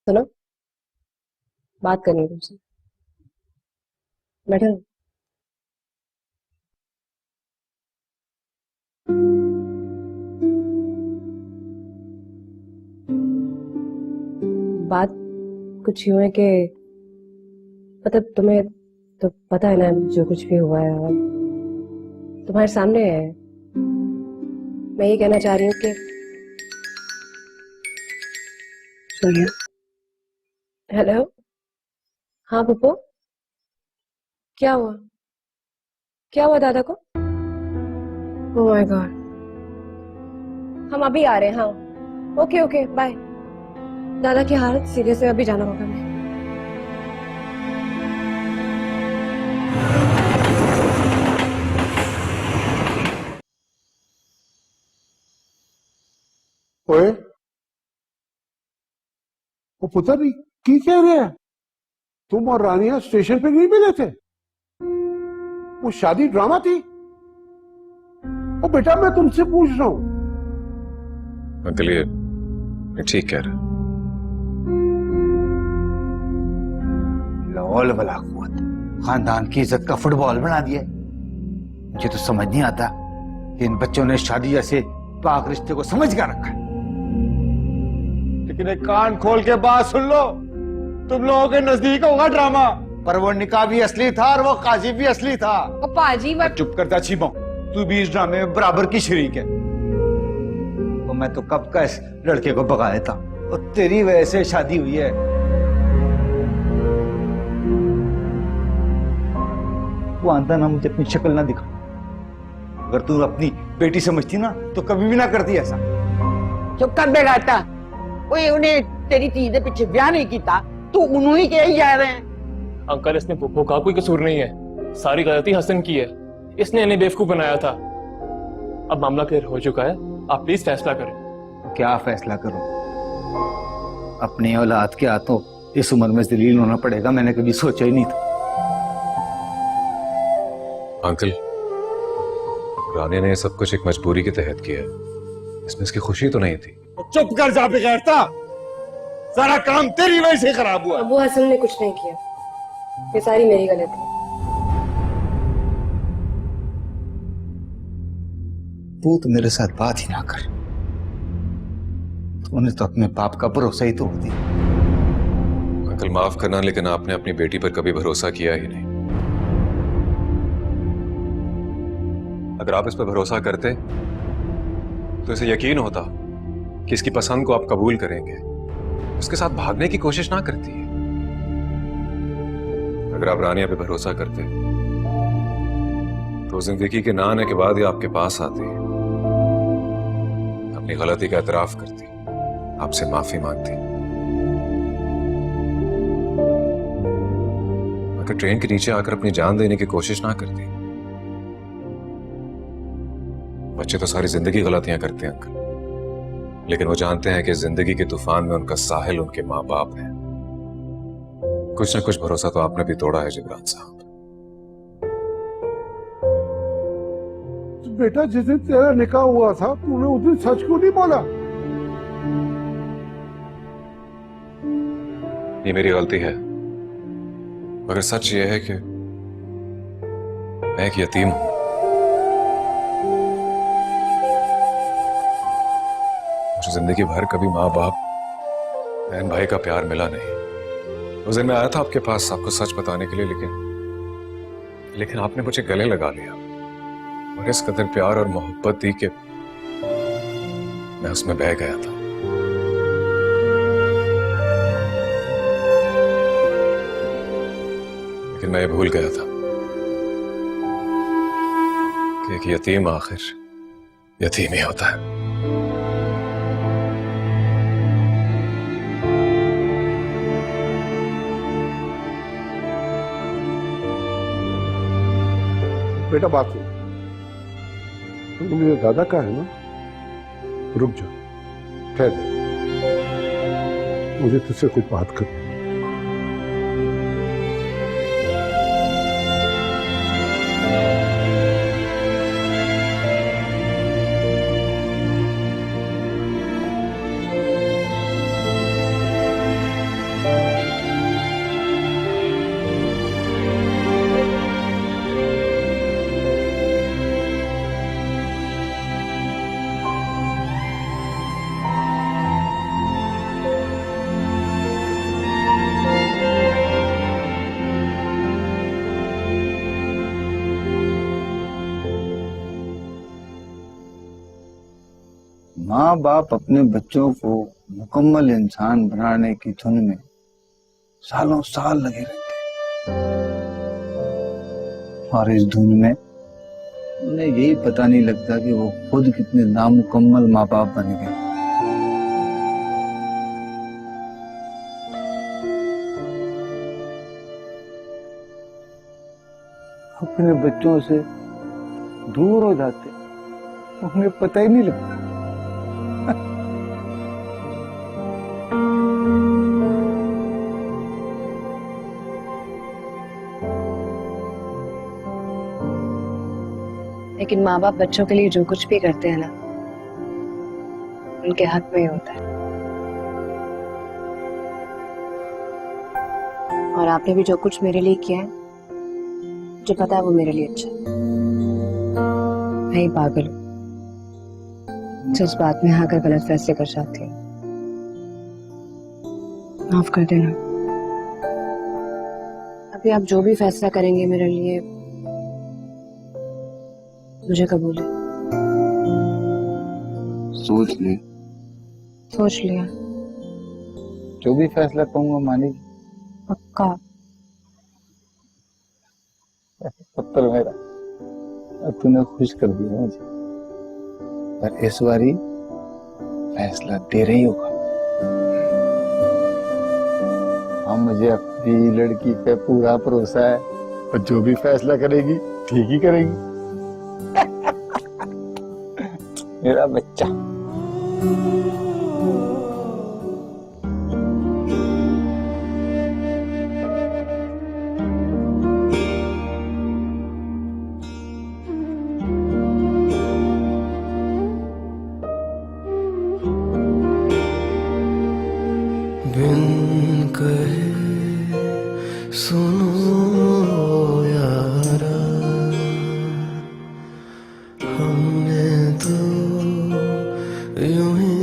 [SPEAKER 4] सुनो, बात करनी है तुमसे। बैठो। बात कुछ यूं है कि मतलब तुम्हें तो पता है ना जो कुछ भी हुआ है और तुम्हारे सामने है। मैं ये कहना चाह रही हूँ कि सुनिए। हेलो, हाँ पप्पू, क्या हुआ? क्या हुआ दादा को? ओह माय गॉड, हम अभी आ रहे हैं। हाँ ओके ओके बाय। दादा की हालत सीरियस है, अभी जाना होगा हमें।
[SPEAKER 3] ओए, वो पुत्र नहीं की कह रहे हैं? तुम और रानिया स्टेशन पे नहीं मिले थे? वो शादी ड्रामा थी? ओ बेटा, मैं तुमसे पूछ रहा हूं।
[SPEAKER 5] अंकल ये ठीक कह रहे।
[SPEAKER 9] लाहौल वाला कुव्वत, खानदान की इज्जत का फुटबॉल बना दिया। मुझे तो समझ नहीं आता कि इन बच्चों ने शादी जैसे पाक रिश्ते को समझ कर रखा है। लेकिन एक कान खोल के बात सुन लो, तुम लोगों के नजदीक होगा ड्रामा, पर वो निकाह भी असली था और वो काजी भी असली था।
[SPEAKER 4] पाजी
[SPEAKER 9] चुप करता छीबो, तू भी इस ड्रामे में बराबर की शरीक है। तो मैं तो कब का इस लड़के को भगाया था और तेरी वजह से शादी हुई है। वो आंदा ना मुझे अपनी शक्ल ना दिखा। अगर तू अपनी बेटी समझती ना तो कभी भी ना करती ऐसा।
[SPEAKER 8] चुप कर बेगाता, ओए उन्हें तेरी धी दे पिछे ब्याह नहीं किया, तू उन्हों ही कही जा रहे हैं।
[SPEAKER 11] अंकल इसमें पुप्पो का कोई कसूर नहीं है, सारी गलती हसन की है। इसने इन्हें बेवकूफ बनाया था। अब मामला क्लियर हो चुका है, आप प्लीज फैसला करें।
[SPEAKER 9] क्या फैसला करूं? अपनी औलाद के हाथों इस उम्र में जलील होना पड़ेगा, मैंने कभी सोचा ही नहीं था।
[SPEAKER 5] अंकल, रानी ने सब कुछ एक मजबूरी के तहत किया है, इसमें इसकी खुशी तो नहीं थी।
[SPEAKER 9] चुप कर जा बेगैरता, सारा काम तेरी वजह से खराब हुआ।
[SPEAKER 4] अबू हसन ने कुछ नहीं किया, ये सारी मेरी गलती है।
[SPEAKER 9] तू तो मेरे साथ बात ही ना कर, तूने तो अपने बाप का भरोसा ही तोड़ दिया।
[SPEAKER 5] अंकल माफ करना, लेकिन आपने अपनी बेटी पर कभी भरोसा किया ही नहीं। अगर आप इस पर भरोसा करते तो इसे यकीन होता कि इसकी पसंद को आप कबूल करेंगे, उसके साथ भागने की कोशिश ना करती है। अगर आप रानिया पे भरोसा करते तो जिंदगी के ना आने के बाद ही आपके पास आती, अपनी गलती का एतराफ करती, आपसे माफी मांगती। अगर ट्रेन के नीचे आकर अपनी जान देने की कोशिश ना करती। बच्चे तो सारी जिंदगी गलतियां करते हैं अंकल, लेकिन वो जानते हैं कि जिंदगी के तूफान में उनका साहिल उनके माँ बाप है। कुछ ना कुछ भरोसा तो आपने भी तोड़ा है जिब्रान साहब।
[SPEAKER 3] बेटा, जिस दिन तेरा निकाह हुआ था तूने उस दिन सच क्यों नहीं बोला?
[SPEAKER 5] ये मेरी गलती है, मगर सच ये है कि मैं एक यतीम हूं। मुझे जिंदगी भर कभी माँ बाप बहन भाई का प्यार मिला नहीं। उस दिन मैं आया था आपके पास आपको सच बताने के लिए, लेकिन आपने मुझे गले लगा लिया और इस कदर प्यार और मोहब्बत दी कि मैं उसमें बह गया था। लेकिन मैं ये भूल गया था कि एक यतीम आखिर यतीम ही होता है।
[SPEAKER 3] बेटा बात सुन, तो मेरे दादा का है ना, रुक जा, ठहर, मुझे तुझसे कुछ बात कर।
[SPEAKER 9] माँ बाप अपने बच्चों को मुकम्मल इंसान बनाने की धुन में सालों साल लगे रहते हैं, और इस धुन में उन्हें यही पता नहीं लगता कि वो खुद कितने नामुकम्मल माँ बाप बन गए। अपने बच्चों से दूर हो जाते, उन्हें पता ही नहीं लगता।
[SPEAKER 4] लेकिन माँ बाप बच्चों के लिए जो कुछ भी करते हैं ना, उनके हक में ही होता है। और आपने भी जो कुछ मेरे लिए किया है, मुझे पता है वो मेरे लिए अच्छा है। मैं ही पागल हूँ जिस बात में आकर गलत फैसले कर जाती हूँ। माफ कर देना। अभी आप जो भी फैसला करेंगे मेरे लिए, मुझे कबूल है।
[SPEAKER 9] सोच ले।
[SPEAKER 4] सोच लिया।
[SPEAKER 9] जो भी फैसला कहूंगा मानेगी?
[SPEAKER 4] पक्का।
[SPEAKER 9] पत्थर मेरा, अब तूने खुश कर दिया मुझे, पर इस बारी फैसला तेरा ही होगा। हाँ, मुझे अपनी लड़की पे पूरा भरोसा है, और जो भी फैसला करेगी ठीक ही करेगी। मेरा बच्चा।
[SPEAKER 2] बिन कहे सुनो यारा, हमने तो यूं ही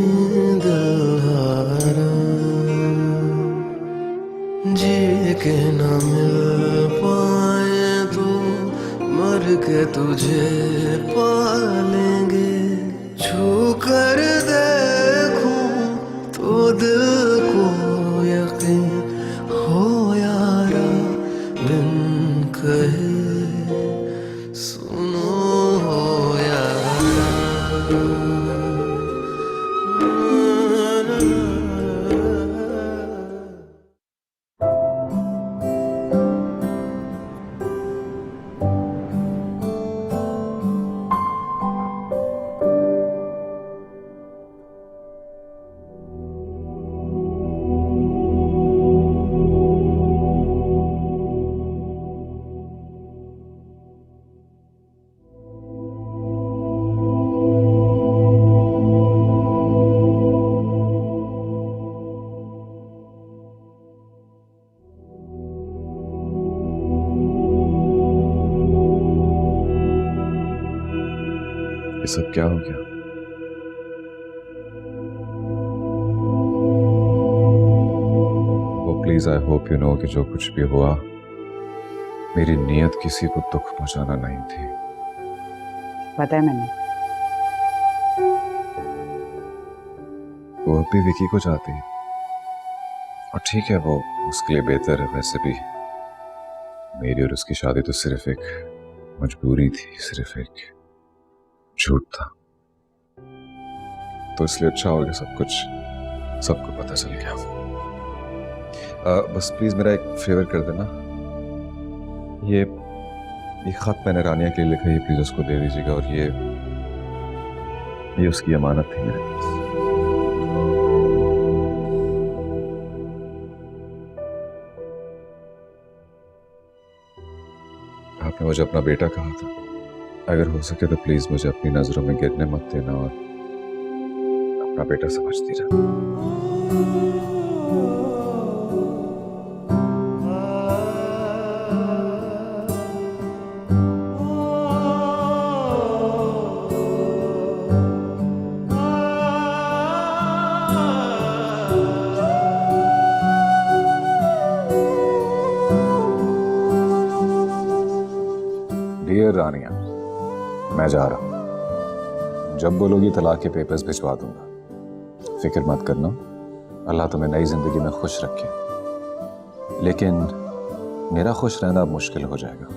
[SPEAKER 2] दिल हारा, जी के न मिल पाए तो मर के तुझे पालेंगे, छू कर देखूं तो दिल को यकीन हो यारा, बिन कहे सुनो यारा।
[SPEAKER 5] ये सब क्या हो गया? वो please please I hope you know कि जो कुछ भी हुआ, मेरी नीयत किसी को दुख पहुंचाना नहीं थी।
[SPEAKER 7] पता है मैंने।
[SPEAKER 5] वो अब भी विकी को चाहती है, और ठीक है, वो उसके लिए बेहतर है। वैसे भी मेरी और उसकी शादी तो सिर्फ एक मजबूरी थी, सिर्फ एक झूठ था। तो इसलिए अच्छा हो गया सब कुछ सबको पता चल गया। बस प्लीज मेरा एक फेवर कर देना, ये खत मैंने रानिया के लिए लिखा है, ये प्लीज उसको दे दीजिएगा। और ये उसकी अमानत थी मेरे पास। आपने मुझे अपना बेटा कहा था, अगर हो सके तो प्लीज मुझे अपनी नजरों में गिरने मत देना और अपना बेटा समझती रहना। डियर रानिया, मैं जा रहा हूं। जब बोलोगी तलाक के पेपर्स भिजवा दूंगा। फिक्र मत करना, अल्लाह तुम्हें नई जिंदगी में खुश रखे। लेकिन मेरा खुश रहना अब मुश्किल हो जाएगा,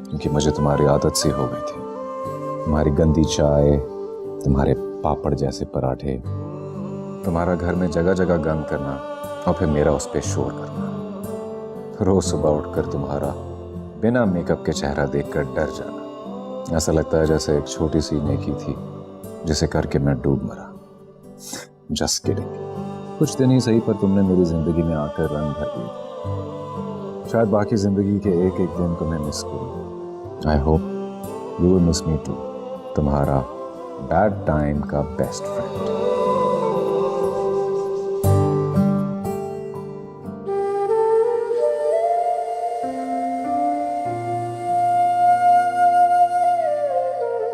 [SPEAKER 5] क्योंकि मुझे तुम्हारी आदत सी हो गई थी। तुम्हारी गंदी चाय, तुम्हारे पापड़ जैसे पराठे, तुम्हारा घर में जगह जगह गंद करना, और फिर मेरा उस पर शोर करना। रोज सुबह उठकर तुम्हारा बिना मेकअप के चेहरा देखकर डर जाना। ऐसा लगता है जैसे एक छोटी सी नेकी थी जिसे करके मैं डूब मरा। Just kidding. कुछ दिन ही सही, पर तुमने मेरी जिंदगी में आकर रंग भर दिया। शायद बाकी जिंदगी के एक एक दिन तुम्हें मिस करूं। I hope you will miss me too. तुम्हारा बैड टाइम का बेस्ट फ्रेंड।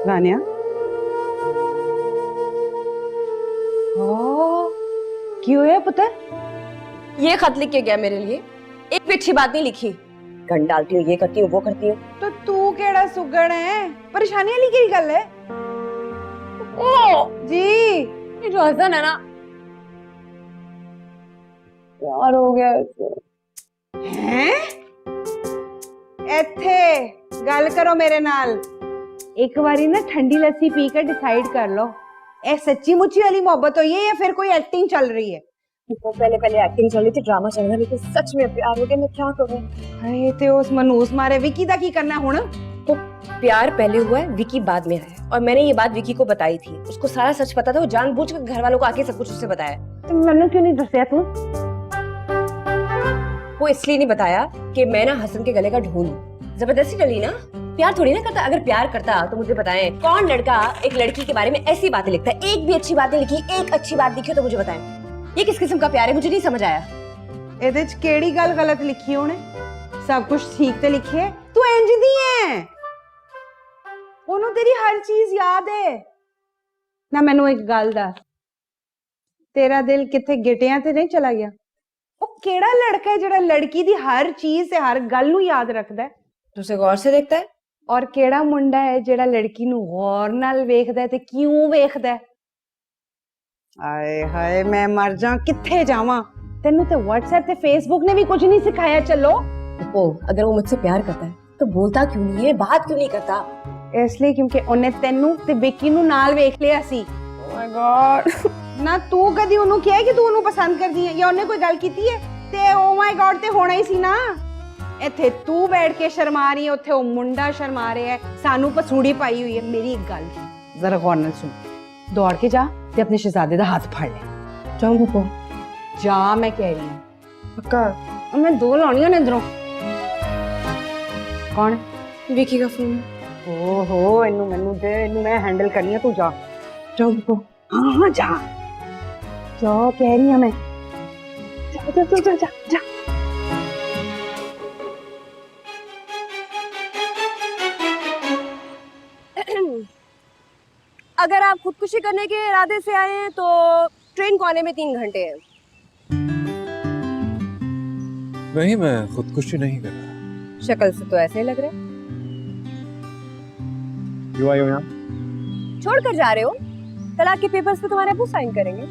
[SPEAKER 7] रानिया, क्यों है पुत्र?
[SPEAKER 4] ये खत लिख के गया मेरे लिए, एक भी अच्छी बात नहीं लिखी। गन डालती हूँ, ये करती हूँ, वो करती हूँ।
[SPEAKER 7] तो तू केड़ा सुगड़ है? परेशानी वाली की गल है?
[SPEAKER 4] ओ
[SPEAKER 7] जी,
[SPEAKER 4] ये जो हसन है ना, यार हो गया
[SPEAKER 7] हैं? इत्थे गल करो मेरे नाल। एक बारी ना ठंडी लस्सी पी कर डिसाइड कर लो, ए सच्ची मुच्ची वाली मोहब्बत हुई है या फिर कोई एक्टिंग चल रही है?
[SPEAKER 4] वो पहले एक्टिंग चल रही थी, ड्रामा चल रहा है, लेकिन सच में प्यार हो गया। मैं क्या करूं?
[SPEAKER 7] अरे ते उस मनूस मारे विकी दा की करना हुण?
[SPEAKER 4] तो प्यार पहले हुआ है, विकी बाद में आया, और मैंने ये बात विकी को बताई थी। उसको सारा सच पता था, वो जानबूझकर घर वालों को आके सब कुछ उससे बताया।
[SPEAKER 7] तो मैंने क्यों नहीं दसिया तू?
[SPEAKER 4] वो इसलिए नहीं बताया कि मैं ना हसन के गले का ढूंढ हूं। जबरदस्ती डली ना, प्यार थोड़ी ना करता। अगर प्यार करता तो मुझे बताएं, कौन लड़का एक लड़की के बारे में ऐसी बातें लिखता है? एक भी अच्छी बात नहीं लिखी, एक अच्छी बात लिखी तो मुझे बताएं। ये किस किस्म का प्यार है? मुझे नहीं समझ आया।
[SPEAKER 7] ਇਹਦੇ ਚ ਕਿਹੜੀ ਗੱਲ ਗਲਤ ਲਿਖੀ ਉਹਨੇ? सब कुछ ठीक ਤੇ ਲਿਖਿਆ। ਤੂੰ ਇੰਜ ਦੀ ਹੈ, ਉਹਨੂੰ ਤੇਰੀ ਹਰ ਚੀਜ਼ ਯਾਦ ਹੈ ਨਾ। ਮੈਨੂੰ ਇੱਕ ਗੱਲ ਦੱਸ, ਤੇਰਾ ਦਿਲ ਕਿੱਥੇ ਗਿਟਿਆਂ ਤੇ ਨਹੀਂ ਚਲਾ ਗਿਆ? ਉਹ ਕਿਹੜਾ ਲੜਕਾ ਹੈ ਜਿਹੜਾ ਲੜਕੀ ਦੀ ਹਰ ਚੀਜ਼ ਤੇ ਹਰ ਗੱਲ ਨੂੰ ਯਾਦ ਰੱਖਦਾ ਹੈ?
[SPEAKER 4] तुझे गौर से देखता है।
[SPEAKER 7] और ਕਿਹੜਾ ਮੁੰਡਾ ਹੈ ਜਿਹੜਾ ਲੜਕੀ ਨੂੰ ਗੌਰ ਨਾਲ ਵੇਖਦਾ ਹੈ ਤੇ ਕਿਉਂ ਵੇਖਦਾ ਹੈ? ਆਏ ਹਾਏ ਮੈਂ ਮਰ ਜਾ, ਕਿੱਥੇ ਜਾਵਾਂ? ਤੈਨੂੰ ਤੇ WhatsApp ਤੇ Facebook ने भी कुछ नहीं सिखाया। चलो
[SPEAKER 4] ओ, अगर वो मुझसे प्यार करता है तो बोलता क्यों नहीं है, बात क्यों नहीं करता?
[SPEAKER 7] इसलिए क्योंकि ਉਹਨੇ ਤੈਨੂੰ ਤੇ ਵਿੱਕੀ ਨੂੰ ਨਾਲ ਵੇਖ ਲਿਆ ਸੀ।
[SPEAKER 4] Oh my God।
[SPEAKER 7] ਨਾ ਤੂੰ ਕਦੀ ਉਹਨੂੰ ਕਿਹਾ ਕਿ ਤੂੰ ਉਹਨੂੰ ਪਸੰਦ ਕਰਦੀ ਹੈ ਜਾਂ ਉਹਨੇ ਕੋਈ ਗੱਲ ਕੀਤੀ ਹੈ? ਤੇ ਓ ਮਾਈ ਗॉड ਤੇ ਹੋਣਾ ਹੀ ਸੀ ਨਾ। ਇੱਥੇ ਤੂੰ ਬੈਠ ਕੇ ਸ਼ਰਮਾ ਰਹੀ ਹੈ, ਉੱਥੇ ਉਹ ਮੁੰਡਾ ਸ਼ਰਮਾ ਰਿਹਾ ਹੈ, ਸਾਨੂੰ ਪਸੂੜੀ ਪਾਈ ਹੋਈ ਹੈ। ਮੇਰੀ ਇੱਕ ਗੱਲ ਜ਼ਰਾ ਗੌਰ ਨਾਲ ਸੁਣ, ਦੌੜ ਕੇ ਜਾ ਤੇ ਆਪਣੇ ਸ਼ਹਿਜ਼ਾਦੇ ਦਾ ਹੱਥ ਫੜ ਲੈ।
[SPEAKER 4] जाऊं पप्पा?
[SPEAKER 7] ਜਾ ਮੈਂ ਕਹਿ ਰਹੀ ਹਾਂ। ਪੱਕਾ? ਮੈਂ ਦੋ ਲਾਉਣੀਆਂ ਨੇ ਅੰਦਰੋਂ। ਕੌਣ?
[SPEAKER 4] विकी का फोन।
[SPEAKER 7] ਓਹੋ, ਇਹਨੂੰ ਮੈਨੂੰ ਦੇ, ਇਹਨੂੰ ਮੈਂ ਹੈਂਡਲ ਕਰਨੀ ਹੈ। ਤੂੰ ਜਾ।
[SPEAKER 4] जाऊं पप्पा?
[SPEAKER 7] हाँ जा जा, कह रही हूँ मैं। जा जा जा जा जा, जा।
[SPEAKER 4] अगर आप खुदकुशी करने के इरादे से आए हैं तो ट्रेन को आने में 3 घंटे हैं।
[SPEAKER 5] नहीं, मैं खुदकुशी नहीं कर रहा।
[SPEAKER 4] शक्ल से तो ऐसे ही लग रहा है।
[SPEAKER 5] क्यों आए हो यहाँ?
[SPEAKER 4] छोड़कर जा रहे हो? तलाक के पेपर्स पे तुम्हारे अब्बू साइन करेंगे।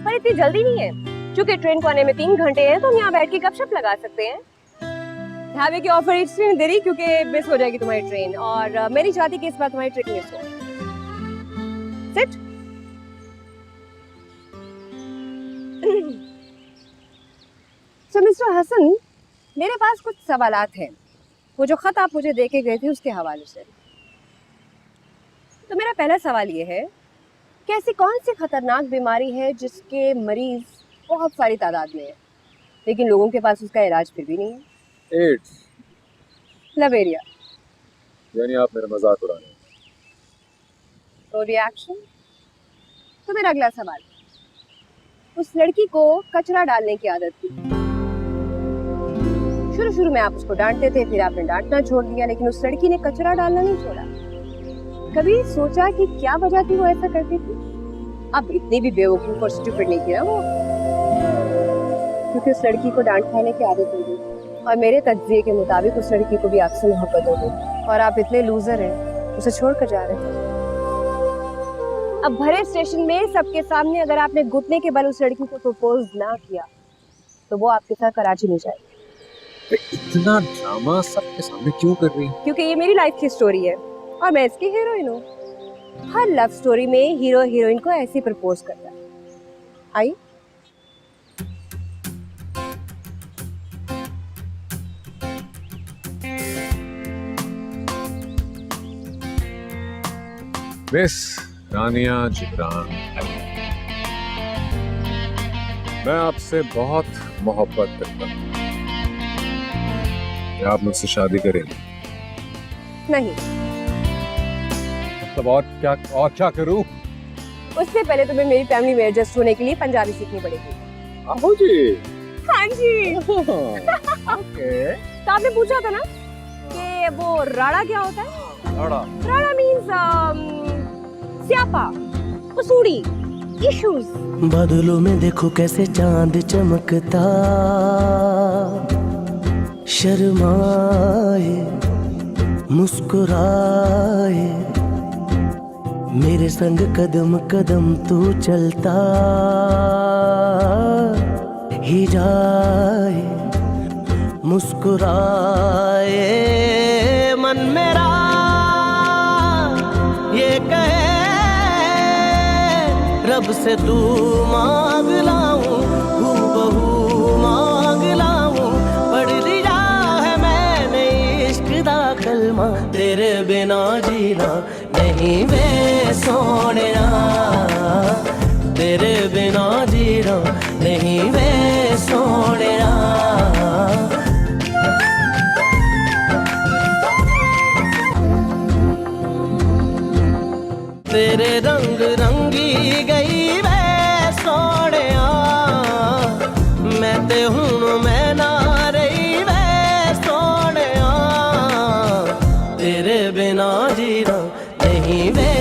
[SPEAKER 4] पर इतनी जल्दी नहीं है, क्योंकि ट्रेन को आने में 3 घंटे हैं, तो हम यहाँ बैठ के गपशप लगा सकते हैं। ढाबे की ऑफर इसलिए नहीं दे रही क्योंकि मिस हो जाएगी तुम्हारी ट्रेन, और मैं नहीं चाहती कि इस बार तुम्हारी ट्रेन मिस हो। सिट। सो मिस्टर हसन, मेरे पास कुछ सवालात हैं, वो जो खत आप मुझे दे के गए थे उसके हवाले से। तो मेरा पहला सवाल ये है कि ऐसी कौन सी खतरनाक बीमारी है जिसके मरीज बहुत सारी तादाद में है, लेकिन लोगों के पास उसका इलाज फिर भी नहीं है?
[SPEAKER 5] एड्स।
[SPEAKER 4] लवेरिया।
[SPEAKER 5] यानी आप मेरा मजाक उड़ा रहे हैं?
[SPEAKER 4] तो रिएक्शन? तो मेरा अगला सवाल, उस लड़की को कचरा डालने की आदत थी। शुरू में आप उसको डांटते थे, फिर आपने डांटना छोड़ दिया, लेकिन उस लड़की ने कचरा डालना नहीं छोड़ा। कभी सोचा कि क्या वजह थी वो ऐसा करती थी? अब इतनी भी बेवकूफ और स्टूपिड नहीं थी ना वो, क्योंकि उस लड़की को डांट खाने की आदत हो गई, और मेरे तज्जिए के मुताबिक उस लड़की को भी आपसे मोहब्बत हो गई, और आप इतने लूजर हैं उसे छोड़ कर जा रहे थे। अब भरे स्टेशन में सबके सामने अगर आपने घुटने के बल उस लड़की को प्रपोज ना किया तो वो आपके साथ कराची नहीं जाएगी।
[SPEAKER 5] इतना ड्रामा सबके सामने क्यों कर रही है?
[SPEAKER 4] क्योंकि ये मेरी लाइफ की स्टोरी है और मैं इसकी हीरोइन हूँ। हर लव स्टोरी में हीरो हीरोइन को ऐसे प्रपोज करता है। आई
[SPEAKER 5] मिस रानिया जिब्रान, मैं आपसे बहुत मोहब्बत करता हूँ। क्या आप मुझसे शादी करेंगे?
[SPEAKER 4] नहीं।
[SPEAKER 5] मतलब और क्या करूं?
[SPEAKER 4] उससे पहले तुम्हें मेरी फैमिली में एडजस्ट होने के लिए पंजाबी सीखनी पड़ेगी।
[SPEAKER 5] आओ जी।
[SPEAKER 4] हाँ जी।
[SPEAKER 5] ओके।
[SPEAKER 4] तो आपने पूछा था ना कि वो राड़ा क्या होता है? राड़ा मीन्स स्यापा, उसूड़ी, इश्यूज।
[SPEAKER 2] बादलों में देखो कैसे चांद चमकता, शर्माए मुस्कुराए, मेरे संग कदम कदम तू चलता ही जाए, मुस्कुराए मन मेरा ये कहे रब से तू मांग लाऊं, हूबहू मांग लाऊं, पढ़ लिया है मैंने इश्क दा कलमा, तेरे बिना जीना नहीं वे सोनिया, तेरे बिना जीना नहीं वे सोनिया। तेरे रंग रंगी गई वे सोनिया, मैं ते हुण मैं ना रही वे सोनिया, तेरे बिना जीना नहीं वे